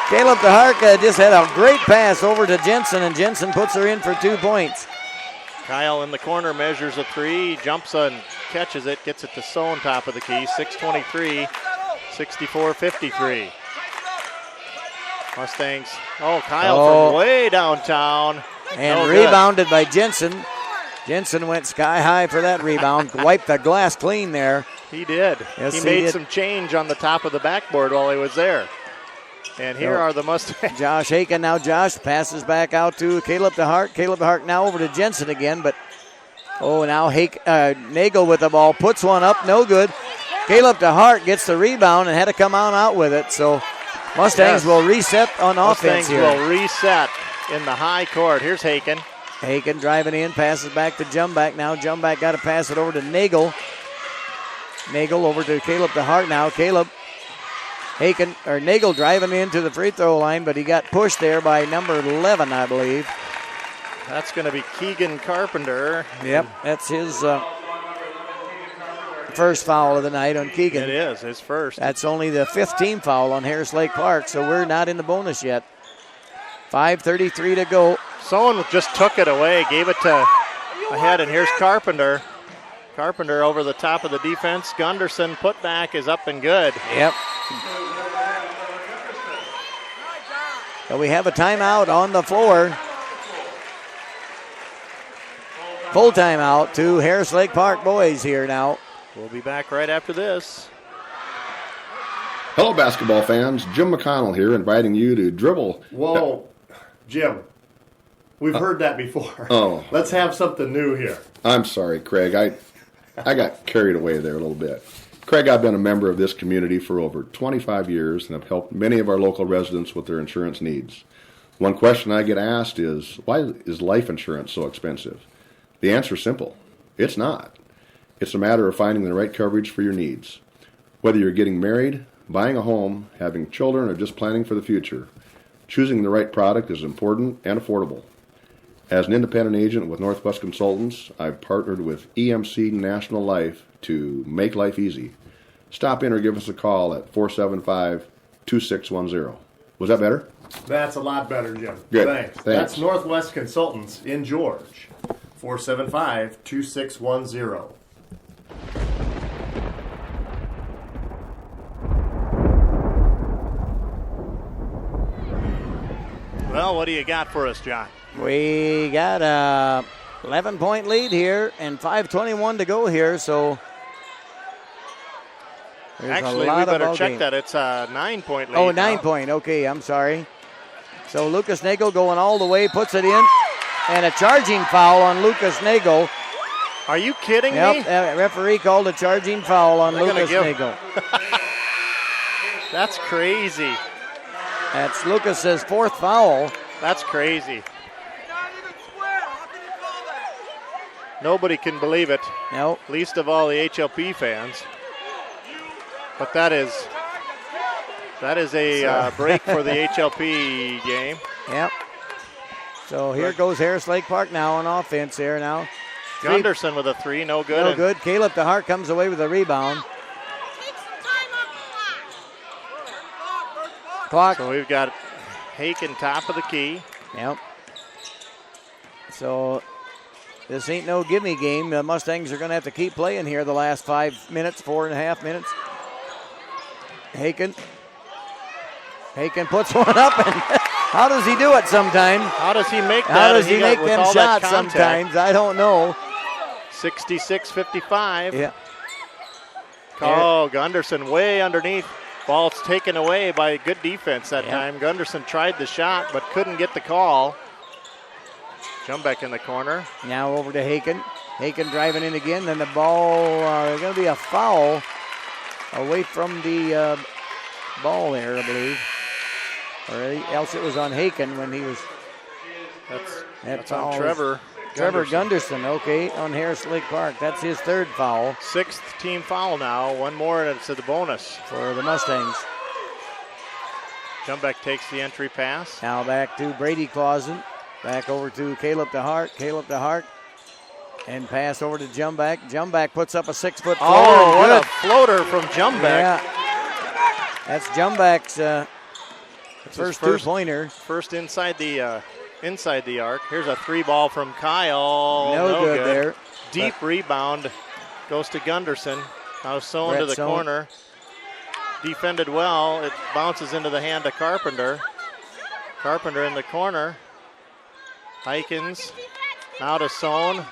Caleb DeHart just had a great pass over to Jensen, and Jensen puts her in for 2 points. Kyle in the corner measures a 3, jumps and catches it, gets it to Sohn, top of the key. 6:23, 64-53. Mustangs. Kyle from way downtown. And rebounded by Jensen. Jensen went sky high for that rebound. Wiped the glass clean there. He did. Yes, he made some change on the top of the backboard while he was there. And here are the Mustangs. Josh Haken now. Josh passes back out to Caleb DeHart. Caleb DeHart now over to Jensen again, but now Nagel with the ball puts one up, no good. Caleb DeHart gets the rebound and had to come on out with it. So Mustangs will reset on offense here. Mustangs will reset in the high court. Here's Haken. Haken driving in, passes back to Jumback now. Jumback got to pass it over to Nagel. Nagel over to Caleb DeHart now. Nagel driving into the free throw line, but he got pushed there by number 11, I believe. That's going to be Keegan Carpenter. Yep, that's his first foul of the night on Keegan. It is, his first. That's only the 5th team foul on Harris Lake Park, so we're not in the bonus yet. 5:33 to go. Someone just took it away, gave it to ahead, and here's Carpenter. Carpenter over the top of the defense. Gunderson putback is up and good. Yep. So we have a timeout on the floor. Full timeout to Harris Lake Park boys here now. We'll be back right after this. Hello, basketball fans. Jim McConnell here, inviting you to dribble. Whoa, Jim. We've heard that before. Oh. Let's have something new here. I'm sorry, Craig. I got carried away there a little bit. Craig, I've been a member of this community for over 25 years and have helped many of our local residents with their insurance needs. One question I get asked is, why is life insurance so expensive? The answer is simple. It's not. It's a matter of finding the right coverage for your needs. Whether you're getting married, buying a home, having children, or just planning for the future, choosing the right product is important and affordable. As an independent agent with Northwest Consultants, I've partnered with EMC National Life to make life easy. Stop in or give us a call at 475-2610. Was that better? That's a lot better, Jim. Good. Thanks. That's Northwest Consultants in George. 475-2610. Well, what do you got for us, John? We got a 11-point lead here and 5:21 to go here, so actually, we better check that. It's a 9-point lead. Oh, 9-point. Okay, I'm sorry. So Lucas Nagel going all the way, puts it in. And a charging foul on Lucas Nagel. Are you kidding me? Referee called a charging foul on Lucas Nagel. That's crazy. That's Lucas's 4th foul. That's crazy. Nobody can believe it. Nope. Least of all the HLP fans. But that is a break for the HLP game. Yep. So here goes Harris Lake Park now on offense here now. Gunderson with a 3, no good. No good. Caleb DeHart comes away with a rebound. Clock. So we've got Haken top of the key. Yep. So this ain't no gimme game. The Mustangs are going to have to keep playing here the last 5 minutes, 4.5 minutes. Haken puts one up, and how does he do it sometimes? How does he make that? How does he make them shots sometimes? I don't know. 66-55. Yeah. Oh, Gunderson way underneath. Ball's taken away by good defense that time. Gunderson tried the shot but couldn't get the call. Jumbeck in the corner. Now over to Haken. Haken driving in again. Then the ball, there's going to be a foul away from the ball there, I believe. Or else it was on Haken when he was. That's on Trevor. Trevor Gunderson, okay, on Harris Lake Park. That's his 3rd foul. 6th team foul now. One more and it's a bonus. For the Mustangs. Jumbeck takes the entry pass. Now back to Brady Clausen. Back over to Caleb DeHart. Caleb DeHart. And pass over to Jumbeck. Jumbeck puts up a 6-foot floater. Oh, what a floater from Jumbeck. Yeah. That's Jumbeck's first 2-pointer. First inside the arc. Here's a 3 ball from Kyle. No good there. Deep rebound goes to Gunderson. Now Sohn to the corner. Defended well. It bounces into the hand of Carpenter. Carpenter in the corner. Hikens. Now to Sohn.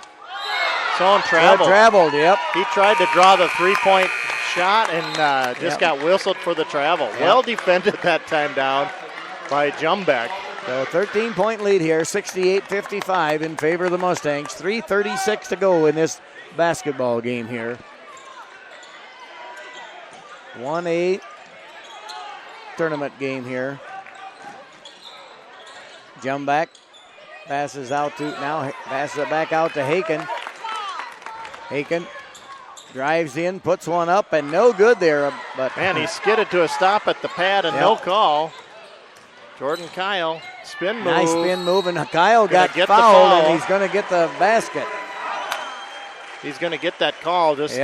Sohn traveled. Traveled, yep. He tried to draw the 3-point shot and just got whistled for the travel. Yep. Well defended that time down by Jumbeck. So 13-point lead here, 68-55 in favor of the Mustangs. 3:36 to go in this basketball game here. 1A tournament game here. Jumbeck passes it back out to Haken. Haken drives in, puts one up, and no good there. But man, he skidded to a stop at the pad and no call. Jordan Kyle, spin move. Nice spin move, and Kyle got fouled, and he's going to get the basket. He's going to get that call, just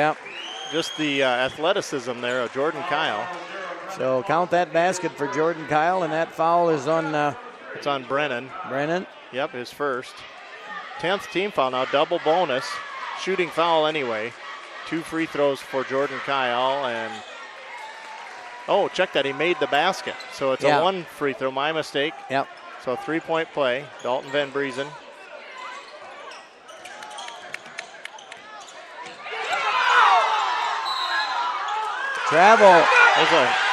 the athleticism there of Jordan Kyle. So count that basket for Jordan Kyle, and that foul is on... it's on Brennan. Brennan. Yep, his first. 10th team foul now, double bonus. Shooting foul anyway. 2 free throws for Jordan Kyle, and... Oh, check that. He made the basket. So it's a 1 free throw. My mistake. Yep. So a 3-point play. Dalton Van Briesen. Travel.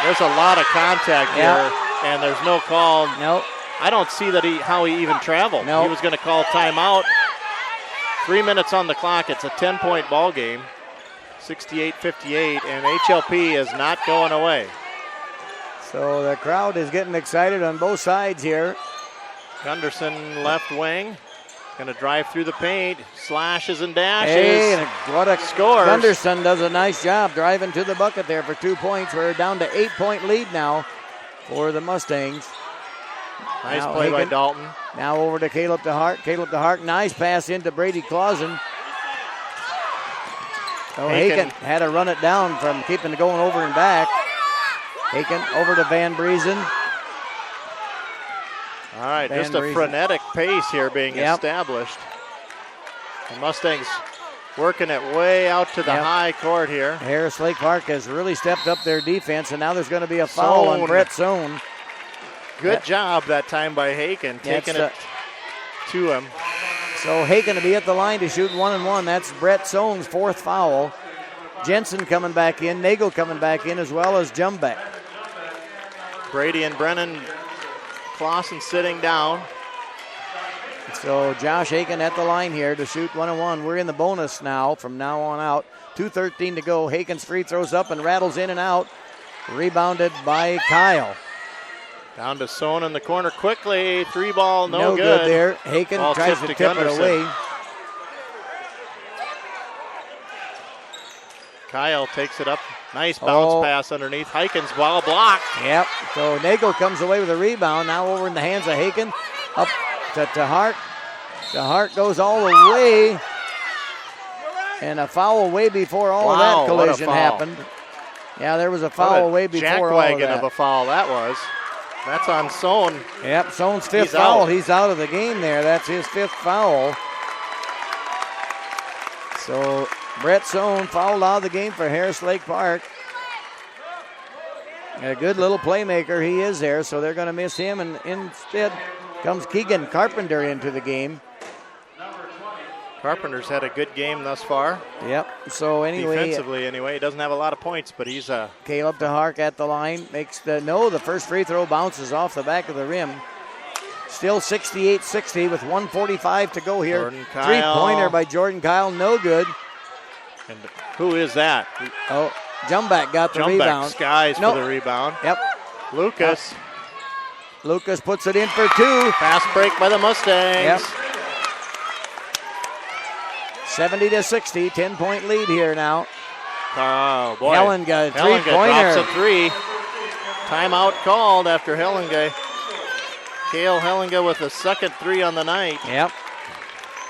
There's a lot of contact here, and there's no call. Nope. I don't see how he even traveled. Nope. He was going to call timeout. 3 minutes on the clock. It's a 10-point ball game. 68-58, and HLP is not going away. So the crowd is getting excited on both sides here. Gunderson left wing. Going to drive through the paint. Slashes and dashes. Hey, and what a score. Gunderson does a nice job driving to the bucket there for 2 points. We're down to 8-point lead now for the Mustangs. Nice play by Dalton. Now over to Caleb DeHart. Caleb DeHart, nice pass into Brady Clausen. So Haken had to run it down from keeping it going over and back. Haken over to Van Briesen. All right, just a frenetic pace here being established. The Mustangs working it way out to the high court here. Harris Lake Park has really stepped up their defense, and now there's going to be a foul on Brett Sohn. Good job that time by Haken, taking it to him. So Haken to be at the line to shoot 1-1. That's Brett Sohn's 4th foul. Jensen coming back in, Nagel coming back in, as well as Jumbeck. Brady and Brennan. Clausen sitting down. So Josh Aiken at the line here to shoot 1-1. We're in the bonus now from now on out. 2:13 to go. Haken's free throws up and rattles in and out. Rebounded by Kyle. Down to Sohn in the corner quickly. 3-ball, no good there. Haken Ball tries to tipped tip it Gunderson. away. Kyle takes it up. Nice bounce pass underneath. Haken's ball blocked. Yep. So Nagel comes away with a rebound. Now over in the hands of Haken. Up to Hart. Hart goes all the way. And a foul way before all of that collision happened. Yeah, there was a foul way before all of that. Jackwagon of a foul that was. That's on Sohn. Yep, Sohn's fifth foul. He's out of the game there. That's his fifth foul. So Brett Sohn fouled out of the game for Harris Lake Park. A good little playmaker he is there, so they're going to miss him. And instead comes Keegan Carpenter into the game. Carpenter's had a good game thus far. Yep. So anyway, defensively anyway, he doesn't have a lot of points, but he's Caleb DeHark at the line makes the first free throw bounces off the back of the rim. Still 68-60 with 1:45 to go here. Three-pointer by Jordan Kyle, no good. And who is that? Oh, Jumback got the rebound. Skies for the rebound. Yep. Lucas. Lucas puts it in for two. Fast break by the Mustangs. Yep. 70-60, 10-point lead here now. Oh, boy. Hellinga, three-pointer. Drops a three. Timeout called after Hellinga. Cale Hellinga with a second three on the night. Yep.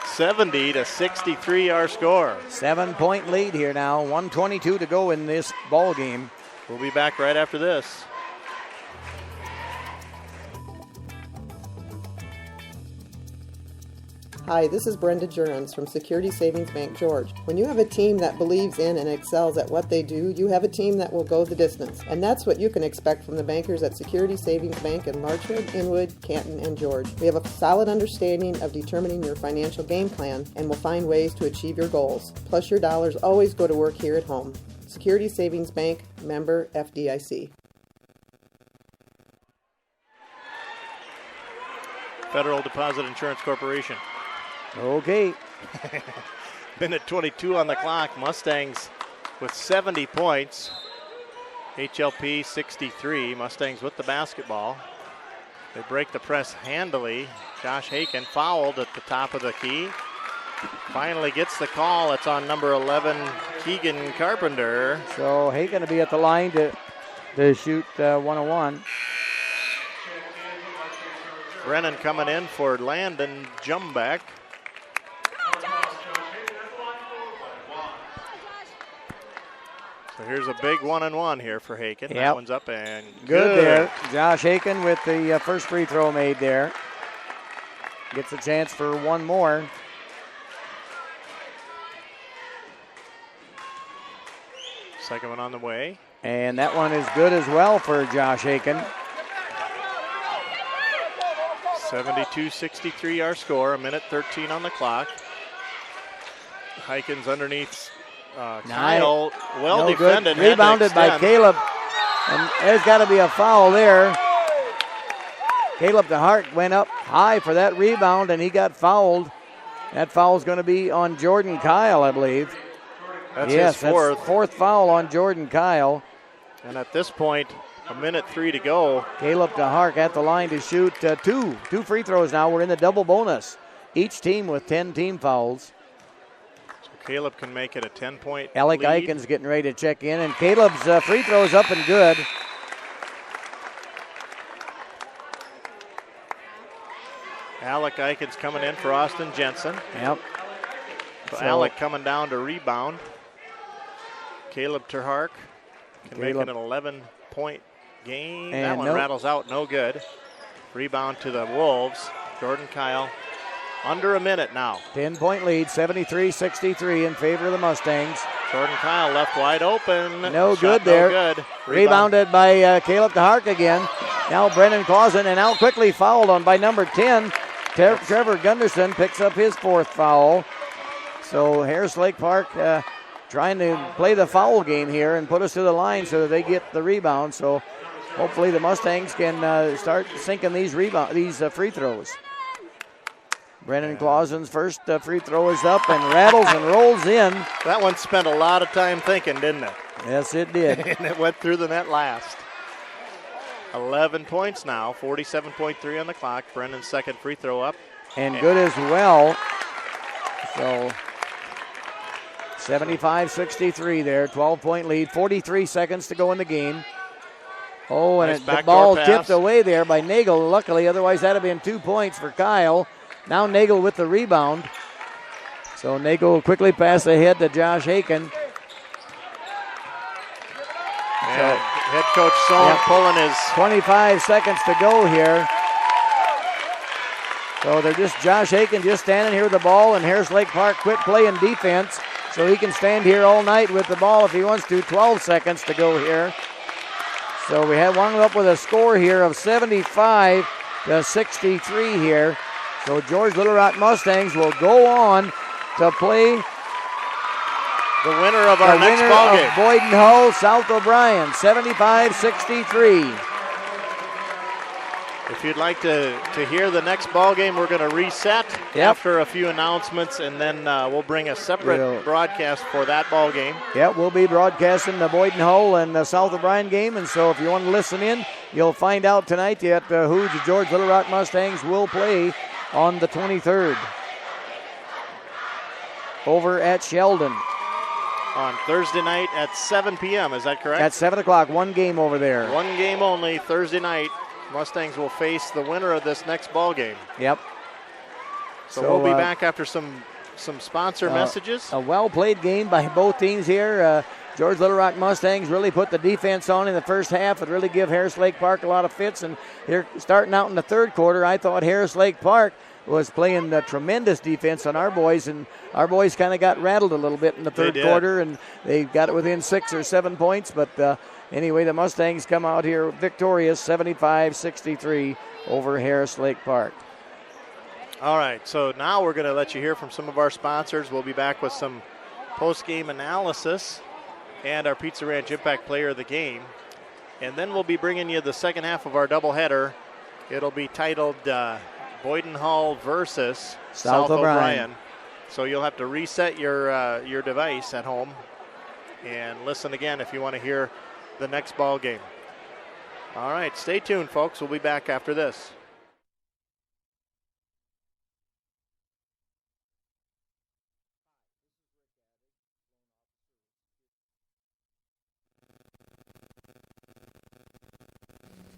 70-63 our score. 7-point lead here now. 1:22 to go in this ball game. We'll be back right after this. Hi, this is Brenda Jurens from Security Savings Bank George. When you have a team that believes in and excels at what they do, you have a team that will go the distance. And that's what you can expect from the bankers at Security Savings Bank in Larchwood, Inwood, Canton, and George. We have a solid understanding of determining your financial game plan and will find ways to achieve your goals. Plus, your dollars always go to work here at home. Security Savings Bank, member FDIC. Federal Deposit Insurance Corporation. Okay. Minute 22 on the clock. Mustangs with 70 points. HLP 63. Mustangs with the basketball. They break the press handily. Josh Haken fouled at the top of the key. Finally gets the call. It's on number 11, Keegan Carpenter. So Haken to be at the line to shoot 101. Brennan coming in for Landon Jumback. So here's a big 1-and-1 here for Haken. Yep. That one's up and good there. Josh Haken with the first free throw made there. Gets a chance for one more. Second one on the way. And that one is good as well for Josh Haken. 72-63 our score. A minute 13 on the clock. Haken's underneath Kyle. Well defended. Rebounded by Caleb. And there's got to be a foul there. Caleb DeHart went up high for that rebound, and he got fouled. That foul is going to be on Jordan Kyle, I believe. That's his fourth. That's fourth foul on Jordan Kyle. And at this point, a minute 3 to go. Caleb DeHart at the line to shoot two free throws now. We're in the double bonus. Each team with 10 team fouls. So Caleb can make it a 10-point Alec lead. Eichen's getting ready to check in, and Caleb's free throw is up and good. Alec Eichen's coming in for Austin Jensen. Yep. So Alec coming down to rebound. Caleb Terhark can make it an 11-point game. And that one rattles out, no good. Rebound to the Wolves. Jordan Kyle under a minute now. 10-point lead, 73-63 in favor of the Mustangs. Jordan Kyle left wide open. No good there. No good. Rebounded by Caleb DeHark again. Now Brennan Clausen, and now quickly fouled on by number 10. Trevor Gunderson picks up his fourth foul. So Harris Lake Park trying to play the foul game here and put us to the line so that they get the rebound. So hopefully the Mustangs can start sinking these free throws. Brennan Clausen's first free throw is up and rattles and rolls in. That one spent a lot of time thinking, didn't it? Yes, it did. And it went through the net last. 11 points now, 47.3 on the clock. Brennan's second free throw up. And good as well. So 75-63 there, 12-point lead, 43 seconds to go in the game. Oh, and Nice the ball pass. tipped away there by Nagel, luckily. Otherwise, that would have been 2 points for Kyle. Now Nagel with the rebound. So Nagel will quickly pass ahead to Josh Haken. And head coach Sohn pulling his... 25 seconds to go here. So they're just, Josh Haken just standing here with the ball, and Harris Lake Park quit playing defense. So he can stand here all night with the ball if he wants to. 12 seconds to go here. So we had wound up with a score here of 75-63 here. So George Little Rock Mustangs will go on to play the winner of our next ball game. Boyden Hull, South O'Brien, 75-63. If you'd like to hear the next ball game, we're going to reset after a few announcements, and then we'll bring a separate broadcast for that ball game. Yeah, we'll be broadcasting the Boyden Hull and the South O'Brien game, and so if you want to listen in, you'll find out tonight who the George Little Rock Mustangs will play on the 23rd over at Sheldon. On Thursday night at 7 p.m., is that correct? At 7 o'clock, one game over there. One game only, Thursday night. Mustangs will face the winner of this next ball game. Yep. So we'll be back after some sponsor messages. A well-played game by both teams here. George Little Rock Mustangs really put the defense on in the first half. It really give Harris Lake Park a lot of fits. And here, starting out in the third quarter, I thought Harris Lake Park was playing tremendous defense on our boys, and our boys kind of got rattled a little bit in the third quarter, and they got it within 6 or 7 points. But anyway, the Mustangs come out here victorious, 75-63 over Harris Lake Park. All right, so now we're going to let you hear from some of our sponsors. We'll be back with some post-game analysis and our Pizza Ranch Impact Player of the Game. And then we'll be bringing you the second half of our doubleheader. It'll be titled Boyden Hull versus South O'Brien. So you'll have to reset your device at home and listen again if you want to hear the next ball game. All right, stay tuned, folks. We'll be back after this.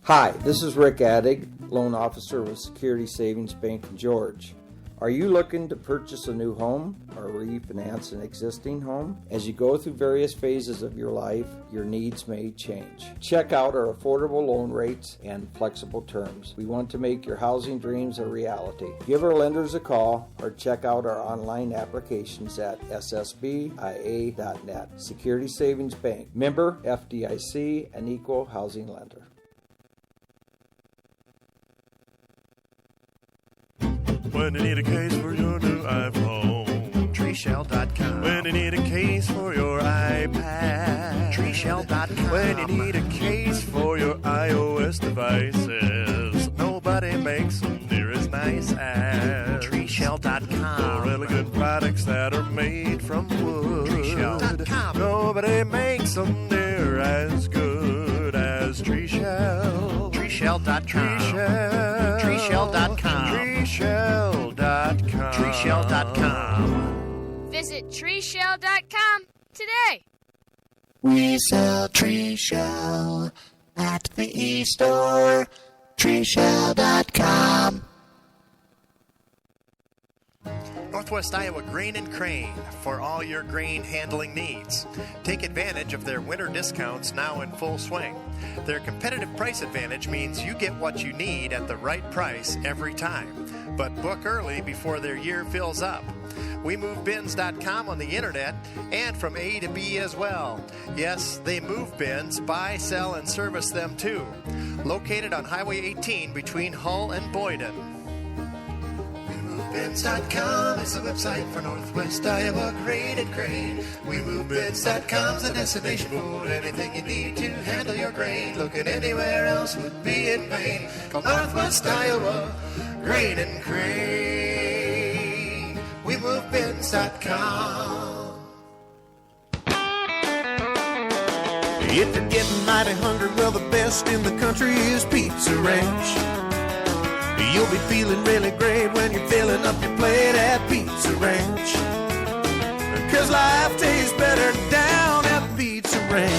Hi, this is Rick Addig, loan officer with Security Savings Bank in George. Are you looking to purchase a new home or refinance an existing home? As you go through various phases of your life, your needs may change. Check out our affordable loan rates and flexible terms. We want to make your housing dreams a reality. Give our lenders a call or check out our online applications at ssbia.net. Security Savings Bank, member FDIC, an equal housing lender. When you need a case for your new iPhone, treeshell.com. When you need a case for your iPad, treeshell.com. When you need a case for your iOS devices, nobody makes them near as nice as treeshell.com. For elegant products that are made from wood, treeshell.com. Nobody makes them near as good as Treeshell. treeshell.com. Treeshell. treeshell.com. treeshell.com. treeshell.com. Visit treeshell.com today. We sell tree shell at the e-store, treeshell.com. Northwest Iowa Grain and Crane for all your grain handling needs. Take advantage of their winter discounts now in full swing. Their competitive price advantage means you get what you need at the right price every time. But book early before their year fills up. We move bins.com on the internet and from A to B as well. Yes, they move bins, buy, sell, and service them too. Located on Highway 18 between Hull and Boyden. WeMoveBins.com is the website for Northwest Iowa Grain and Crane. WeMoveBins.com's the destination for anything you need to handle your grain. Looking anywhere else would be in vain. Call Northwest Iowa Grain and Crane. WeMoveBins.com. If you're getting mighty hungry, well, the best in the country is Pizza Ranch. You'll be feeling really great when you're filling up your plate at Pizza Ranch. 'Cause life tastes better down at Pizza Ranch.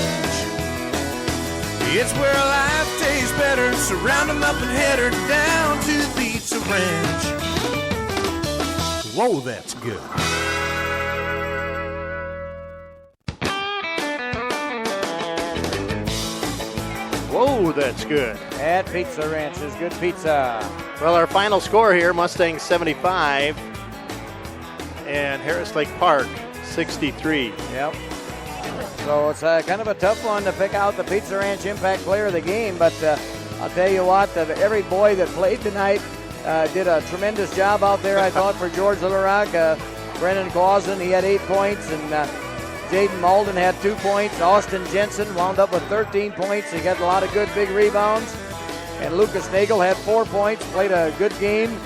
It's where life tastes better, so round 'em up and head her down to Pizza Ranch. Whoa, that's good. Whoa, that's good. At Pizza Ranch is good pizza. Well, our final score here, Mustangs 75 and Harris Lake Park 63. Yep. So it's kind of a tough one to pick out the Pizza Ranch Impact Player of the game, but I'll tell you what, every boy that played tonight did a tremendous job out there, I thought, for George Little Rock. Brennan Clausen, he had 8 points, and Jaden Malden had 2 points. Austin Jensen wound up with 13 points. He got a lot of good big rebounds. And Lucas Nagel had 4 points, played a good game.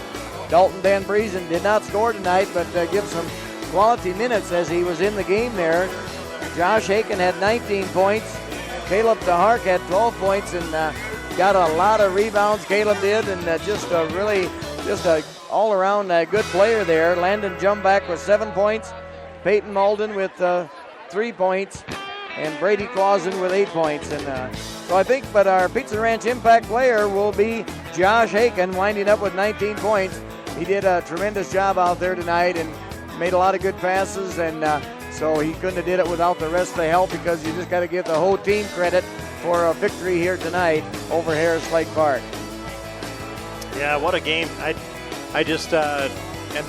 Dalton Van Briesen did not score tonight, but give some quality minutes as he was in the game there. Josh Haken had 19 points. Caleb DeHark had 12 points and got a lot of rebounds. Caleb did, and just a all-around good player there. Landon Jumback with 7 points. Peyton Malden with 3 points. And Brady Clausen with 8 points. And so I think, but our Pizza Ranch Impact player will be Josh Haken, winding up with 19 points. He did a tremendous job out there tonight and made a lot of good passes, and so he couldn't have did it without the rest of the help, because you just got to give the whole team credit for a victory here tonight over Harris Lake Park. Yeah, what a game. I just am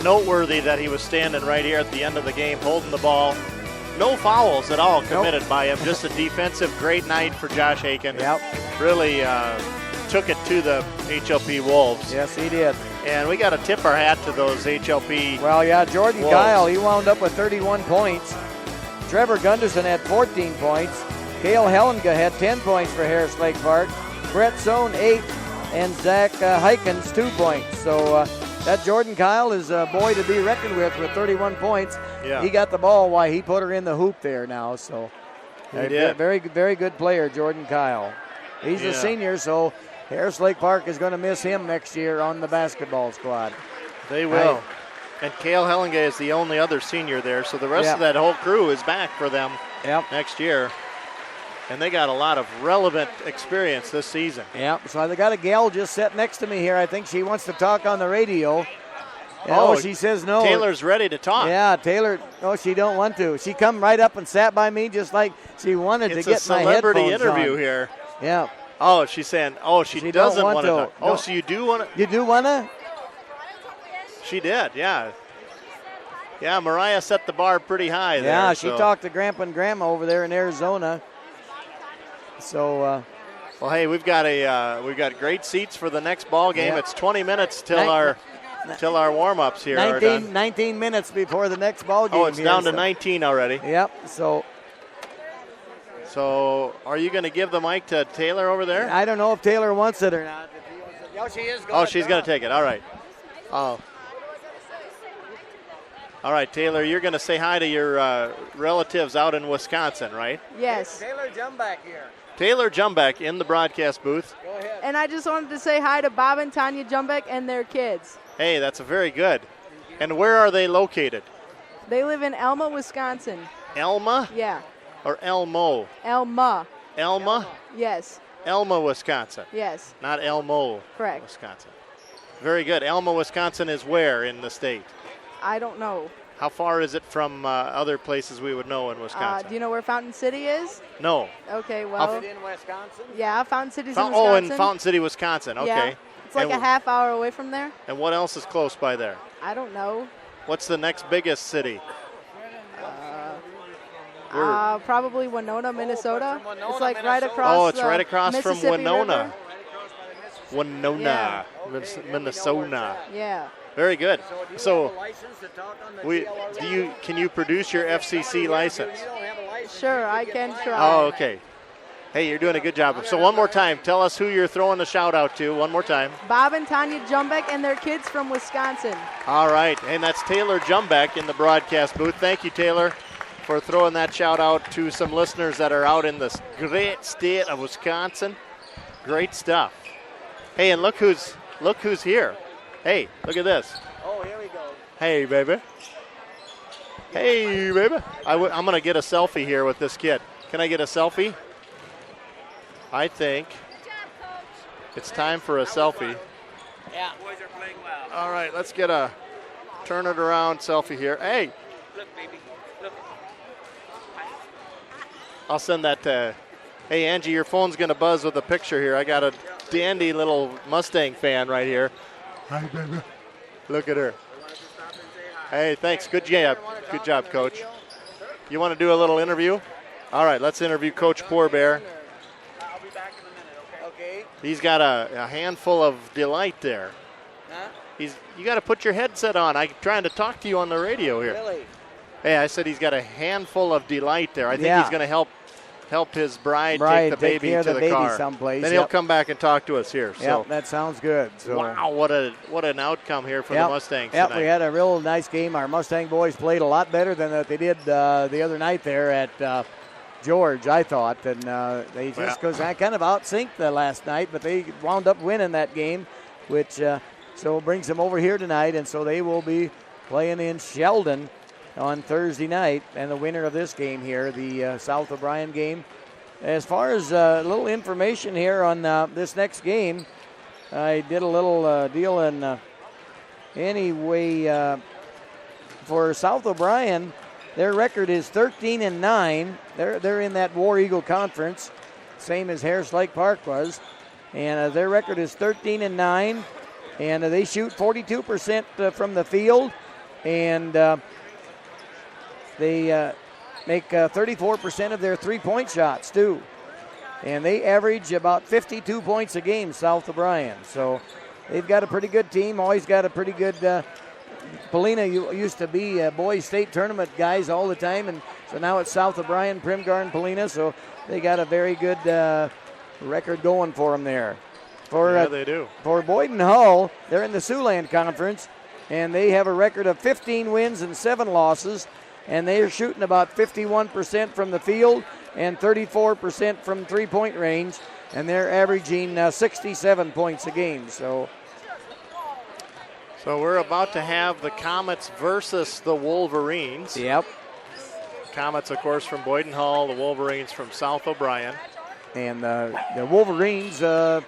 noteworthy that he was standing right here at the end of the game holding the ball. No fouls at all committed by him. Just a defensive great night for Josh Haken. Yep. Really took it to the HLP Wolves. Yes, he did. And we got to tip our hat to those HLP Well, yeah, Jordan Wolves. Kyle, he wound up with 31 points. Trevor Gunderson had 14 points. Cale Hellenga had 10 points for Harris Lake Park. Brett Sohn, 8. And Zach Hykens, 2 points. So that Jordan Kyle is a boy to be reckoned with 31 points. Yeah. He got the ball while he put her in the hoop there now. So He did. very, very good player, Jordan Kyle. He's a senior, so Harris Lake Park is going to miss him next year on the basketball squad. They will. And Cale Hellenga is the only other senior there, so the rest of that whole crew is back for them next year. And they got a lot of relevant experience this season. Yep, so they got a gal just sitting next to me here. I think she wants to talk on the radio. She says no. Taylor's ready to talk. Yeah, Taylor, she don't want to. She come right up and sat by me just like she wanted to get my headphones on. It's a celebrity interview here. Yeah. Oh, she's saying, she doesn't want to talk. No. Oh, so you do want to? You do want to? She did, yeah. Yeah, Mariah set the bar pretty high there. Yeah, she talked to Grandpa and Grandma over there in Arizona. So, well, hey, we've got great seats for the next ball game. Yeah. It's 20 minutes till our warm-ups here are done. 19 minutes before the next ball game. Oh, it's down to 19 already. Yep. So, are you going to give the mic to Taylor over there? I don't know if Taylor wants it or not. She is. She's going to take it. All right. Oh. All right, Taylor, you're going to say hi to your relatives out in Wisconsin, right? Yes. Taylor Jumback here. Taylor Jumback in the broadcast booth. Go ahead. And I just wanted to say hi to Bob and Tanya Jumback and their kids. Hey, that's very good. And where are they located? They live in Elma, Wisconsin. Elma? Yeah. Or Elmo? Elma. Elma? Yes. Elma, Wisconsin. Yes. Not Elmo, correct. Wisconsin. Very good. Elma, Wisconsin is where in the state? I don't know. How far is it from other places we would know in Wisconsin? Do you know where Fountain City is? No. Okay, well. Is it in Wisconsin? Yeah, Fountain City's in Wisconsin. Oh, in Fountain City, Wisconsin. Okay. Yeah. It's like a half hour away from there. And what else is close by there? I don't know. What's the next biggest city? Probably Winona, Minnesota. It's like right across. Oh, it's right across from Winona. River. Winona, Minnesota. Yeah. Very good. So, can you produce your FCC license? Sure, I can try. Oh, okay. Hey, you're doing a good job. So one more time, tell us who you're throwing the shout out to. One more time. Bob and Tanya Jumbeck and their kids from Wisconsin. All right, and that's Taylor Jumbeck in the broadcast booth. Thank you, Taylor, for throwing that shout out to some listeners that are out in this great state of Wisconsin. Great stuff. Hey, and look who's here. Hey, look at this. Oh, here we go. Hey, baby. Hey, baby. I'm going to get a selfie here with this kid. Can I get a selfie? I think it's time for a selfie. Yeah. Boys are playing well. All right, let's get a turn it around selfie here. Hey. Look, baby. Look. I'll send that to, hey, Angie, your phone's going to buzz with a picture here. I got a dandy little Mustang fan right here. Hi, baby. Look at her. Hey, thanks. Good job. Good job, Coach. You want to do a little interview? All right, let's interview Coach Poorbear. I'll be back in a minute, okay? He's got a handful of delight there. Huh? You got to put your headset on. I'm trying to talk to you on the radio here. Really? Hey, I said he's got a handful of delight there. I think he's going to help his bride take the baby care to of the baby car. someplace. Then he'll come back and talk to us here. So. Yep, that sounds good. So. Wow, what an outcome here for the Mustangs Yep, tonight. we had a real nice game. Our Mustang boys played a lot better than they did the other night there at George, I thought. And they just kind of outsynced the last night, but they wound up winning that game, which so brings them over here tonight. And so they will be playing in Sheldon on Thursday night. And the winner of this game here, the South O'Brien game. As far as a little information here on this next game, I did a little deal in for South O'Brien. Their record is 13-9. They're in that War Eagle Conference, same as Harris Lake Park was, and their record is 13-9, and they shoot 42% from the field, and they make 34% of their three-point shots, too. And they average about 52 points a game, South O'Brien. So they've got a pretty good team, always got a pretty good Polina used to be boys state tournament guys all the time, and so now it's South O'Brien, Primgar, and Polina, so they got a very good record going for them there. They do. For Boyden Hull, they're in the Siouxland Conference, and they have a record of 15 wins and 7 losses, and they are shooting about 51% from the field and 34% from three-point range, and they're averaging 67 points a game. So we're about to have the Comets versus the Wolverines. Yep. Comets, of course, from Boyden Hull, the Wolverines from South O'Brien. And the Wolverines got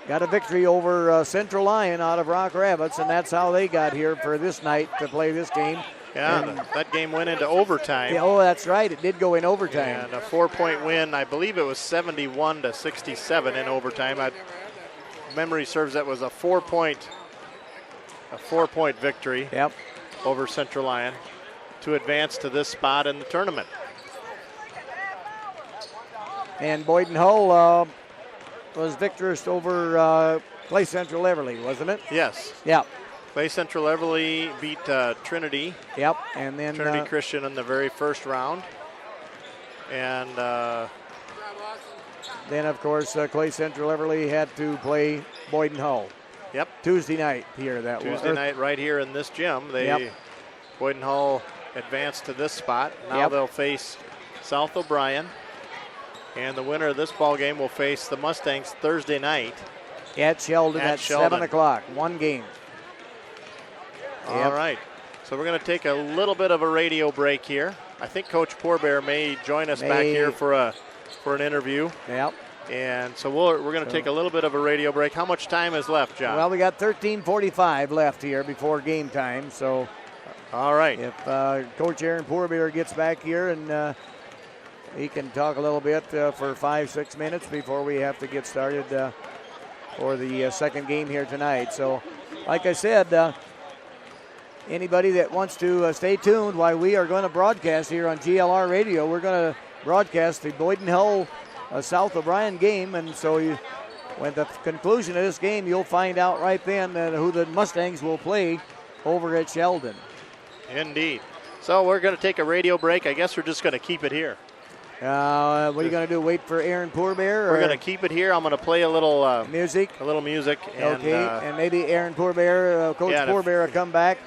a victory over Central Lyon out of Rock Rapids, and that's how they got here for this night to play this game. Yeah, that game went into overtime. Yeah, that's right. It did go in overtime. And a 4-point win. I believe it was 71-67 in overtime. Memory serves that was a 4-point victory. Yep. Over Central Lyon to advance to this spot in the tournament. And Boyden Hull was victorious over Clay Central Everly, wasn't it? Yes. Yep. Clay Central Everly beat Trinity. Yep, and then Trinity Christian in the very first round. And then, of course, Clay Central Everly had to play Boyden Hull. Yep. Tuesday night here. Tuesday night right here in this gym. Boyden Hull advanced to this spot. Now they'll face South O'Brien. And the winner of this ball game will face the Mustangs Thursday night. At Sheldon at 7 o'clock. One game. All right. So we're going to take a little bit of a radio break here. I think Coach Poorbear may join us back here for an interview. Yep. And so we're going to take a little bit of a radio break. How much time is left, John? Well, we got 13:45 left here before game time. So, all right. If Coach Aaron Poorbear gets back here and he can talk a little bit for 5-6 minutes before we have to get started for the second game here tonight. So, like I said, anybody that wants to stay tuned while we are going to broadcast here on GLR Radio, we're going to broadcast the Boyden Hull South O'Brien game, and so when the conclusion of this game, you'll find out right then who the Mustangs will play over at Sheldon. Indeed. So we're going to take a radio break. I guess we're just going to keep it here. What are you going to do? Wait for Aaron Poorbear? We're going to keep it here. I'm going to play a little music. And, okay, and maybe Aaron Poorbear, Coach Poorbear will come back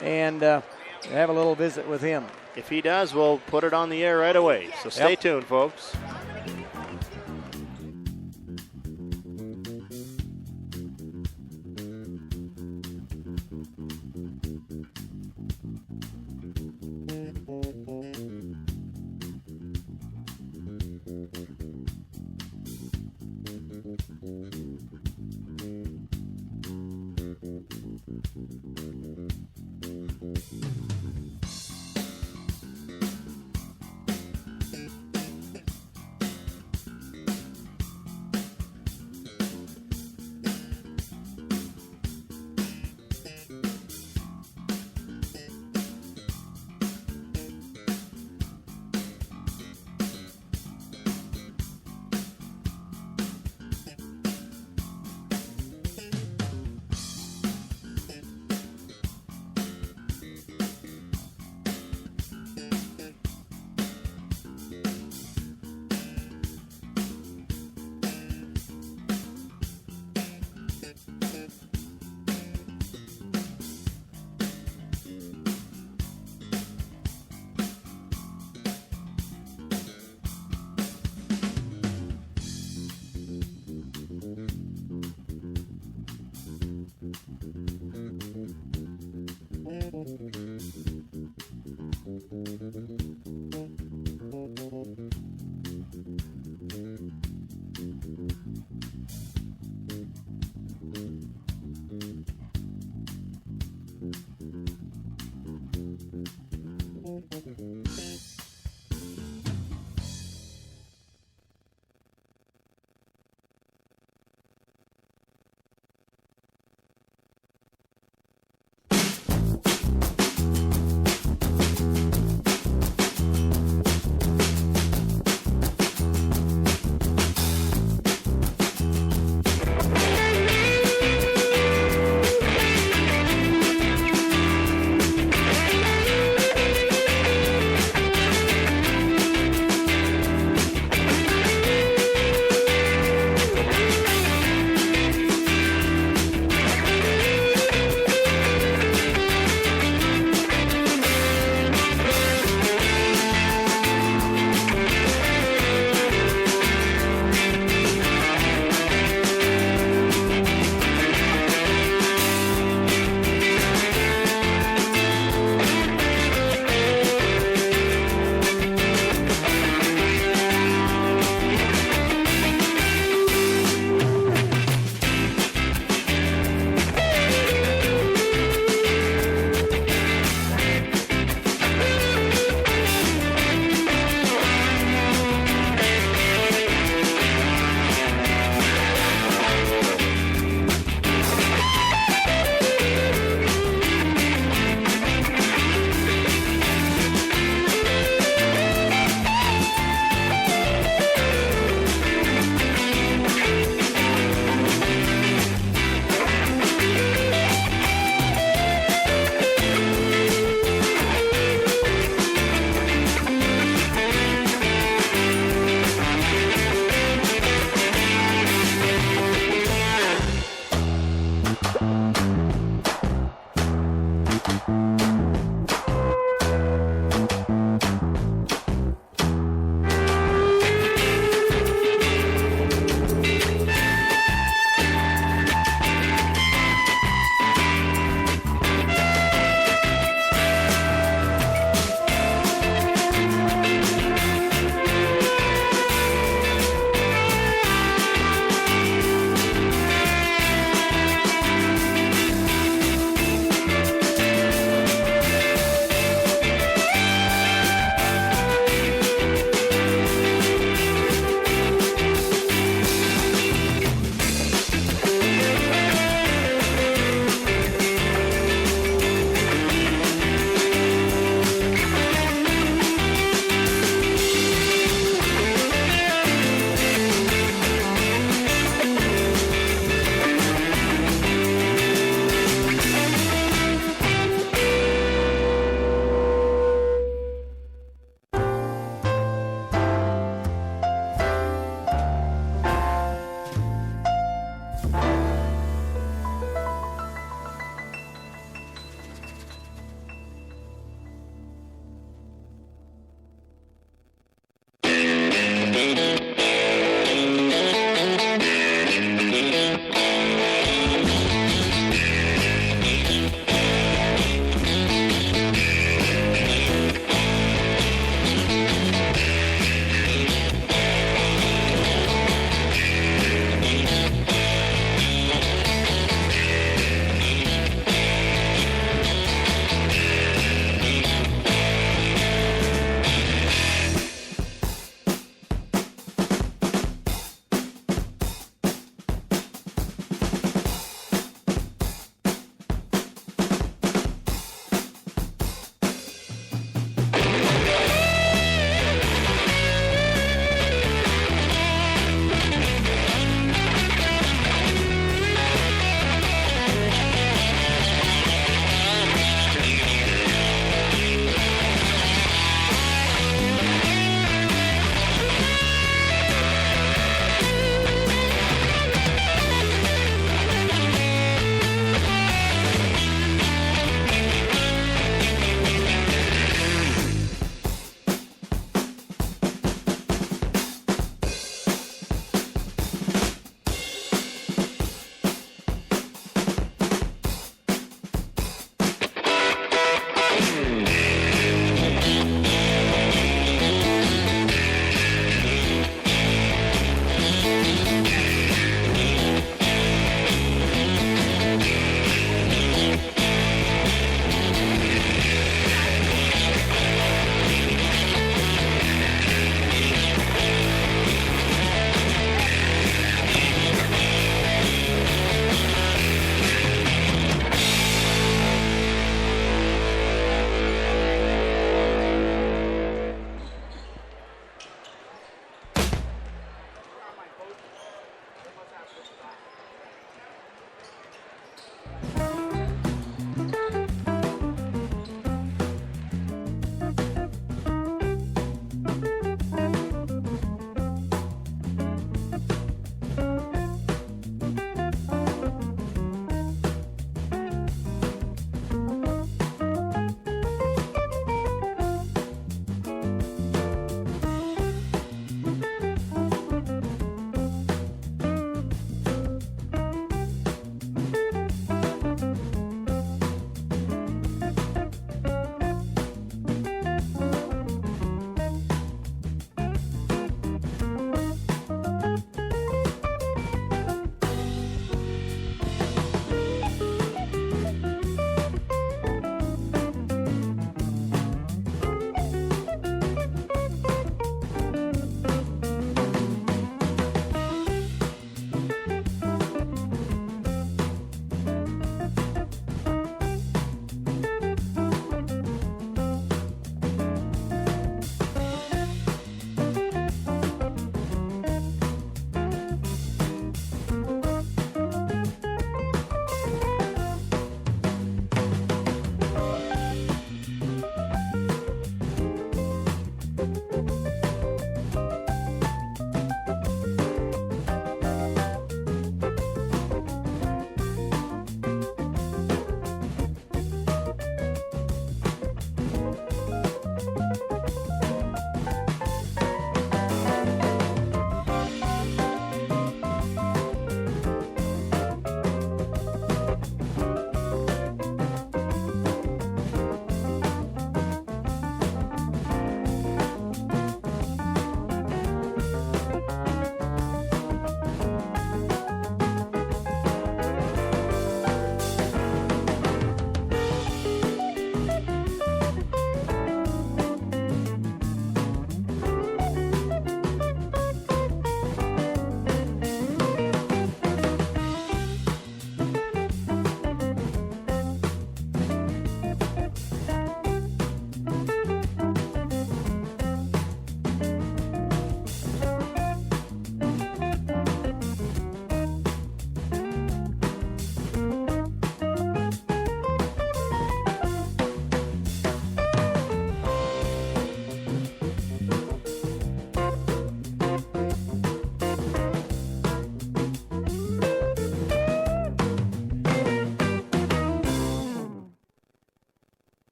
and have a little visit with him. If he does, we'll put it on the air right away. So stay tuned, folks.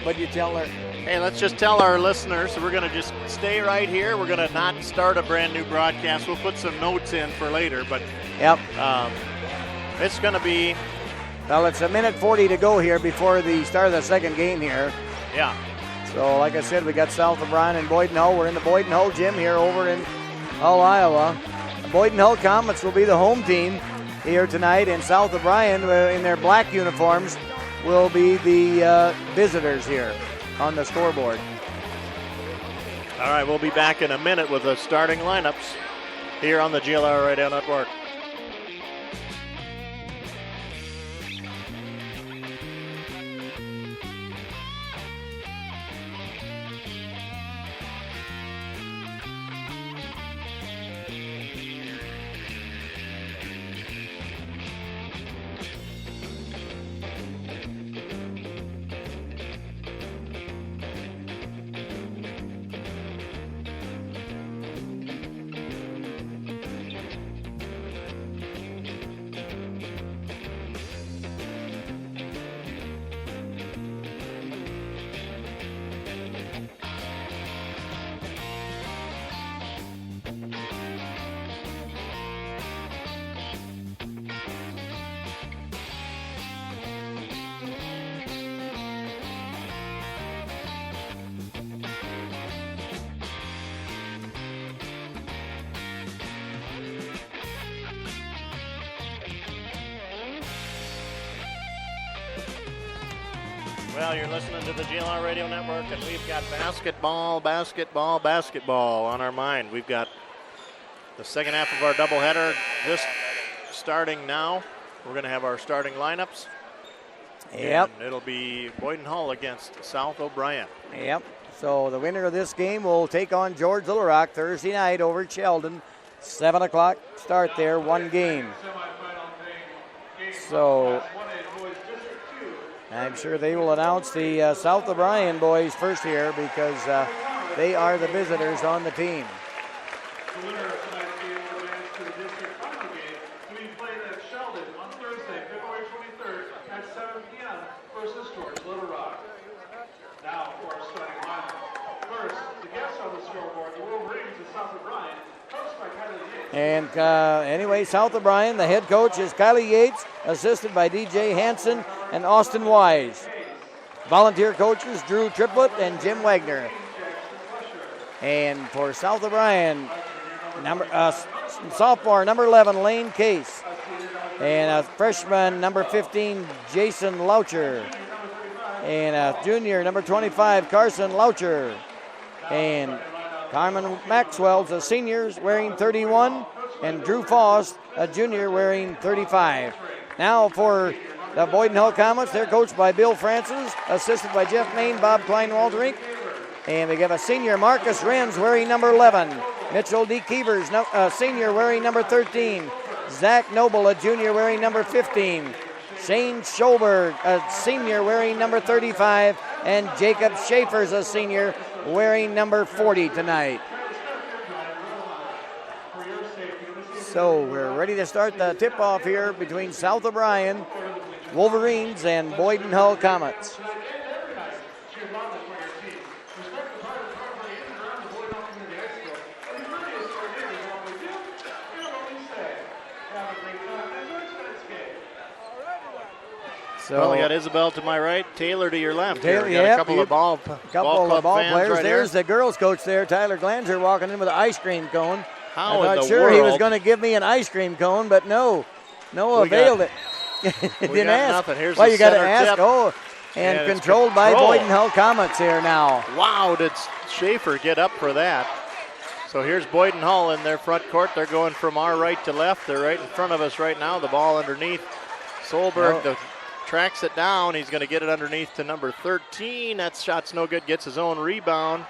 What'd you tell her? Hey, let's just tell our listeners we're going to just stay right here. We're going to not start a brand new broadcast. We'll put some notes in for later, but yep, it's going to be. Well, it's a minute 40 to go here before the start of the second game here. Yeah. So, like I said, we got South O'Brien and Boyden Hull. We're in the Boyden Hull gym here over in Hull, Iowa. The Boyden Hull Comets will be the home team here tonight, and South O'Brien in their black uniforms will be the visitors here on the scoreboard. All right, we'll be back in a minute with the starting lineups here on the GLR Radio Network. Well, you're listening to the GLR Radio Network, and we've got basketball on our mind. We've got the second half of our doubleheader just starting now. We're going to have our starting lineups. Yep. And it'll be Boyden Hull against South O'Brien. Yep. So the winner of this game will take on George Little Rock Thursday night over at Sheldon. 7 o'clock start there, one game. So I'm sure they will announce the South O'Brien boys first here because they are the visitors on the team. The winner of tonight's game will advance to the district final game to be played at Sheldon on Thursday, February 23rd at 7 p.m. versus George Little Rock. Now for our starting lineup. First, the guests on the scoreboard, the Wolverines of South O'Brien, coached by Kylie Yates. And anyway, South O'Brien, the head coach is Kylie Yates, assisted by DJ Hansen and Austin Wise. Volunteer coaches Drew Triplett and Jim Wagner. And for South O'Brien, sophomore number 11 Lane Case, and a freshman number 15 Jason Loucher, and a junior number 25 Carson Loucher, and Carmen Maxwell's a senior wearing 31, and Drew Foss, a junior, wearing 35. Now for the Boyden Hull Comets, they're coached by Bill Francis, assisted by Jeff Main, Bob Klein-Waldrink. And we have a senior, Marcus Renz, wearing number 11. Mitchell D. Keevers, a senior, wearing number 13. Zach Noble, a junior, wearing number 15. Shane Schulberg, a senior, wearing number 35. And Jacob Schaefer's a senior, wearing number 40 tonight. So we're ready to start the tip-off here between South O'Brien, Wolverines, and Boyden Hull Comets. So well, we got Isabel to my right, Taylor to your left. Taylor, we got a couple of ball players. Right There's here. the girls' coach there, Tyler Glanzer, walking in with an ice cream cone. How I in thought the sure world? He was going to give me an ice cream cone, but no availed it. Didn't ask. Nothing. Here's well, the you got to center ask. tip. Oh, and controlled by Boyden Hull Comets here now. Wow, did Schaefer get up for that? So here's Boyden Hull in their front court. They're going from our right to left. They're right in front of us right now. The ball underneath. Solberg tracks it down. He's going to get it underneath to number 13. That shot's no good. Gets his own rebound.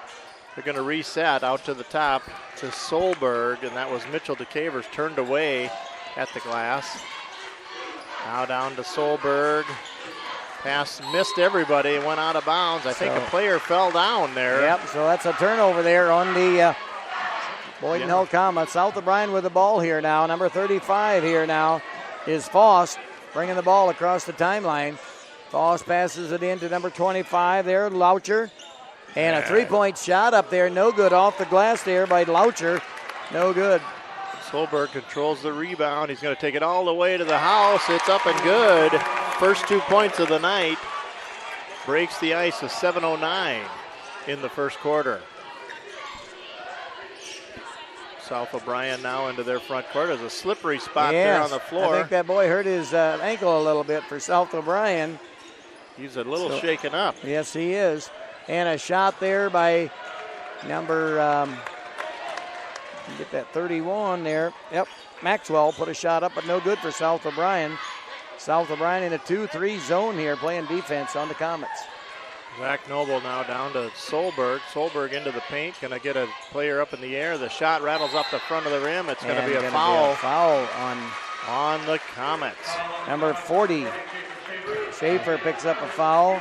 They're going to reset out to the top to Solberg, and that was Mitchell DeCavers turned away at the glass. Now down to Solberg. Pass missed everybody, went out of bounds. I think a player fell down there. Yep, so that's a turnover there on the Boyden Hull Comets. South O'Brien with the ball here now. Number 35 here now is Foss, bringing the ball across the timeline. Foss passes it in to number 25 there, Loucher. And a three-point shot up there, no good off the glass there by Loucher. No good. Solberg controls the rebound. He's going to take it all the way to the house. It's up and good. First 2 points of the night. Breaks the ice with 7:09 in the first quarter. South O'Brien now into their front court. There's a slippery spot there on the floor. I think that boy hurt his ankle a little bit for South O'Brien. He's a little shaken up. Yes, he is. And a shot there by number, get that 31 there. Yep, Maxwell put a shot up, but no good for South O'Brien. South O'Brien in a 2-3 zone here, playing defense on the Comets. Zach Noble now down to Solberg. Solberg into the paint, going to get a player up in the air. The shot rattles up the front of the rim. It's going to be a foul. Foul on the Comets. Number 40, Schaefer picks up a foul.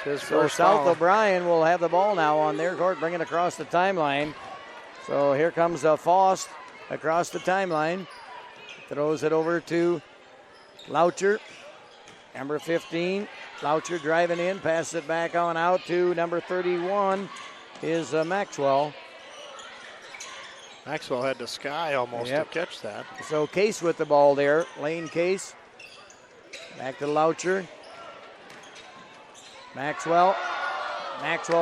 So South O'Brien will have the ball now on their court, bring it across the timeline. So here comes Foss across the timeline. Throws it over to Loucher, number 15. Loucher driving in, passes it back on out to number 31 is Maxwell. Maxwell had the sky almost to catch that. So Case with the ball there, Lane Case. Back to Loucher. Maxwell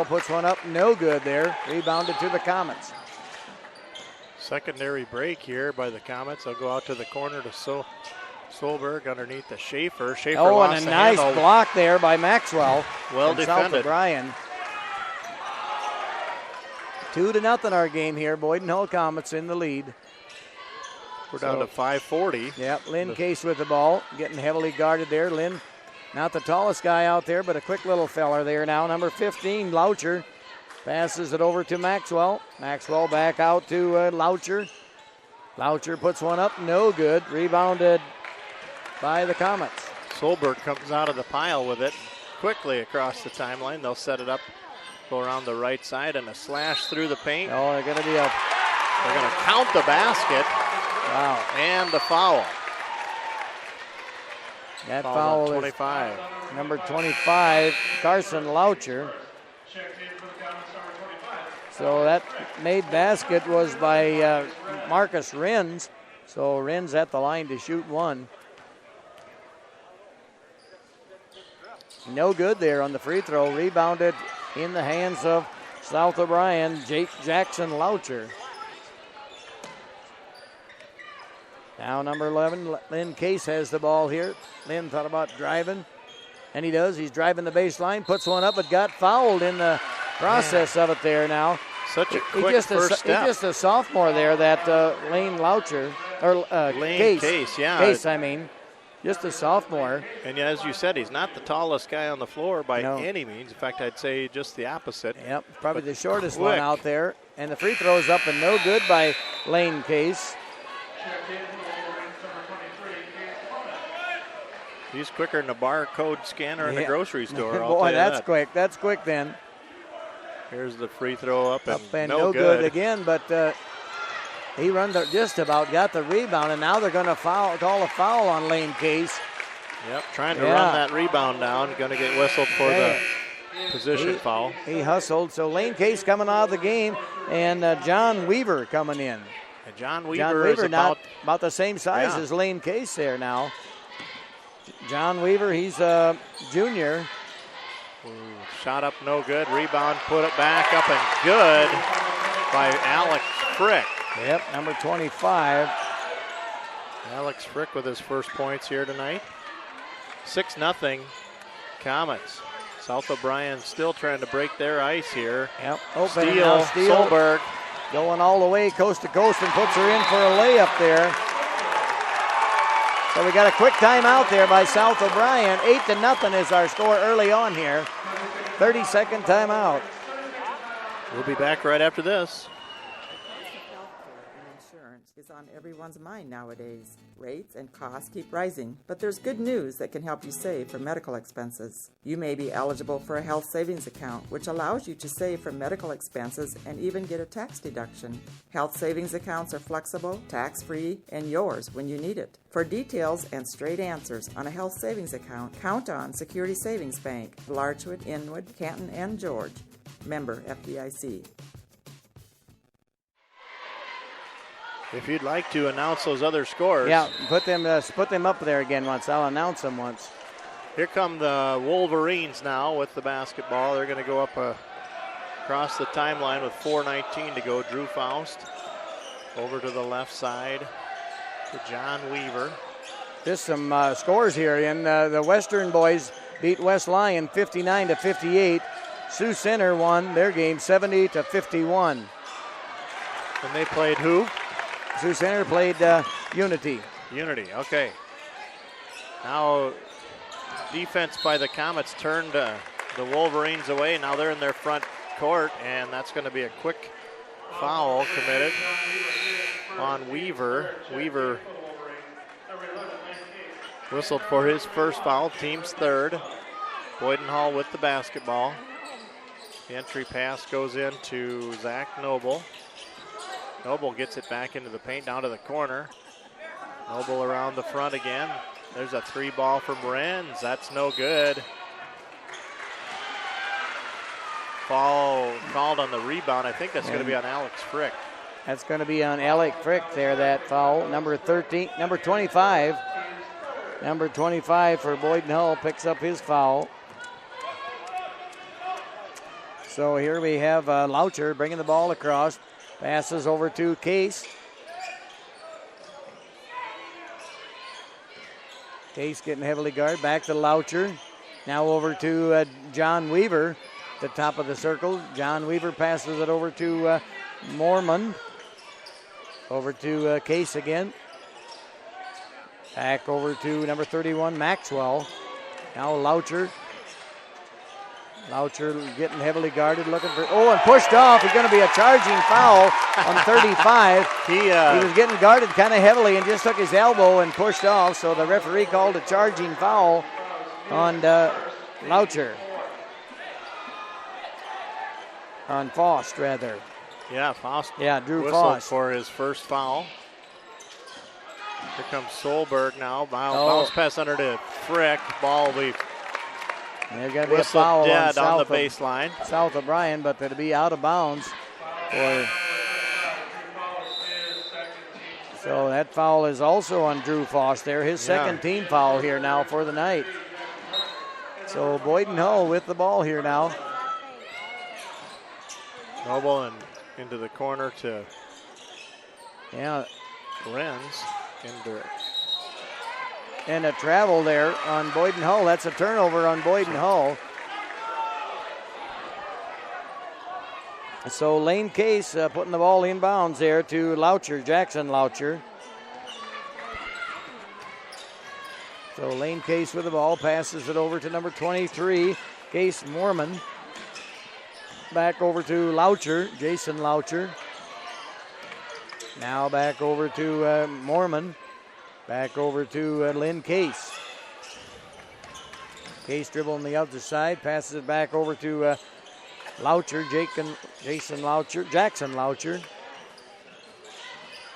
puts one up, no good there. Rebounded to the Comets. Secondary break here by the Comets. They'll go out to the corner to Solberg underneath the Schaefer. And a nice block there by Maxwell. Well defended. South O'Brien. 2-0 our game here. Boyden Hull Comets in the lead. We're down to 5:40. Yep, Lynn Case with the ball, getting heavily guarded there. Lynn, not the tallest guy out there, but a quick little feller there now. Number 15, Loucher, passes it over to Maxwell. Maxwell back out to Loucher. Loucher puts one up, no good. Rebounded by the Comets. Solberg comes out of the pile with it quickly across the timeline. They'll set it up, go around the right side, and a slash through the paint. Oh, they're going to count the basket. Wow. And the foul. That foul 25. Is number 25, Carson Loucher. So that made basket was by Marcus Rins. So Rins at the line to shoot one. No good there on the free throw. Rebounded in the hands of South O'Brien, Jake Jackson Loucher. Now number 11, Lynn Case has the ball here. Lynn thought about driving, and he does. He's driving the baseline, puts one up, but got fouled in the process of it there now. Such a quick first step. He's just a sophomore there, that Lane Loucher, or Lane Case, yeah. Case, just a sophomore. And as you said, he's not the tallest guy on the floor by any means. In fact, I'd say just the opposite. Yep, probably the shortest one out there. And the free throw's up and no good by Lane Case. He's quicker than a barcode scanner in a grocery store. Boy, that's quick. That's quick then. Here's the free throw up and no good again, but he just about got the rebound, and now they're going to call a foul on Lane Case. Yep, trying to run that rebound down. Going to get whistled for the position foul. He hustled, so Lane Case coming out of the game, and John Weaver coming in. And John Weaver is about the same size as Lane Case there now. John Weaver, he's a junior. Shot up, no good. Rebound, put it back up and good by Alex Frick. Yep, number 25. Alex Frick with his first points here tonight. 6-0 Comets. South O'Brien still trying to break their ice here. Yep, Steele, Solberg. Going all the way coast to coast and puts her in for a layup there. So we got a quick timeout there by South O'Brien. 8-0 is our score early on here. 30-second timeout. We'll be back right after this. Insurance is is on everyone's mind nowadays. Rates and costs keep rising, but there's good news that can help you save for medical expenses. You may be eligible for a health savings account, which allows you to save for medical expenses and even get a tax deduction. Health savings accounts are flexible, tax-free, and yours when you need it. For details and straight answers on a health savings account, count on Security Savings Bank, Larchwood, Inwood, Canton, and George. Member FDIC. If you'd like to announce those other scores. Yeah, put them up there again once. I'll announce them once. Here come the Wolverines now with the basketball. They're going to go up across the timeline with 4:19 to go. Drew Faust over to the left side to John Weaver. Just some scores here. The Western boys beat West Lyon 59-58. Sioux Center won their game 70-51. And they played who? Sioux Center played Unity. Unity, okay. Now defense by the Comets turned the Wolverines away. Now they're in their front court, and that's going to be a quick foul committed on Weaver. Weaver whistled for his first foul, team's third. Boyden Hall with the basketball. The entry pass goes into Zach Noble. Noble gets it back into the paint, down to the corner. Noble around the front again. There's a three ball from Renz. That's no good. Foul called on the rebound. I think that's going to be on Alex Frick. That's going to be on Alec Frick there, that foul. Number 25. Number 25 for Boyden Hull picks up his foul. So here we have Loucher bringing the ball across. Passes over to Case. Case getting heavily guarded. Back to Loucher. Now over to John Weaver. The top of the circle. John Weaver passes it over to Mormon. Over to Case again. Back over to number 31, Maxwell. Now Loucher. Loucher getting heavily guarded, looking for, and pushed off. He's going to be a charging foul on 35. He was getting guarded kind of heavily and just took his elbow and pushed off, so the referee called a charging foul on Loucher. On Faust, rather. Yeah, Faust. Yeah, Drew whistled Faust for his first foul. Here comes Solberg now. Bounce pass under to Frick. Ball will be there's going to be a foul on the baseline. South of Bryan, but it'll be out of bounds. So that foul is also on Drew Faust there. His second team foul here now for the night. So Boyden Hull with the ball here now. Noble and into the corner to Renz. And a travel there on Boyden Hull. That's a turnover on Boyden Hull. So Lane Case putting the ball in bounds there to Loucher, Jackson Loucher. So Lane Case with the ball, passes it over to number 23, Case Mormon. Back over to Loucher, Jason Loucher. Now back over to Mormon. Back over to Lynn Case. Case dribble on the other side, passes it back over to Loucher, Jackson Loucher.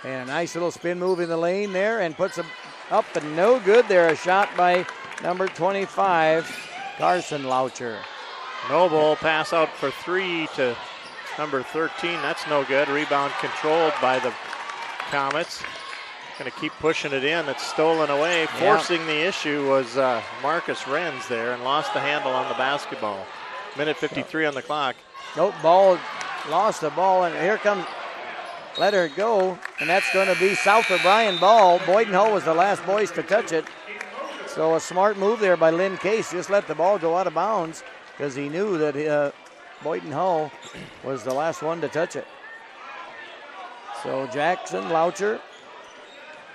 And a nice little spin move in the lane there and puts it up and no good there. A shot by number 25, Carson Loucher. Noble pass out for three to number 13. That's no good. Rebound controlled by the Comets. Going to keep pushing it in. It's stolen away. Forcing the issue was Marcus Renz there and lost the handle on the basketball. Minute 53 on the clock. Lost the ball, and here comes, let her go, and that's going to be South of Bryan ball. Boyden Hull was the last boys to touch it. So a smart move there by Lynn Case. Just let the ball go out of bounds because he knew that Boyden Hull was the last one to touch it. So Jackson Loucher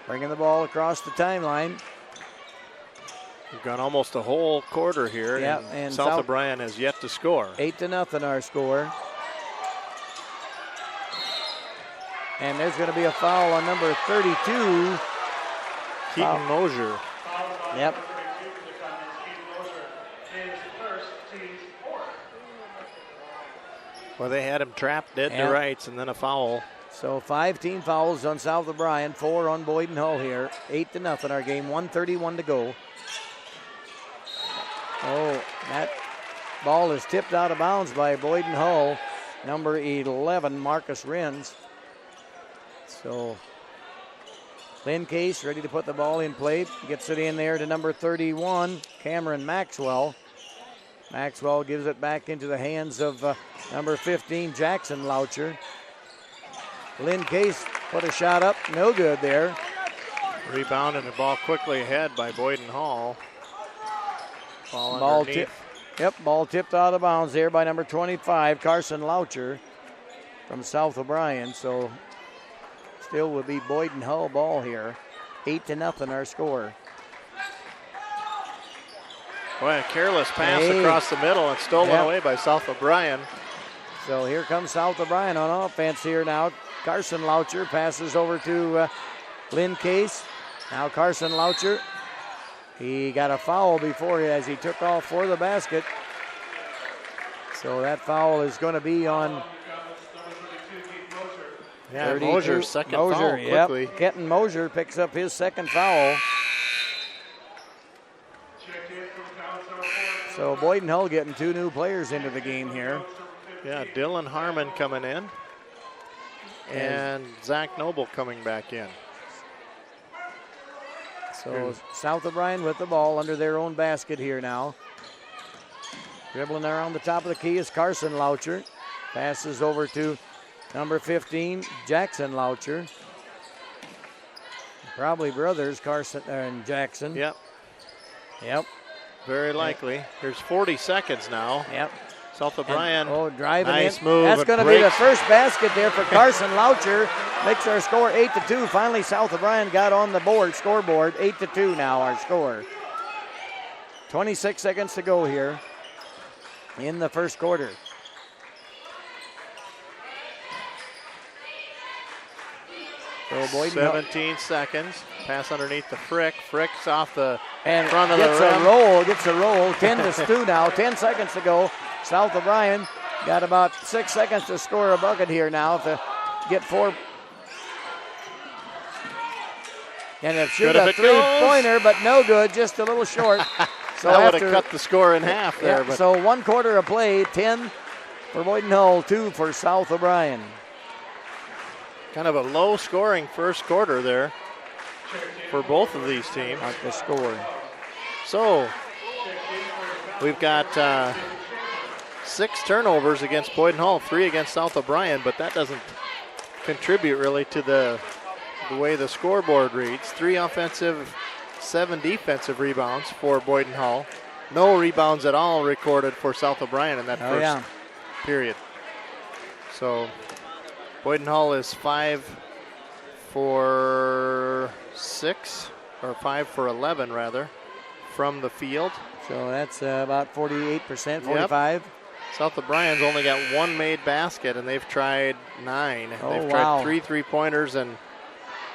bringing the ball across the timeline. We've gone almost a whole quarter here, and South of Bryan has yet to score. 8-0 our score. And there's going to be a foul on number 32. Keaton Mosier. Yep. Well, they had him trapped dead to rights and then a foul. So 5 team fouls on South O'Brien, 4 on Boyden Hull here. 8-0 our game, 1:31 to go. Oh, that ball is tipped out of bounds by Boyden Hull, number 11, Marcus Renz. So Lynn Case ready to put the ball in play. Gets it in there to number 31, Cameron Maxwell. Maxwell gives it back into the hands of number 15, Jackson Loucher. Lynn Case put a shot up, no good there. Rebound and the ball quickly ahead by Boyden Hall. Ball tipped out of bounds there by number 25, Carson Loucher from South O'Brien. So still will be Boyden Hull ball here. 8-0 our score. Boy, a careless pass across the middle and stolen away by South O'Brien. So here comes South O'Brien on offense here now. Carson Loucher passes over to Lynn Case. Now Carson Loucher. He got a foul before as he took off for the basket. So that foul is going to be on Mosier's second foul quickly. Yep. Kenton Mosier picks up his second foul. So Boyden Hull getting 2 new players into the game here. Yeah, Dylan Harmon coming in. And Zach Noble coming back in. So South O'Brien with the ball under their own basket here now. Dribbling around the top of the key is Carson Loucher. Passes over to number 15, Jackson Loucher. Probably brothers, Carson and Jackson. Yep. Very likely. There's 40 seconds now. Yep. South O'Brien. Driving nice in. move. That's going to be the first basket there for Carson Loucher. Makes our score 8-2. Finally, South O'Brien got on the scoreboard. 8-2 now our score. 26 seconds to go here in the first quarter. So 17 seconds. Pass underneath the Frick. Frick's off the and front of the rim. Gets a roll. 10-2 now. 10 seconds to go. South O'Brien got about 6 seconds to score a bucket here now to get 4. And it shoot a three-pointer, but no good, just a little short. So that would have cut the score in half there. But so 1 quarter of play, 10 for Boyden Hull, 2 for South O'Brien. Kind of a low-scoring first quarter there for both of these teams. Not the score. So we've got 6 turnovers against Boyden Hull, 3 against South O'Brien, but that doesn't contribute really to the way the scoreboard reads. 3 offensive, 7 defensive rebounds for Boyden Hull. No rebounds at all recorded for South O'Brien in that first period. So Boyden Hull is 5 for 6, or 5 for 11 rather, from the field. So that's about 48%, 45. Yep. South O'Brien's only got 1 made basket, and they've tried 9. They've tried 3 3-pointers and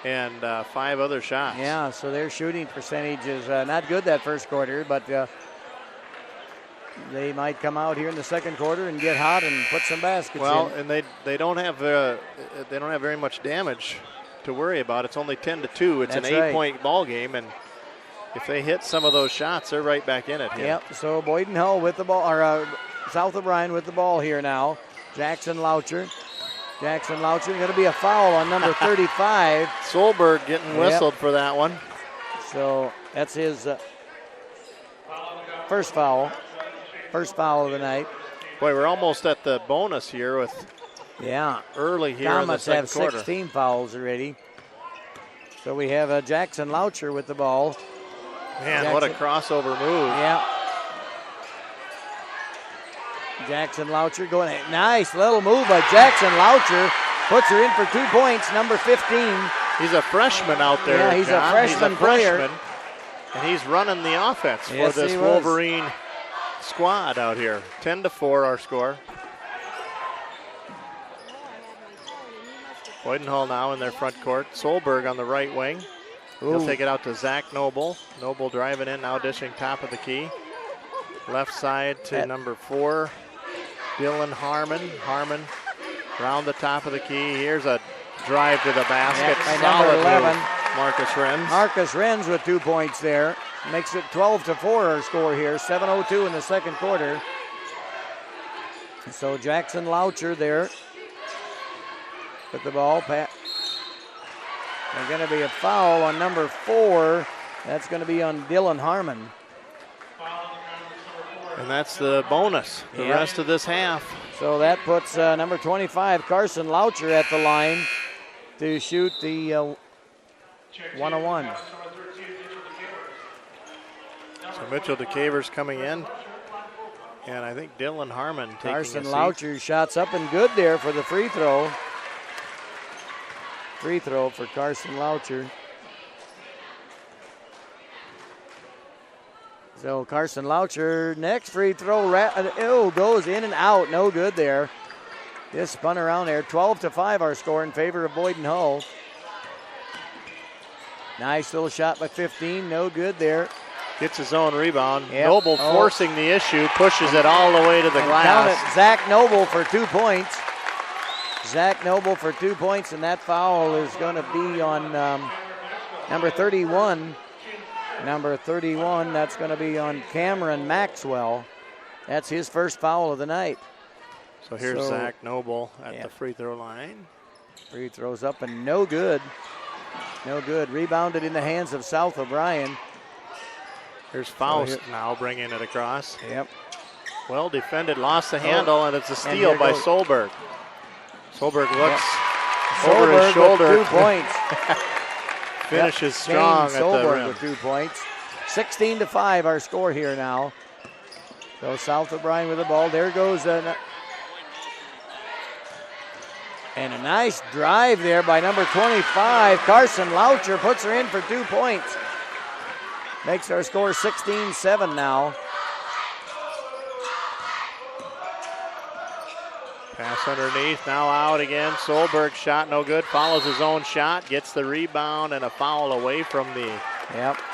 5 other shots. Yeah, so their shooting percentage is not good that first quarter, but they might come out here in the second quarter and get hot and put some baskets in. Well, and they don't have very much damage to worry about. It's only 10-2. It's an 8-point ball game, and if they hit some of those shots, they're right back in it here. Yep. So Boyden Hull with the ball, or South O'Brien with the ball here now. Jackson Loucher going to be a foul on number 35. Solberg getting whistled for that one. So that's his first foul of the night. Boy, we're almost at the bonus here with early here in the second quarter. Have 16 fouls already. So we have Jackson Loucher with the ball. Man, what a crossover move. Yeah. Jackson Loucher going, nice little move by Jackson Loucher. Puts her in for 2 points, number 15. He's a freshman out there. Yeah, he's a freshman player. And he's running the offense for this Wolverine squad out here. 10-4 our score. Boyden Hall now in their front court. Solberg on the right wing. He'll take it out to Zach Noble. Noble driving in, now dishing top of the key. Left side to number 4, Dylan Harmon. Harmon round the top of the key. Here's a drive to the basket. By Solid number 11. move. Marcus Renz. Marcus Renz with 2 points there. Makes it 12-4 our score here. 7:02 in the second quarter. So Jackson Loucher there with the ball. There's going to be a foul on number 4. That's going to be on Dylan Harmon. And that's the bonus, the rest of this half. So that puts number 25, Carson Loucher, at the line to shoot the 101. So Mitchell DeCavers coming in. And I think Dylan Harmon taking Carson a seat. Loucher shots up and good there for the free throw. Free throw for Carson Loucher. So Carson Loucher, next free throw, goes in and out. No good there. Just spun around there. 12-5 our score in favor of Boyden Hull. Nice little shot by 15. No good there. Gets his own rebound. Yep. Noble forcing the issue, pushes it all the way to the glass. Count it, Zach Noble for 2 points. Zach Noble for 2 points, and that foul is going to be on number 31. Number 31, that's going to be on Cameron Maxwell. That's his first foul of the night. So here's Zach Noble at the free throw line. Free throws up and no good. No good. Rebounded in the hands of South O'Brien. Here's Faust now bringing it across. Yep. Well defended, lost the handle, and it's a steal by Solberg. Solberg looks over his shoulder. With 2 points. Finishes strong at the rim. With 2 points. 16-5 our score here now. So South O'Brien with the ball. There goes and a nice drive there by number 25. Carson Loucher puts her in for 2 points. Makes our score 16-7 now. Pass underneath, now out again. Solberg shot no good, follows his own shot, gets the rebound and a foul away from the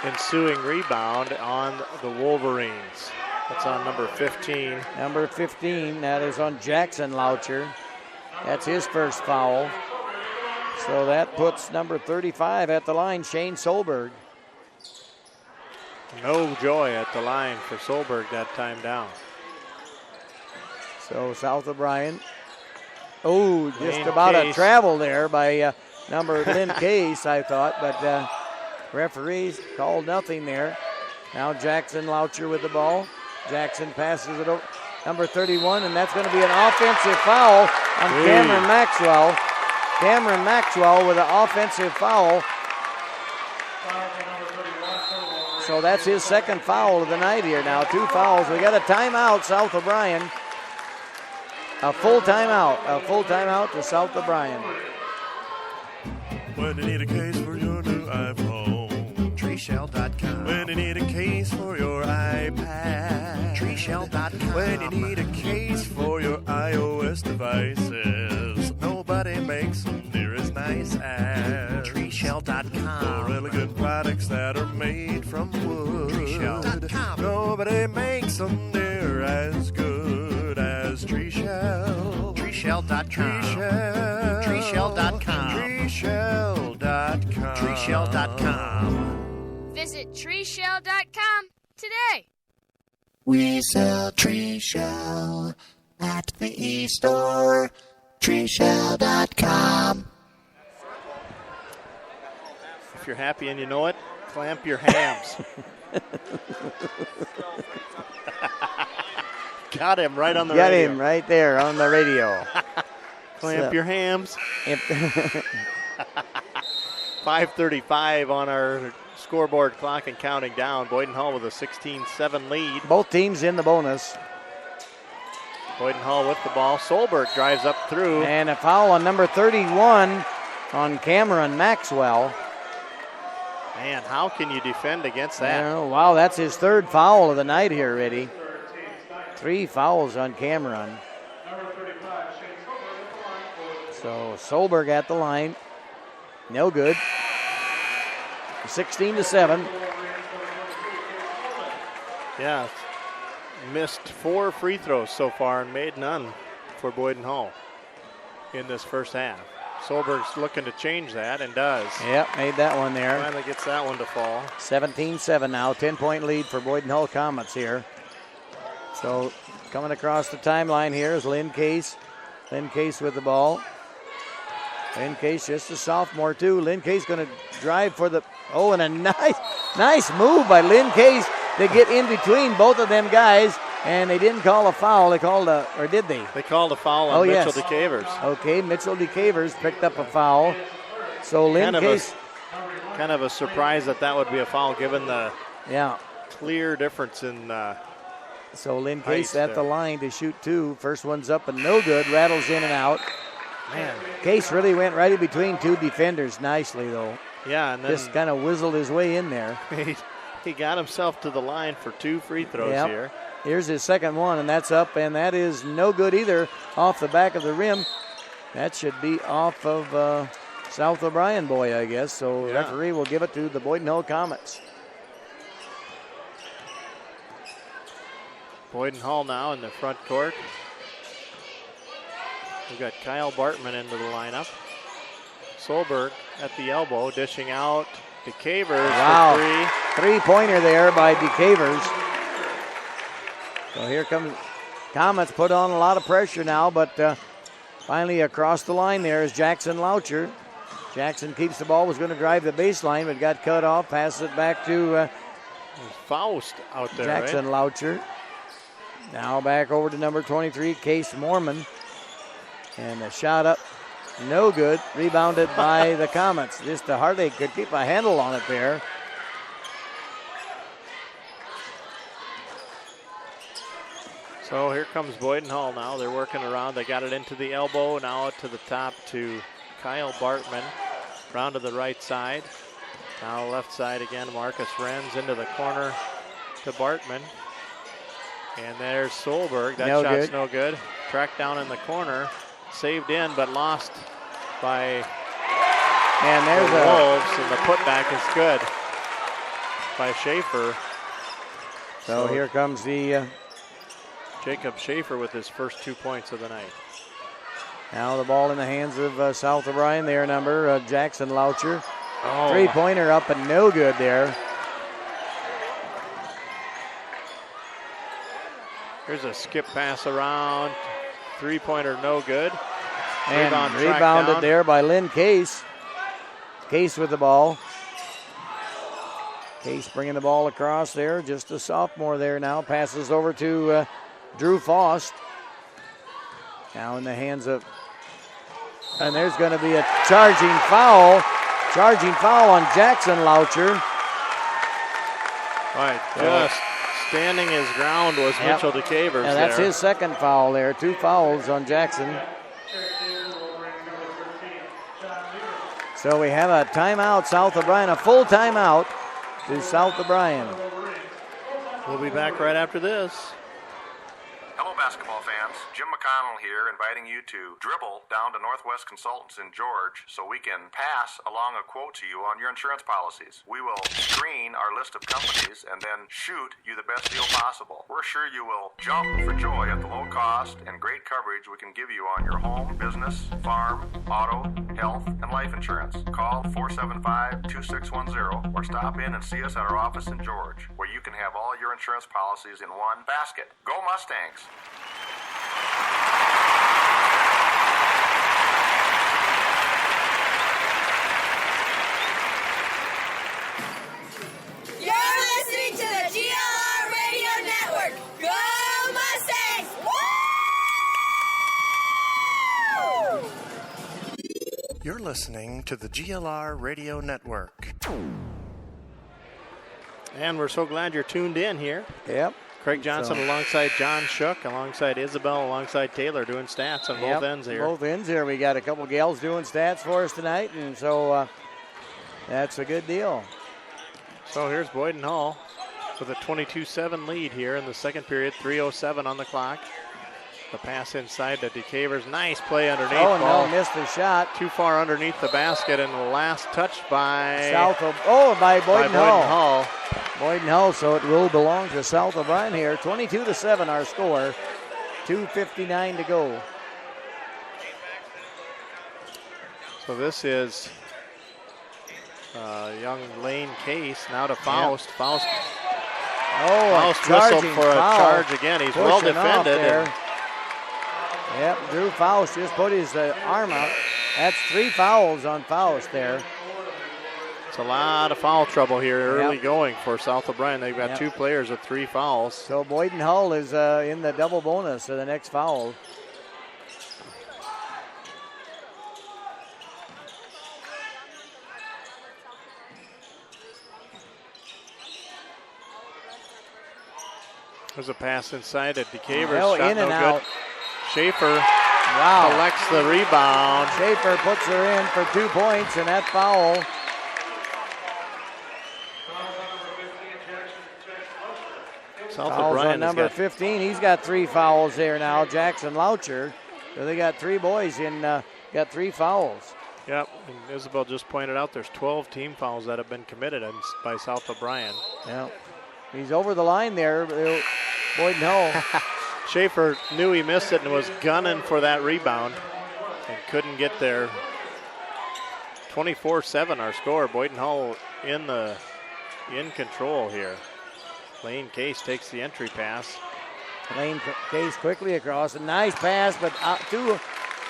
ensuing rebound on the Wolverines. That's on number 15. Number 15, that is on Jackson Loucher. That's his first foul. So that puts number 35 at the line, Shane Solberg. No joy at the line for Solberg that time down. So South O'Brien. Oh, just about a travel there by number Lynn Case, I thought, but referees called nothing there. Now Jackson Loucher with the ball. Jackson passes it over. Number 31, and that's going to be an offensive foul on Cameron Maxwell. Cameron Maxwell with an offensive foul. So that's his second foul of the night here now. 2 fouls. We got a timeout, South O'Brien. A full timeout to South O'Brien. When you need a case for your new iPhone, treeshell.com. When you need a case for your iPad, treeshell.com. When you need a case for your iOS devices, nobody makes them near as nice as treeshell.com. For elegant products that are made from wood, treeshell.com. Nobody makes them near as good as Treeshell. treeshell.com. Treeshell.com. treeshell.com. Treeshell.com. Visit treeshell.com today. We sell tree shell at the e-store. treeshell.com. If you're happy and you know it, clamp your hams. Got him right on the radio. Got him right there on the radio. Clamp your hams. 5:35 on our scoreboard clock and counting down. Boyden Hall with a 16-7 lead. Both teams in the bonus. Boyden Hall with the ball. Solberg drives up through. And a foul on number 31 on Cameron Maxwell. Man, how can you defend against that? Oh, wow, that's his third foul of the night here, Reddy. 3 fouls on Cameron. So Solberg at the line. No good. 16-7. Yeah, missed 4 free throws so far and made none for Boyden Hull in this first half. Solberg's looking to change that and does. Yep, made that one there. Finally gets that one to fall. 17-7 now, 10-point lead for Boyden Hull Comets here. So coming across the timeline here is Lynn Case. Lynn Case with the ball. Lynn Case, just a sophomore too. Lynn Case going to drive for the, and a nice move by Lynn Case to get in between both of them guys. And they didn't call a foul. They called or did they? They called a foul on Mitchell DeCavers. Okay, Mitchell DeCavers picked up a foul. So Lynn Case. Kind of a surprise that would be a foul given the clear difference in So Lynn Case at the line to shoot 2. First one's up and no good. Rattles in and out. Man. Case really went right in between 2 defenders nicely, though. Yeah, and then just kind of whizzled his way in there. He got himself to the line for 2 free throws here. Here's his second one, and that's up, and that is no good either. Off the back of the rim. That should be off of South O'Brien boy, I guess. So the referee will give it to the Boyden Hull Comets. Boyden Hull now in the front court. We've got Kyle Bartman into the lineup. Solberg at the elbow, dishing out DeCavers for 3. 3-pointer there by DeCavers. So here comes Comets, put on a lot of pressure now, but finally across the line there is Jackson Loucher. Jackson keeps the ball, was going to drive the baseline, but got cut off, passes it back to Faust out there. Jackson Loucher. Now back over to number 23, Case Mormon. And a shot up, no good. Rebounded by the Comets. Just hardly could keep a handle on it there. So here comes Boyden Hull now. They're working around. They got it into the elbow. Now to the top to Kyle Bartman. Round to the right side. Now left side again. Marcus Renz into the corner to Bartman. And there's Solberg. That shot's no good. Tracked down in the corner. Saved in, but lost by the Wolves. And the putback is good by Schaefer. So here comes the Jacob Schaefer with his first 2 points of the night. Now the ball in the hands of South O'Brien, their number, Jackson Loucher. 3-pointer up and no good there. Here's a skip pass around. 3-pointer no good. And rebounded there by Lynn Case. Case with the ball. Case bringing the ball across there. Just a sophomore there now. Passes over to Drew Faust. Now in the hands of, and there's going to be a charging foul. Charging foul on Jackson Loucher. Right, just standing his ground was Mitchell DeCavers. And that's his second foul there. 2 fouls on Jackson. So we have a timeout, South O'Brien, a full timeout to South O'Brien. We'll be back right after this. Hello, basketball fans. Jim McConnell here, inviting you to dribble down to Northwest Consultants in George so we can pass along a quote to you on your insurance policies. We will screen our list of companies and then shoot you the best deal possible. We're sure you will jump for joy at the low cost and great coverage we can give you on your home, business, farm, auto, health, and life insurance. Call 475-2610 or stop in and see us at our office in George, where you can have all your insurance policies in one basket. Go Mustangs! You're listening to the GLR Radio Network. Go Mustangs! Woo! You're listening to the GLR Radio Network. And we're so glad you're tuned in here. Yep. Craig Johnson alongside John Shook, alongside Isabel, alongside Taylor, doing stats on both ends here. Both ends here. We got a couple gals doing stats for us tonight, and so that's a good deal. So here's Boyden Hull with a 22-7 lead here in the second period, 3:07 on the clock. The pass inside to DeCavers. Nice play underneath. Oh, ball. no, missed the shot. Too far underneath the basket, and the last touch by by Boyden Hull. Boyden Hull, so it will belong to South O'Brien here. 22-7 our score. 2:59 to go. So this is young Lane Case now to Faust. Yep. Faust charging whistled for a foul. charge again. He's well Pushing off defended. there. Yep, Drew Faust just put his arm out. That's 3 fouls on Faust there. It's a lot of foul trouble here early going for South O'Brien. They've got 2 players with 3 fouls. So Boyden Hull is in the double bonus of the next foul. There's a pass inside at DeCavers. In and out. Schaefer collects the rebound. Schaefer puts her in for 2 points, and that foul. South Fouls O'Brien on number 15. He's got 3 fouls there now. Jackson Loucher. So they got 3 boys in. Got 3 fouls. Yep, and Isabel just pointed out there's 12 team fouls that have been committed by South O'Brien. Yeah, he's over the line there. Boyden Hull. Schaefer knew he missed it and was gunning for that rebound and couldn't get there. 24-7 our score. Boyden Hull in control here. Lane Case takes the entry pass. Lane Case quickly across. A nice pass, but too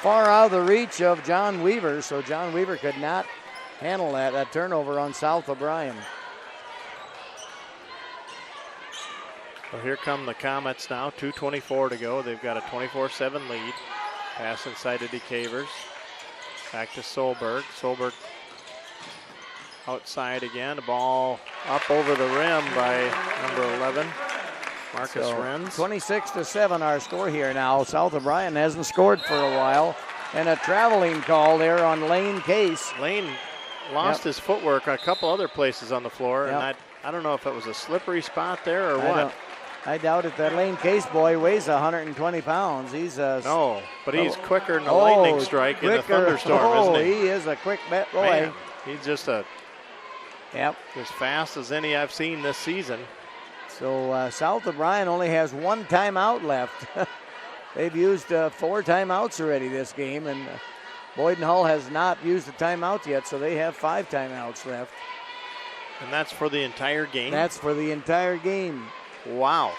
far out of the reach of John Weaver, so John Weaver could not handle that turnover on South O'Brien. Well, here come the Comets now, 2:24 to go. They've got a 24-7 lead. Pass inside to DeCavers. Back to Solberg. Solberg outside again. The ball up over the rim by number 11, Marcus Renz. 26-7 our score here now. South O'Brien hasn't scored for a while. And a traveling call there on Lane Case. Lane lost his footwork a couple other places on the floor. Yep. And I don't know if it was a slippery spot there or what. I doubt it. That Lane Case boy weighs 120 pounds. He's no, but he's quicker than a lightning strike in a thunderstorm, isn't he? He is a quick boy. Man, he's just as fast as any I've seen this season. So South O'Brien only has 1 timeout left. They've used 4 timeouts already this game, and Boyden Hull has not used a timeout yet, so they have 5 timeouts left. And that's for the entire game? That's for the entire game. Wow.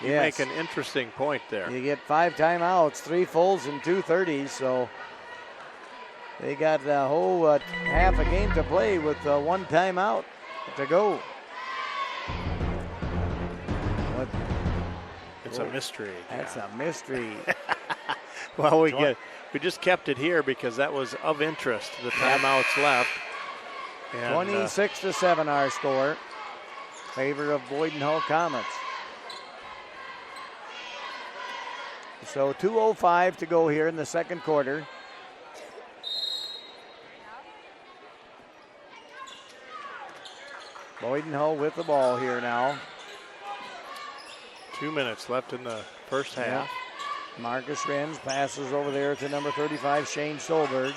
You make an interesting point there. You get 5 timeouts, 3 fulls and 2 30s, so they got a whole half a game to play with 1 timeout to go. It's a mystery. That's a mystery. Well, we just kept it here because that was of interest. The timeouts left. 26-7 our score. Favor of Boyden Hull Comets. So 2:05 to go here in the second quarter. Boyden Hull with the ball here now. 2 minutes left in the first half. Yep. Marcus Renz passes over there to number 35, Shane Solberg.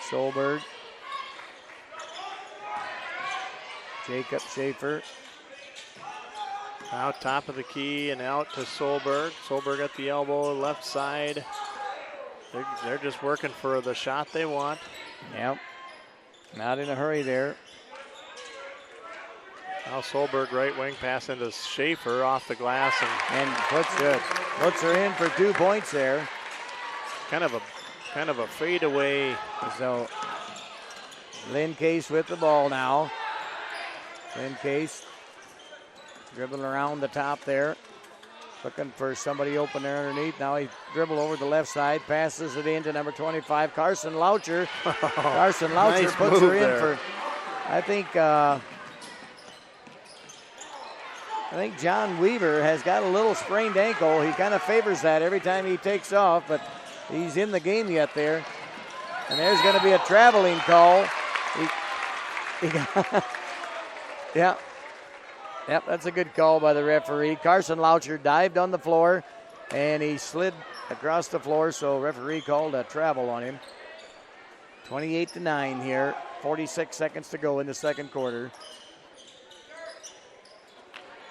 Solberg. Jacob Schaefer. Out top of the key and out to Solberg. Solberg at the elbow, left side. They're just working for the shot they want. Yep. Not in a hurry there. Now Solberg right wing pass into Schaefer off the glass and puts her in for 2 points there. Kind of a fadeaway. So Lynn Case with the ball now. Lynn Case dribbling around the top there. Looking for somebody open there underneath. Now he dribble over the left side, passes it in to number 25, Carson Loucher. Carson Loucher Nice puts her in there. for, I think John Weaver has got a little sprained ankle. He kind of favors that every time he takes off, but he's in the game yet there. And there's going to be a traveling call. Yep, that's a good call by the referee. Carson Loucher dived on the floor, and he slid across the floor, so referee called a travel on him. 28-9 here. 46 seconds to go in the second quarter.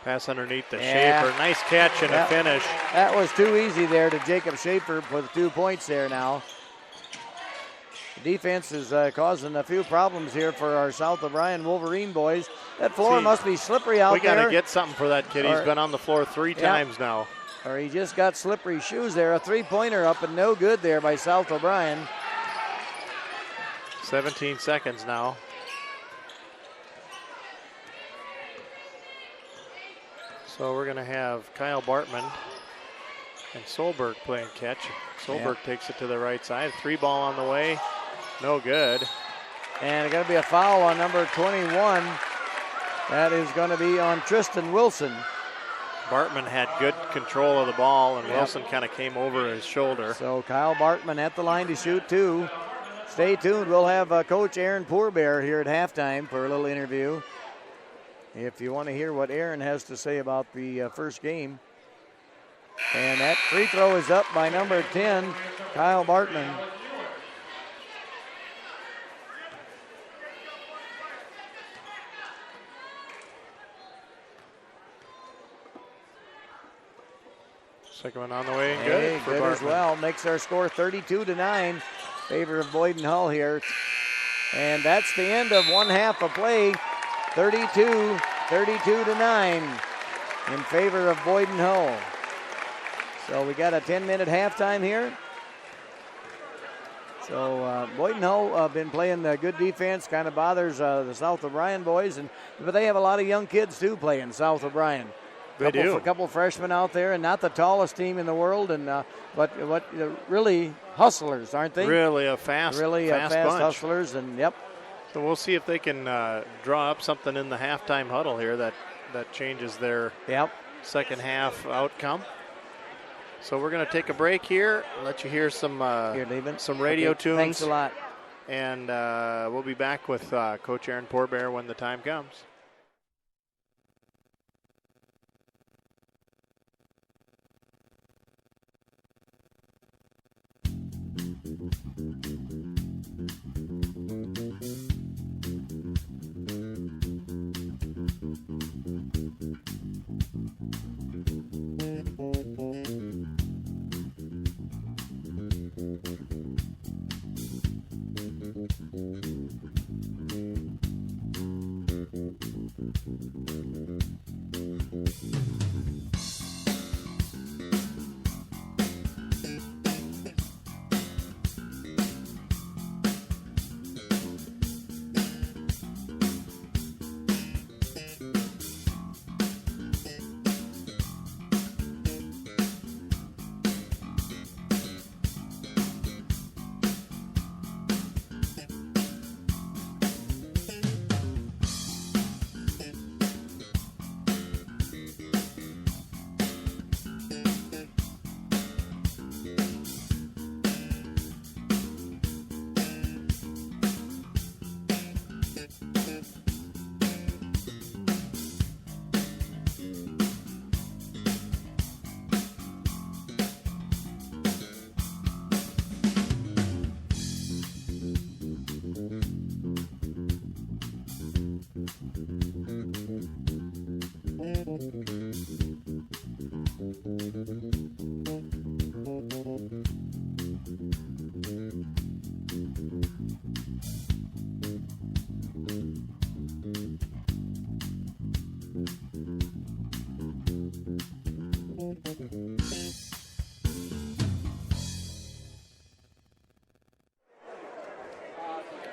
Pass underneath to Schaefer. Nice catch and a finish. That was too easy there to Jacob Schaefer with 2 points there now. The defense is causing a few problems here for our South O'Brien Wolverine boys. That floor must be slippery out there. We got to get something for that kid. He's been on the floor 3 times now. Or he just got slippery shoes there. A 3-pointer up and no good there by South O'Brien. 17 seconds now. So we're going to have Kyle Bartman and Solberg playing catch. Solberg takes it to the right side. 3 ball on the way. No good. And it's going to be a foul on number 21. That is going to be on Tristan Wilson. Bartman had good control of the ball, and Wilson kind of came over his shoulder. So Kyle Bartman at the line to shoot 2. Stay tuned. We'll have Coach Aaron Pourbear here at halftime for a little interview. If you want to hear what Aaron has to say about the first game. And that free throw is up by number 10, Kyle Bartman. Second one on the way. Hey, good as well. Makes our score 32-9. Favor of Boyden Hull here. And that's the end of one half of play. 32-9 in favor of Boyden Hull. So we got a 10-minute halftime here. So Boyden Hull been playing the good defense, kind of bothers the South O'Brien boys, but they have a lot of young kids too playing South O'Brien. They do. A couple freshmen out there, and not the tallest team in the world, and but really hustlers, aren't they? Really a fast bunch. Hustlers, and yep. So we'll see if they can draw up something in the halftime huddle here that changes their second half outcome. So we're going to take a break here. Let you hear some radio tunes. Thanks a lot. And we'll be back with Coach Aaron Pourbear when the time comes.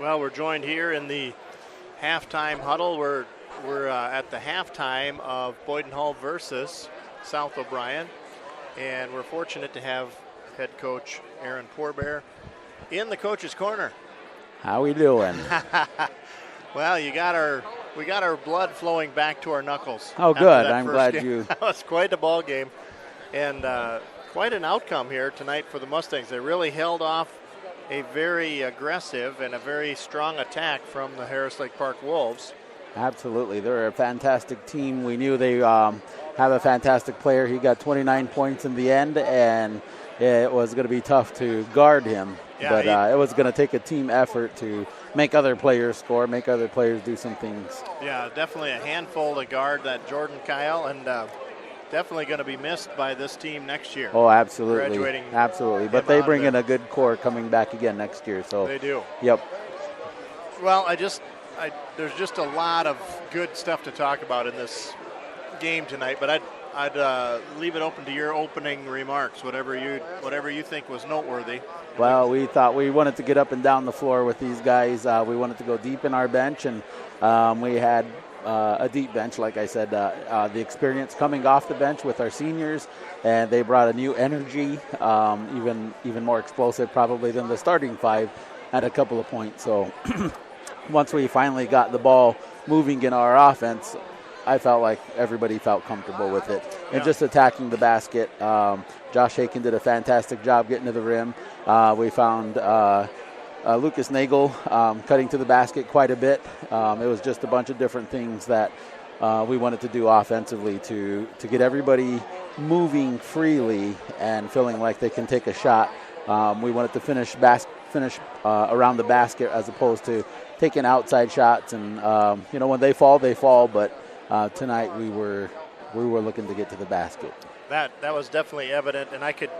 Well, we're joined here in the halftime huddle. We're at the halftime of Boyden Hull versus South O'Brien, and we're fortunate to have head coach Aaron Pourbear in the coach's corner. How we doing? Well, we got our blood flowing back to our knuckles. Oh, good. I'm glad game. you. That was quite a ball game, and quite an outcome here tonight for the Mustangs. They really held off a very aggressive and a very strong attack from the Harris Lake Park Wolves. Absolutely. They're a fantastic team. We knew they have a fantastic player. He got 29 points in the end, and it was going to be tough to guard him. Yeah, but it was going to take a team effort to make other players score, make other players do some things. Yeah, definitely a handful to guard that Jordan Kyle, and definitely going to be missed by this team next year. Oh, absolutely. Graduating absolutely. But they bring in a good core coming back again next year. So they do. Yep. Well, there's just a lot of good stuff to talk about in this game tonight, but I'd leave it open to your opening remarks, whatever you think was noteworthy. Well, we thought we wanted to get up and down the floor with these guys. We wanted to go deep in our bench, and we had a deep bench, like I said. The experience coming off the bench with our seniors, and they brought a new energy, even more explosive probably than the starting five at a couple of points. So once we finally got the ball moving in our offense, I felt like everybody felt comfortable with it. And just attacking the basket. Josh Haken did a fantastic job getting to the rim. We found Lucas Nagel cutting to the basket quite a bit. It was just a bunch of different things that we wanted to do offensively to get everybody moving freely and feeling like they can take a shot. We wanted to finish around the basket as opposed to taking outside shots. And, when they fall, they fall. But tonight we were looking to get to the basket. That was definitely evident, and I could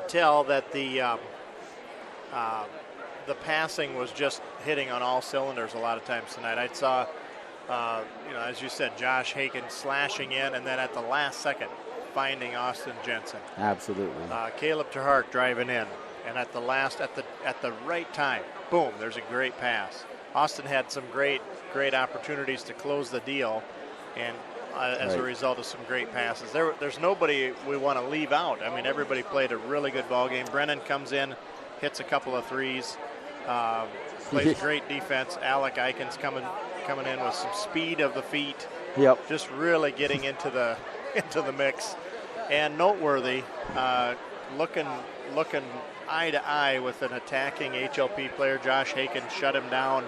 tell that the passing was just hitting on all cylinders a lot of times tonight. I saw, as you said, Josh Haken slashing in, and then at the last second finding Austin Jensen. Absolutely. Caleb Terhark driving in, and at the right time, boom, there's a great pass. Austin had some great opportunities to close the deal, and as a result of some great passes. There's nobody we want to leave out. I mean, everybody played a really good ball game. Brennan comes in, hits a couple of threes, plays great defense. Alec Eikens coming in with some speed of the feet. Yep. Just really getting into the mix. And noteworthy, looking eye to eye with an attacking HLP player. Josh Haken shut him down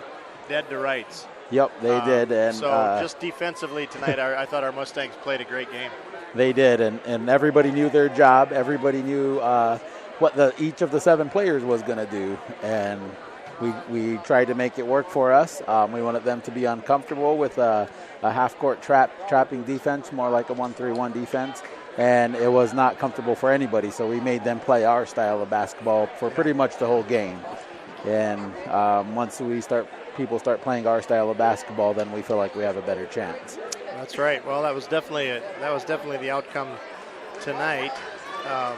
dead to rights. Yep, they did. And so just defensively tonight, I thought our Mustangs played a great game. They did, and everybody knew their job. Everybody knew what each of the 7 players was going to do, and we tried to make it work for us. We wanted them to be uncomfortable with a half-court trapping defense, more like a 1-3-1 defense, and it was not comfortable for anybody, so we made them play our style of basketball for pretty much the whole game. And once people start playing our style of basketball, then we feel like we have a better chance. That's right. Well, that was definitely the outcome tonight. A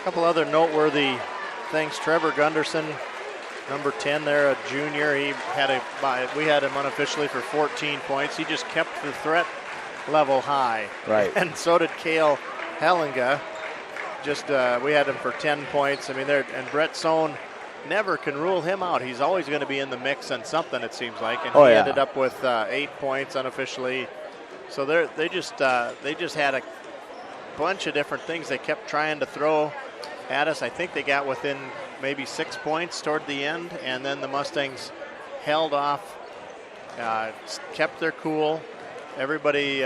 couple other noteworthy things. Trevor Gunderson, number 10 there, a junior. We had him unofficially for 14 points. He just kept the threat level high. Right. And so did Cale Hellinga. We had him for 10 points. I mean, and Brett Sohn never can rule him out. He's always going to be in the mix on something, it seems like. And he ended up with 8 points unofficially. So they just had a bunch of different things they kept trying to throw at us. I think they got within maybe 6 points toward the end, and then the Mustangs held off, kept their cool. Everybody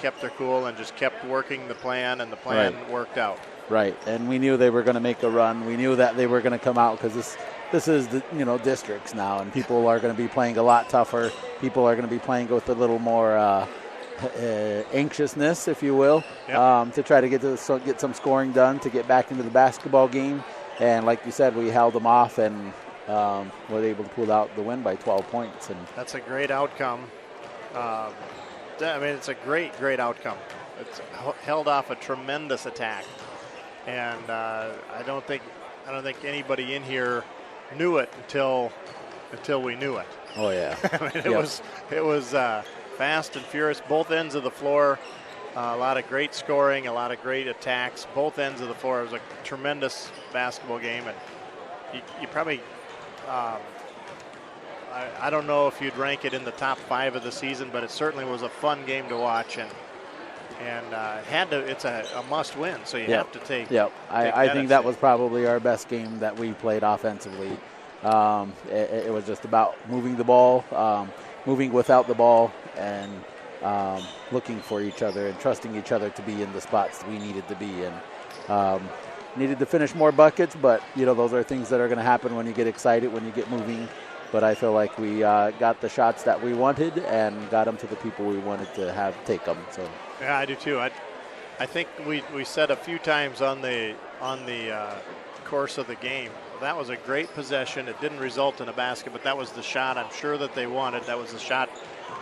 kept their cool and just kept working the plan, and the plan worked out. Right, and we knew they were going to make a run. We knew that they were going to come out because this is the districts now, and people are going to be playing a lot tougher. People are going to be playing with a little more anxiousness, if you will, to try to get some scoring done to get back into the basketball game. And like you said, we held them off and were able to pull out the win by 12 points. And that's a great outcome. It's a great outcome. It's held off a tremendous attack. And I don't think anybody in here knew it until we knew it. Oh yeah, it was fast and furious, both ends of the floor. A lot of great scoring, a lot of great attacks, both ends of the floor. It was a tremendous basketball game, and you probably I don't know if you'd rank it in the top 5 of the season, but it certainly was a fun game to watch, and it's a must win, so you have to take. Yep, I think that was probably our best game that we played offensively. It was just about moving the ball. moving without the ball and looking for each other and trusting each other to be in the spots we needed to be in. Needed to finish more buckets, but those are things that are going to happen when you get excited, when you get moving. But I feel like we got the shots that we wanted and got them to the people we wanted to have take them. So yeah, I do too. I think we said a few times on the course of the game, that was a great possession. It didn't result in a basket, but that was the shot I'm sure that they wanted. That was the shot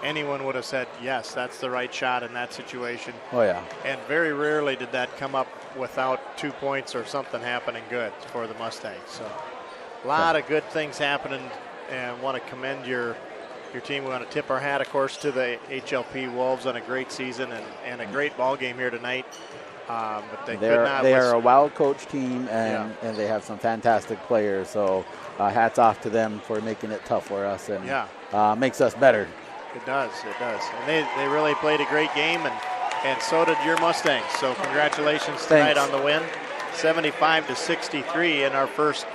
anyone would have said, yes, that's the right shot in that situation. Oh, yeah. And very rarely did that come up without 2 points or something happening good for the Mustangs. So a lot of good things happening, and want to commend your team. We want to tip our hat, of course, to the HLP Wolves on a great season and a great ball game here tonight. But they are a well-coached team, and they have some fantastic players. So hats off to them for making it tough for us and makes us better. It does. And they really played a great game, and so did your Mustangs. So congratulations tonight on the win. 75-63 in our first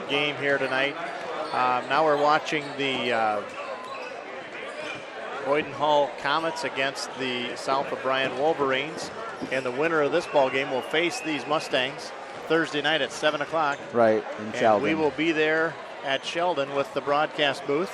game here tonight. Now we're watching the Boyden Hall Comets against the South O'Brien Wolverines. And the winner of this ball game will face these Mustangs Thursday night at 7 o'clock. Right, in Sheldon. And we will be there at Sheldon with the broadcast booth.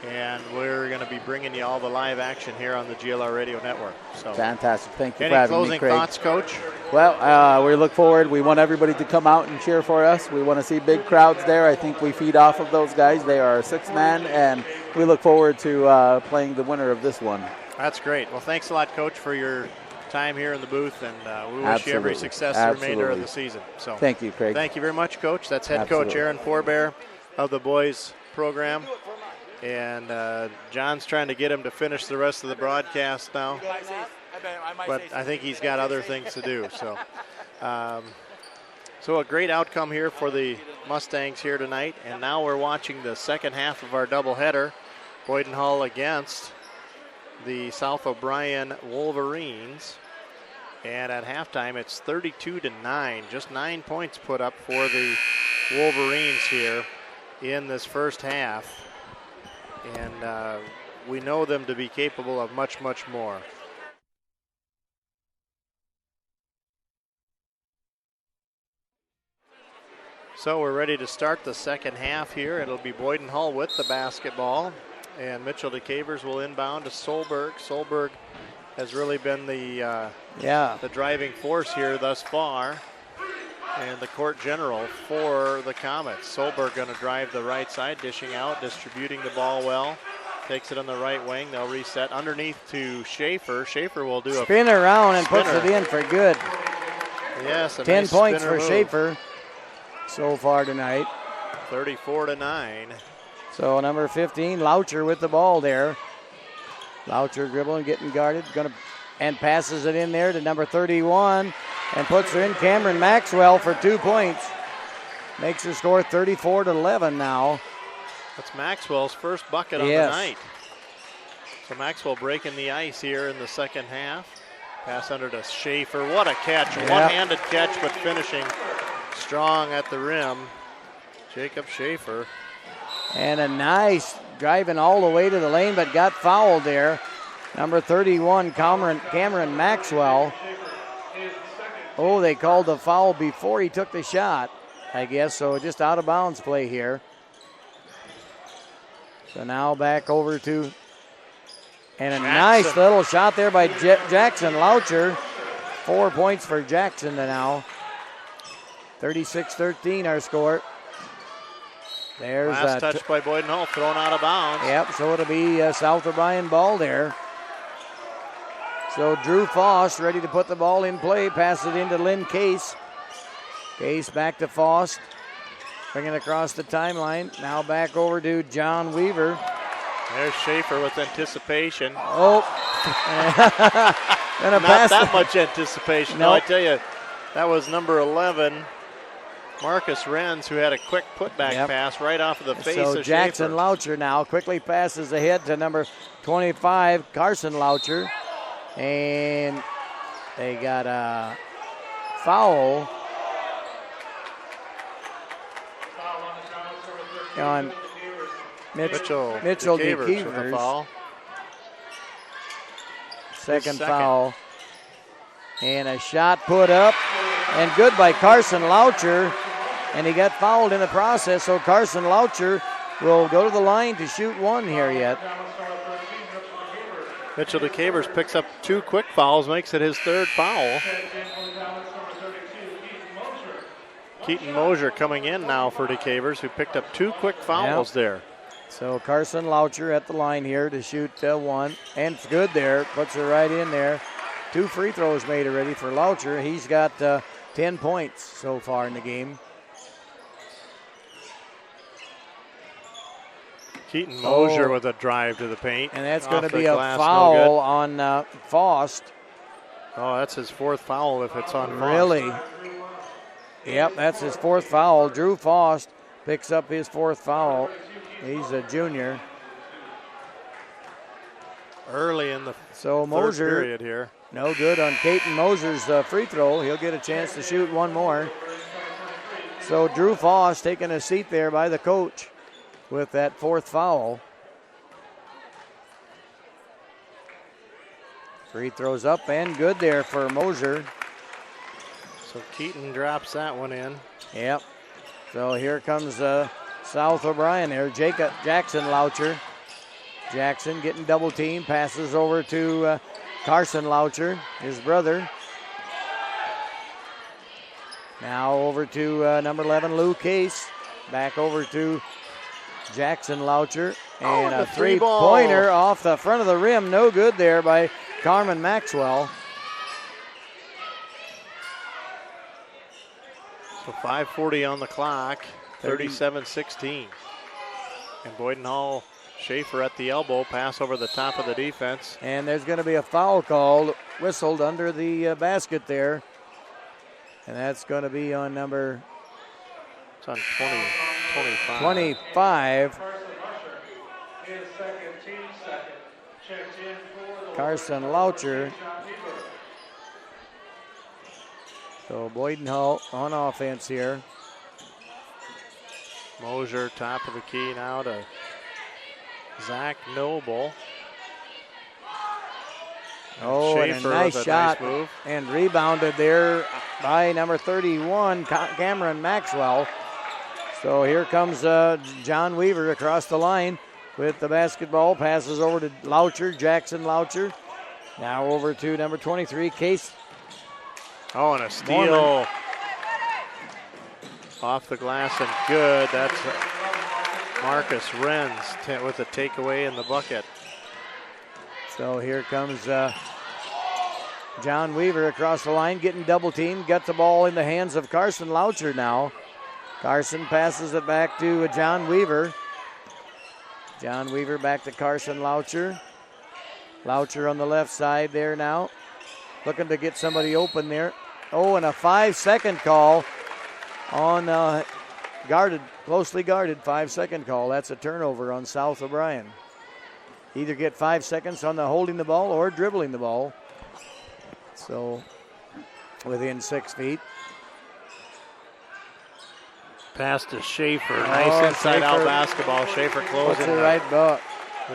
And we're going to be bringing you all the live action here on the GLR Radio Network. So fantastic. Thank you for having me, Craig. Any closing thoughts, Coach? Well, we look forward. We want everybody to come out and cheer for us. We want to see big crowds there. I think we feed off of those guys. They are 6-man, and we look forward to playing the winner of this one. That's great. Well, thanks a lot, Coach, for your time here in the booth, and we wish you every success the remainder of the season. So thank you, Craig. Thank you very much, Coach. That's head coach Aaron Forbear of the boys program. And John's trying to get him to finish the rest of the broadcast now. But I think he's got other things to do. So a great outcome here for the Mustangs here tonight. And now we're watching the second half of our doubleheader. Boyden Hall against the South O'Brien Wolverines. And at halftime, it's 32-9. Just 9 points put up for the Wolverines here in this first half. And we know them to be capable of much, much more. So we're ready to start the second half here. It'll be Boyden Hall with the basketball. And Mitchell DeCavers will inbound to Solberg. Solberg has really been the driving force here thus far. And the court general for the Comets. Solberg going to drive the right side, dishing out, distributing the ball well. Takes it on the right wing. They'll reset underneath to Schaefer. Schaefer will do a spin around and puts it in for good. Yes, 10 nice points for move. Schaefer so far tonight. 34-9. So number 15, Loucher with the ball there. Loucher dribbling, getting guarded, and passes it in there to number 31 and puts her in. Cameron Maxwell for 2 points. Makes her score 34-11 now. That's Maxwell's first bucket on the night. So Maxwell breaking the ice here in the second half. Pass under to Schaefer. What a catch. One-handed catch, but finishing strong at the rim. Jacob Schaefer. And a nice driving all the way to the lane, but got fouled there. Number 31, Cameron Maxwell. Oh, they called the foul before he took the shot, I guess. So just out of bounds play here. So now back over to, and a nice little shot there by Jackson Loucher. 4 points for Jackson now. 36-13 our score. There's last touch by Boyden Hall, thrown out of bounds. Yep, so it'll be South O'Brien ball there. So Drew Foss ready to put the ball in play. Pass it into Lynn Case. Case back to Foss. Bringing it across the timeline. Now back over to John Weaver. There's Schaefer with anticipation. Oh. Not that much anticipation. Nope. No, I tell you, that was number 11, Marcus Renz, who had a quick putback pass right off of the face of Jackson Schaefer. Loucher now quickly passes ahead to number 25, Carson Loucher. And they got a foul Mitchell DeKeevers with a foul. Second foul. And a shot put up and good by Carson Loucher. And he got fouled in the process, so Carson Loucher will go to the line to shoot one here yet. Mitchell DeKeevers picks up 2 quick fouls, makes it his 3rd foul. Keaton Mosier coming in now for DeKeevers, who picked up 2 quick fouls there. So Carson Loucher at the line here to shoot one. And it's good there, puts it right in there. 2 free throws made already for Loucher. He's got 10 points so far in the game. Keaton Mosier with a drive to the paint. And that's going to be a foul on Faust. Oh, that's his 4th foul if it's on Faust. Really? Yep, that's his 4th foul. Drew Faust picks up his 4th foul. He's a junior. Early in the Mosier, third period here. No good on Keaton Mosier's free throw. He'll get a chance to shoot one more. So Drew Faust taking a seat there by the coach with that 4th foul. Free throws up and good there for Mosier. So Keaton drops that one in. Yep. So here comes South O'Brien there. Jackson Loucher. Jackson getting double teamed. Passes over to Carson Loucher, his brother. Now over to number 11, Lou Case. Back over to Jackson Loucher. And a three-pointer off the front of the rim. No good there by Carmen Maxwell. So 5:40 on the clock, 37-16. And Boyden Hall, Schaefer at the elbow, pass over the top of the defense. And there's going to be a foul called, whistled under the basket there. And that's going to be on number... It's on 25. 25. Carson Loucher. So Boyden Hall on offense here. Mosier, top of the key now to Zach Noble. And a nice shot. Nice move. And rebounded there by number 31, Cameron Maxwell. So here comes John Weaver across the line with the basketball. Passes over to Loucher, Jackson Loucher. Now over to number 23, Case. Oh, and a steal off the glass and good. That's Marcus Renz with a takeaway in the bucket. So here comes John Weaver across the line, getting double teamed. Got the ball in the hands of Carson Loucher now. Carson passes it back to John Weaver. John Weaver back to Carson Loucher. Loucher on the left side there now. Looking to get somebody open there. Oh, and a 5-second call on closely guarded 5-second call. That's a turnover on South O'Brien. Either get 5 seconds on the holding the ball or dribbling the ball. So within 6 feet. Pass to Schaefer. Nice inside-out basketball. Schaefer closing the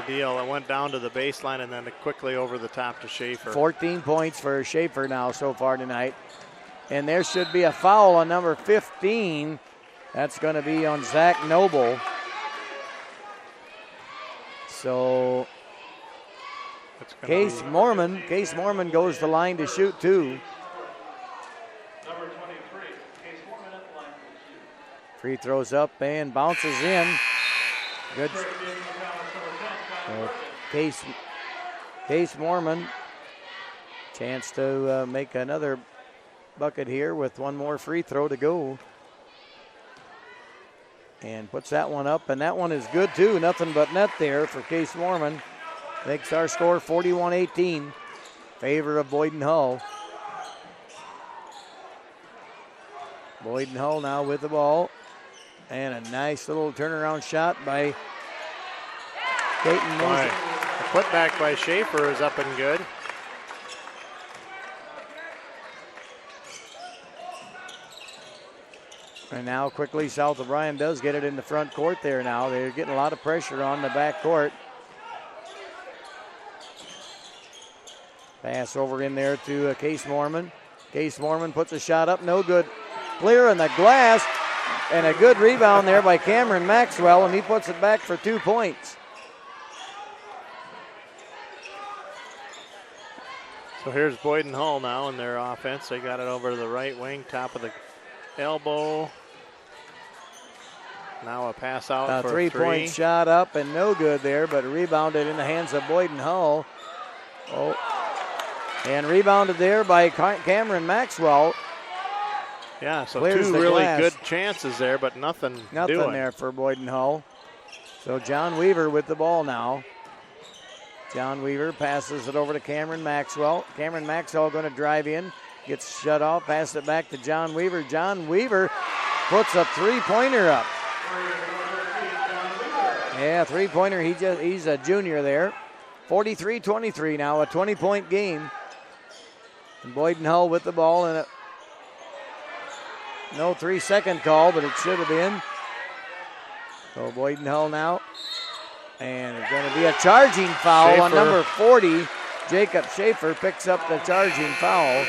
deal. It went down to the baseline and then quickly over the top to Schaefer. 14 points for Schaefer now so far tonight. And there should be a foul on number 15. That's going to be on Zach Noble. So Case Mormon goes to the line to shoot two. Number 23, Case Mormon at the line to shoot. Free throws up and bounces in. Good. Case Mormon. Chance to make another bucket here with one more free throw to go. And puts that one up, and that one is good too. Nothing but net there for Case Mormon. Makes our score 41-18. Favor of Boyden Hull. Boyden Hull now with the ball. And a nice little turnaround shot by Peyton Moser. The putback by Schaefer is up and good. And now quickly South O'Brien does get it in the front court there now. They're getting a lot of pressure on the back court. Pass over in there to Case Mormon. Case Mormon puts a shot up, no good. Clear in the glass, and a good rebound there by Cameron Maxwell, and he puts it back for 2 points. So here's Boyden Hull now in their offense. They got it over to the right wing, top of the elbow. Now a pass out for three. 3-point shot up and no good there, but rebounded in the hands of Boyden Hull. Oh, and rebounded there by Cameron Maxwell. Yeah, so Clears two the really glass. good chances there, but nothing doing. There for Boyden Hull. So John Weaver with the ball now. John Weaver passes it over to Cameron Maxwell. Cameron Maxwell going to drive in, gets shut off, passes it back to John Weaver. John Weaver puts a three-pointer up. Yeah, three-pointer. He's a junior there. 43-23 now, a 20-point game. And Boyden Hull with the ball, and no 3-second call, but it should have been. So Boyden Hull now. And it's going to be a charging foul on number 40. Jacob Schaefer picks up the charging foul.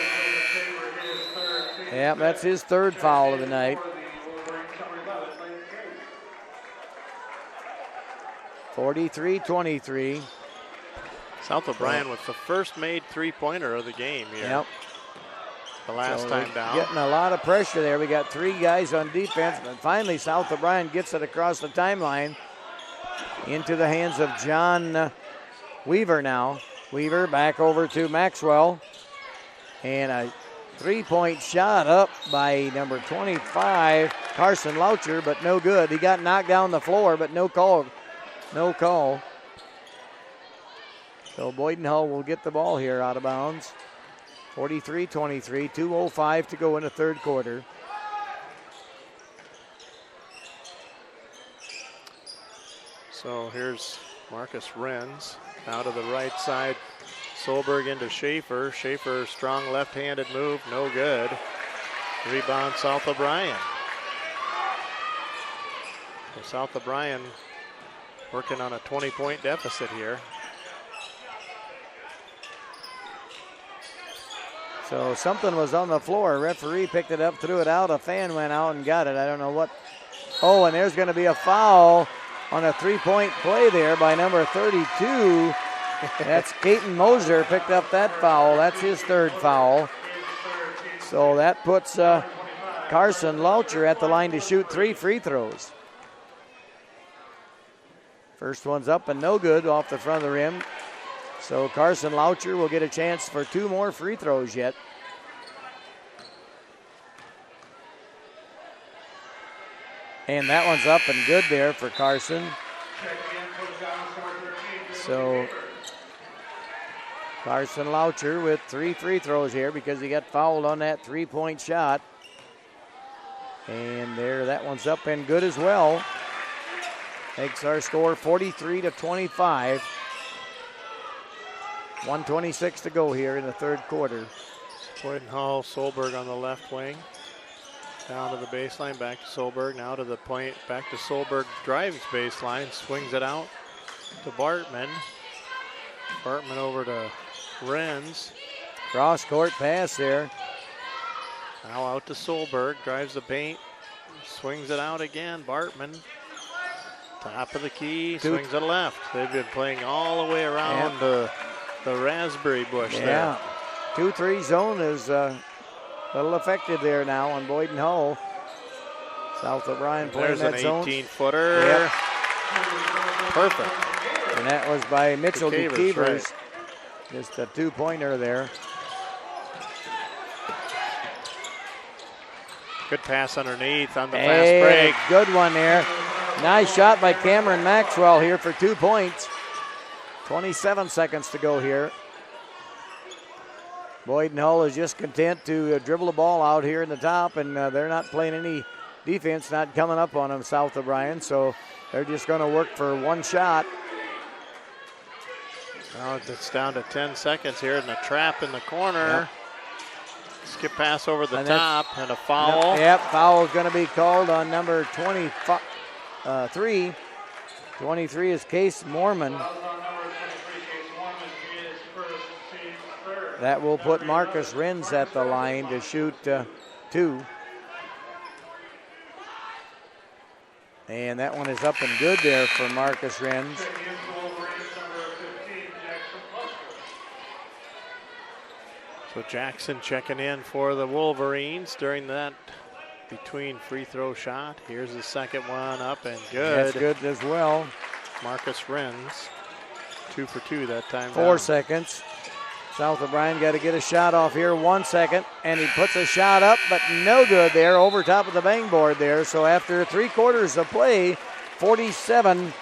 Yeah, that's his third foul of the night. 43-23. South O'Brien with the first made three-pointer of the game here. Yep. The last time down. Getting a lot of pressure there. We got three guys on defense, but finally South O'Brien gets it across the timeline into the hands of John Weaver now. Weaver back over to Maxwell. And a three-point shot up by number 25, Carson Loucher, but no good. He got knocked down the floor, but no call. No call. So Boyden Hull will get the ball here out of bounds. 43-23, 2:05 to go in the third quarter. So here's Marcus Renz out to the right side. Solberg into Schaefer. Schaefer, strong left-handed move, no good. Rebound South O'Brien. So South O'Brien working on a 20-point deficit here. So something was on the floor. Referee picked it up, threw it out. A fan went out and got it. I don't know what. Oh, and there's going to be a foul on a three-point play there by number 32. That's Caton Moser picked up that foul. That's his third foul. So that puts Carson Loucher at the line to shoot 3 free throws. First one's up and no good off the front of the rim. So Carson Loucher will get a chance for 2 more free throws yet. And that one's up and good there for Carson. So Carson Loucher with 3 free throws here because he got fouled on that 3-point shot. And there, that one's up and good as well. Makes our score 43-25. 1:26 to go here in the third quarter. Boyden Hull, Solberg on the left wing. Down to the baseline, back to Solberg. Now to the point, back to Solberg. Drives baseline, swings it out to Bartman. Bartman over to Renz. Cross-court pass there. Now out to Solberg, drives the paint, swings it out again. Bartman, top of the key, swings it left. They've been playing all the way around the raspberry bush there. 2-3 zone is a little effective there now on Boyden Hull. South O'Brien playing that zone. There's an 18-footer. Yep. Perfect. And that was by Mitchell DeKeevers. Right. Just a 2-pointer there. Good pass underneath on the fast break. Good one there. Nice shot by Cameron Maxwell here for 2 points. 27 seconds to go here. Boyden Hull is just content to dribble the ball out here in the top, and they're not playing any defense, not coming up on them, South O'Brien, so they're just going to work for 1 shot. Now it's down to 10 seconds here, and a trap in the corner. Skip pass over the top and a foul. Yep, foul is going to be called on number 23. 23 is Case Mormon. That will put Marcus Renz at the line to shoot 2. And that one is up and good there for Marcus Renz. So Jackson checking in for the Wolverines during that between free throw shot. Here's the second one up and good. That's good as well. Marcus Renz, 2 for 2 that time. 4 seconds. South O'Brien got to get a shot off here. 1 second, and he puts a shot up, but no good there over top of the bang board there. So after 3 quarters of play, 47,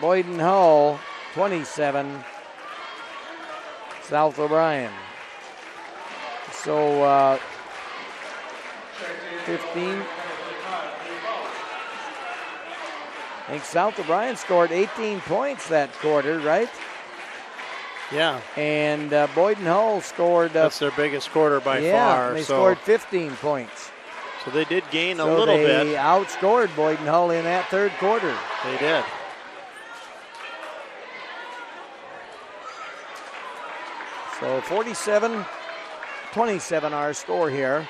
Boyden Hull, 27, South O'Brien. So 15. I think South O'Brien scored 18 points that quarter, right? Yeah. And Boyden Hull scored. That's their biggest quarter by far. Yeah, they scored 15 points. So they did gain a little bit. They outscored Boyden Hull in that third quarter. They did. So 47-27 our score here.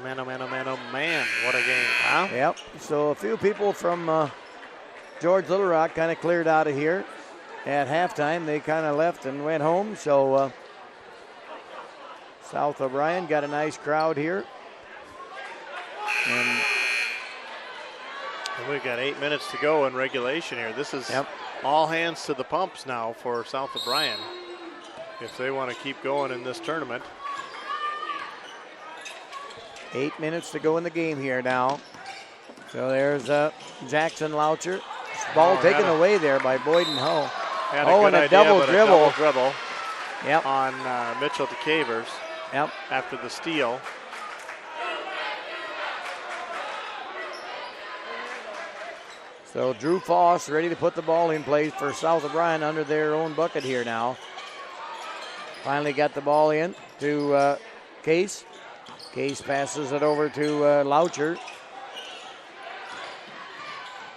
Man, oh man, oh man, oh man. What a game, huh? Yep. So a few people from George Little Rock kind of cleared out of here at halftime. They kind of left and went home. So South O'Brien got a nice crowd here. And we've got 8 minutes to go in regulation here. This is all hands to the pumps now for South O'Brien if they want to keep going in this tournament. 8 minutes to go in the game here now. So there's Jackson Loucher. Ball taken away there by Boyden Hull. And a double dribble. Yep. On Mitchell DeCavers. Yep. After the steal. So Drew Foss ready to put the ball in play for South O'Brien under their own bucket here now. Finally got the ball in to Case. Case passes it over to Loucher.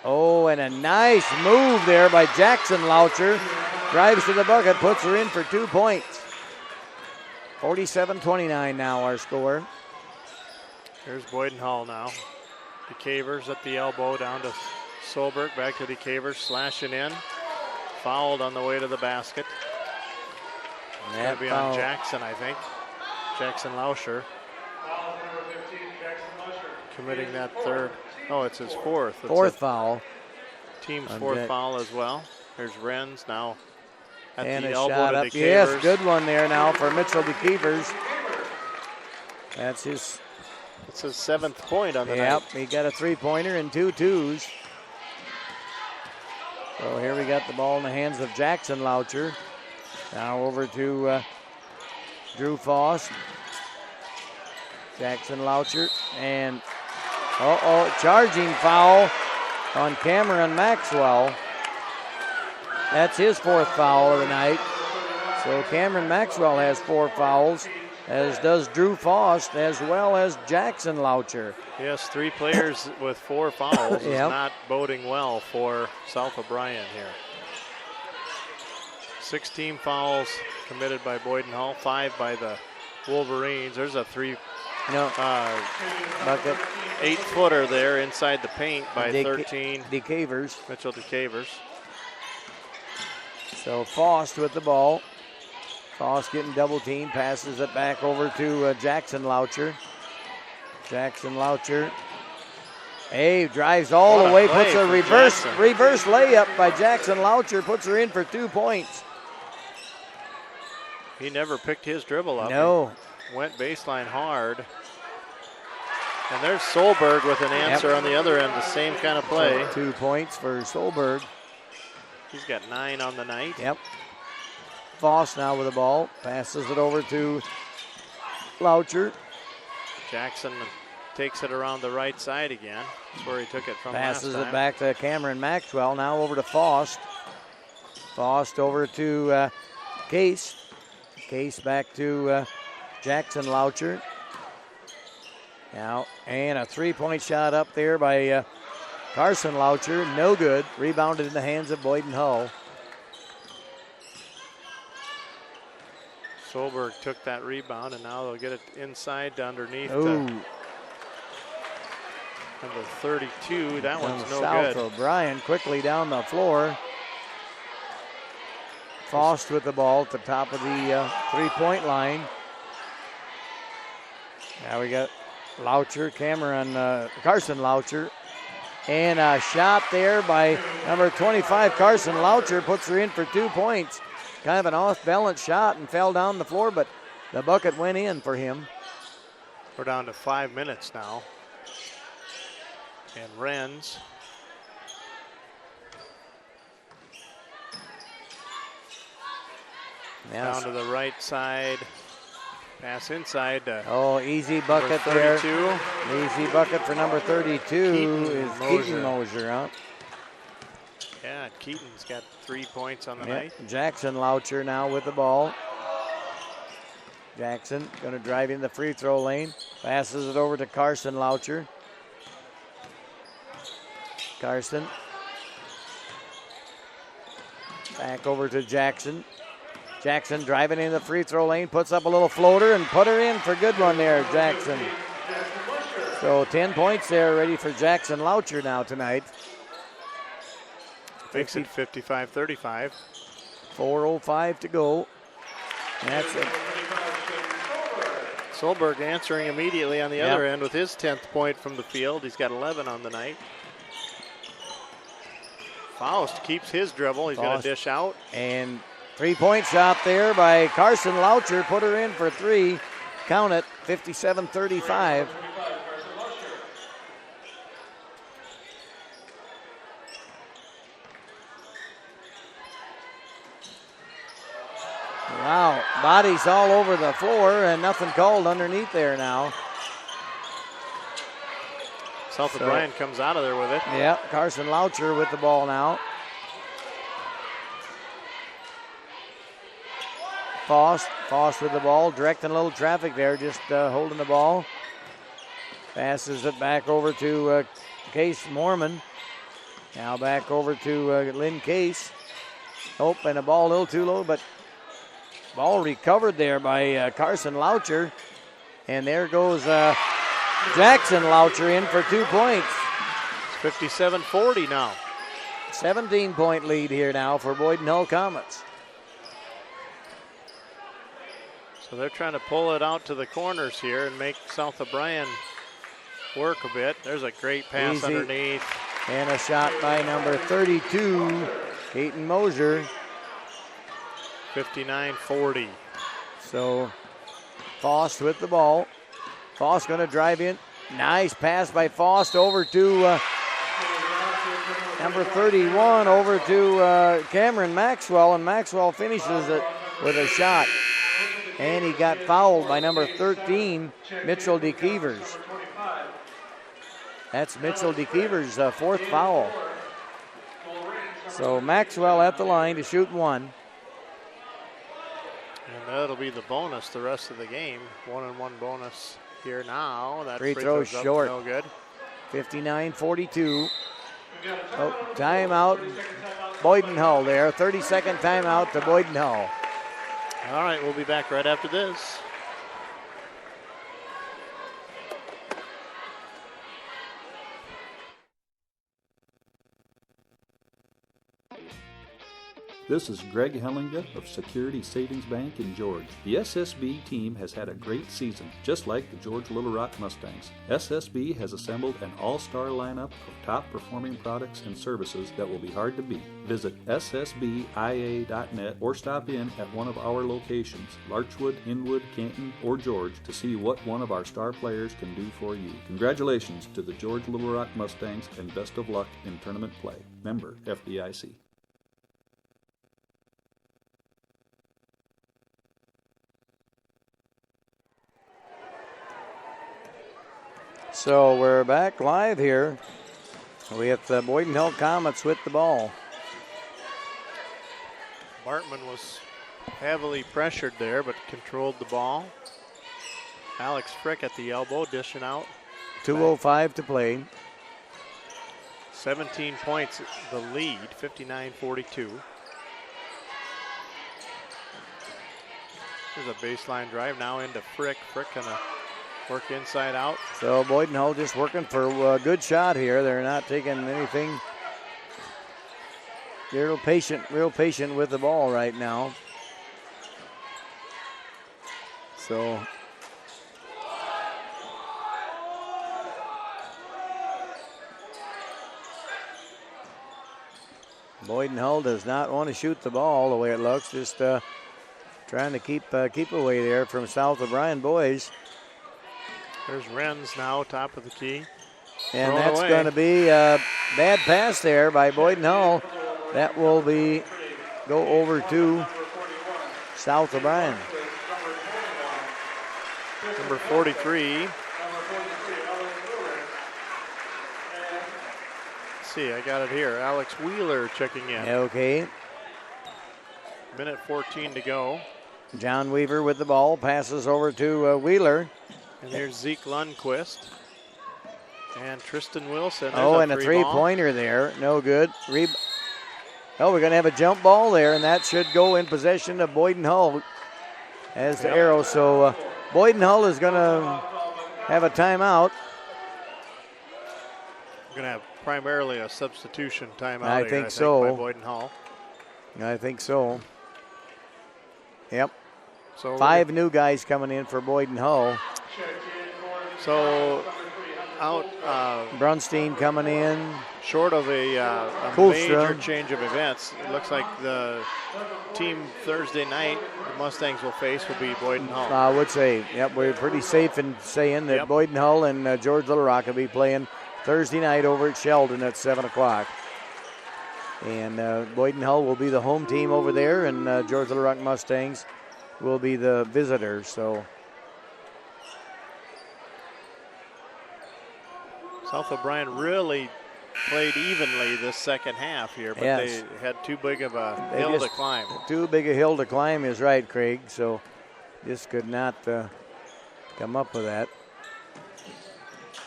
Oh, and a nice move there by Jackson Loucher. Drives to the bucket, puts her in for 2 points. 47-29 now our score. Here's Boyden Hull now. DeCavers at the elbow down to Solberg. Back to DeCavers, slashing in. Fouled on the way to the basket. It's going to be on Jackson, I think. Jackson Loucher. Committing that third. Oh, it's his fourth. Fourth foul. Team's fourth foul as well. There's Renz now at and the a elbow shot to up. DeCavers. Yes, good one there now for Mitchell DeCavers. That's his. It's his 7th point on the night. Yep, he got a 3-pointer and 2 twos. So here we got the ball in the hands of Jackson Loucher. Now over to Drew Foss. Jackson Loucher and charging foul on Cameron Maxwell. That's his 4th foul of the night. So Cameron Maxwell has 4 fouls, as does Drew Foss, as well as Jackson Loucher. Yes, 3 players with 4 fouls is not boding well for South O'Brien here. 16 fouls committed by Boyden Hull, 5 by the Wolverines. There's a 3 bucket. 8-footer there inside the paint by 13. DeCavers. Mitchell DeCavers. So Foss with the ball. Foss getting double teamed, passes it back over to Jackson Loucher. Jackson Loucher. Drives all the way, puts a reverse layup by Jackson Loucher, puts her in for 2 points. He never picked his dribble up. No. Went baseline hard. And there's Solberg with an answer on the other end, the same kind of play. So 2 points for Solberg. He's got 9 on the night. Yep. Foss now with the ball. Passes it over to Loucher. Jackson takes it around the right side again. That's where he took it from last time. Passes it back to Cameron Maxwell. Now over to Foss. Foss over to Case. Case back to Jackson Loucher. Now, and a three-point shot up there by Carson Loucher. No good. Rebounded in the hands of Boyden Hull. Solberg took that rebound, and now they'll get it inside to underneath. Ooh. Number 32. That one's no South good. O'Brien quickly down the floor. Faust with the ball at the top of the three-point line. Now we got Loucher, Carson Loucher. And a shot there by number 25, Carson Loucher, puts her in for 2 points. Kind of an off-balance shot and fell down the floor, but the bucket went in for him. We're down to 5 minutes now. And Renz. Now down to the right side. Pass inside. Easy bucket there. Easy bucket for number 32 is Keaton Mosier, huh? Yeah, Keaton's got 3 points on the night. Jackson Loucher now with the ball. Jackson going to drive in the free throw lane. Passes it over to Carson Loucher. Carson. Back over to Jackson. Jackson driving in the free throw lane, puts up a little floater and put her in for a good one there, Jackson. So 10 points there ready for Jackson Loucher now tonight. Makes it 55-35. 4:05 to go. That's it. Solberg answering immediately on the other end with his 10th point from the field. He's got 11 on the night. Faust keeps his dribble. He's going to dish out. And three-point shot there by Carson Loucher. Put her in for three. Count it, 57-35. Wow, bodies all over the floor and nothing called underneath there now. South O'Brien comes out of there with it. Yeah, Carson Loucher with the ball now. Faust with the ball, directing a little traffic there, just holding the ball. Passes it back over to Case Mormon. Now back over to Lynn Case. Oh, and the ball a little too low, but ball recovered there by Carson Loucher. And there goes Jackson Loucher in for 2 points. It's 57-40 now. 17-point lead here now for Boyden Hull Comets. So they're trying to pull it out to the corners here and make South O'Brien work a bit. There's a great pass underneath. And a shot by number 32, Keaton Mosier. 59-40. So Faust with the ball. Faust going to drive in. Nice pass by Faust over to number 31, over to Cameron Maxwell, and Maxwell finishes it with a shot. And he got fouled by number 13, Mitchell DeKeevers. That's Mitchell DeKeevers' fourth foul. So Maxwell at the line to shoot one. And that'll be the bonus the rest of the game. 1-and-1 bonus here now. That free throw short. No good. 59-42. Oh, timeout. Boyden Hull there. 30-second timeout to Boyden Hull. All right, we'll be back right after this. This is Greg Hellinga of Security Savings Bank in George. The SSB team has had a great season, just like the George Little Rock Mustangs. SSB has assembled an all-star lineup of top-performing products and services that will be hard to beat. Visit ssbia.net or stop in at one of our locations, Larchwood, Inwood, Canton, or George, to see what one of our star players can do for you. Congratulations to the George Little Rock Mustangs and best of luck in tournament play. Member FDIC. So we're back live here with the Boyden Hull Comets with the ball. Bartman was Heavily pressured there, but controlled the ball. Alex Frick at the elbow, dishing out. 2:05 to play. 17 points, the lead, 59-42. There's a baseline drive now into Frick. Frick gonna work inside out. So Boyden Hull just working for a good shot here. They're not taking anything. They're real patient with the ball right now. So Boyden Hull does not want to shoot the ball the way it looks. Just trying to keep away there from South O'Brien boys. There's Renz now, top of the key. And that's going to be a bad pass there by Boyden Hull. That will go over to South O'Brien. Number 43. See, I got it here. Alex Wheeler checking in. Okay. Minute 14 to go. John Weaver with the ball, passes over to Wheeler. And there's Zeke Lundquist. And Tristan Wilson. And a three-pointer there. No good. We're going to have a jump ball there, and that should go in possession of Boyden Hull as the arrow. So Boyden Hull is going to have a timeout. We're going to have primarily a substitution timeout. I think so. By Boyden Hull. I think so. Yep. So 5 new guys coming in for Boyden Hull. So out. Brunstein coming in. Short of a major change of events, it looks like the team Thursday night the Mustangs will face will be Boyden Hull. I would say, yep, we're pretty safe in saying that Boyden Hull and George Little Rock will be playing Thursday night over at Sheldon at 7 o'clock. And Boyden Hull will be the home team over there, and George Little Rock Mustangs will be the visitors. So South O'Brien really played evenly this second half here, but they had too big of a hill to climb. Too big a hill to climb is right, Craig. So just could not come up with that.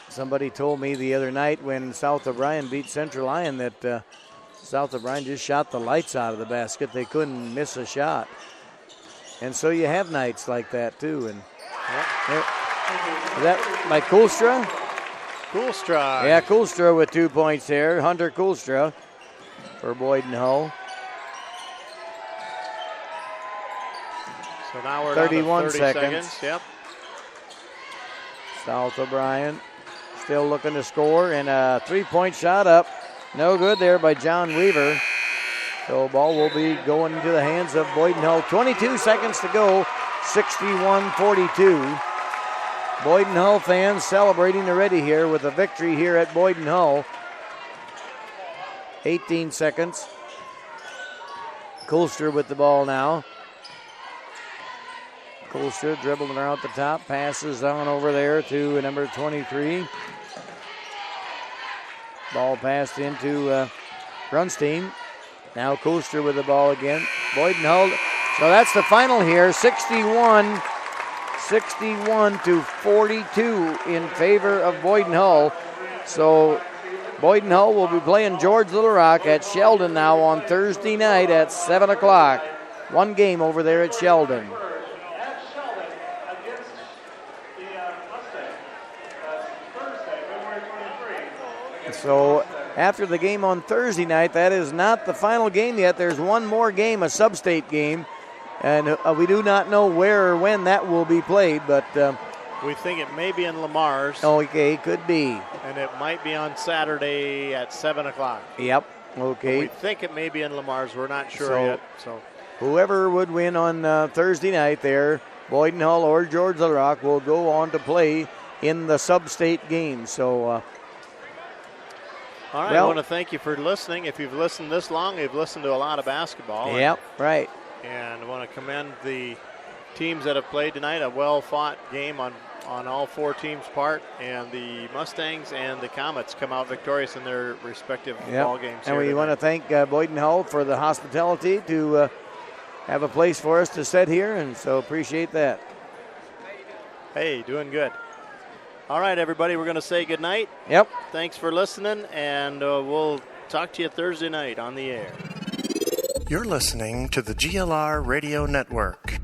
Somebody told me the other night when South O'Brien beat Central Lyon that South O'Brien just shot the lights out of the basket. They couldn't miss a shot. And so you have nights like that too. And is that by Koolstra? Koolstra. Yeah, Koolstra with 2 points there. Hunter Koolstra for Boyden Hull. So now we're 31 down to 30 seconds. Yep. South O'Brien still looking to score, and a 3-point shot up. No good there by John Weaver. So ball will be going into the hands of Boyden Hull. 22 seconds to go, 61-42. Boyden Hull fans celebrating already here with a victory here at Boyden Hull. 18 seconds. Koolstra with the ball now. Koolstra dribbling around the top, passes on over there to number 23. Ball passed into Brunstein. Now Koolstra with the ball again. Boyden Hull. So that's the final here, 61-42 in favor of Boyden Hull. So Boyden Hull will be playing George Little Rock at Sheldon now on Thursday night at 7 o'clock. One game over there at Sheldon. So after the game on Thursday night, that is not the final game yet. There's one more game, a sub-state game, and we do not know where or when that will be played, but we think it may be in Lamar's. Okay, could be. And it might be on Saturday at 7 o'clock. Yep, okay. We think it may be in Lamar's. We're not sure yet. So whoever would win on Thursday night there, Boyden Hull or George Little Rock, will go on to play in the sub-state game. So all right, I want to thank you for listening. If you've listened this long, you've listened to a lot of basketball. Yep, right. And I want to commend the teams that have played tonight. A well-fought game on all 4 teams' part. And the Mustangs and the Comets come out victorious in their respective ball games. And we want to thank Boyden Hull for the hospitality to have a place for us to sit here, and so appreciate that. Hey, doing good. All right, everybody, we're going to say goodnight. Yep. Thanks for listening, and we'll talk to you Thursday night on the air. You're listening to the GLR Radio Network.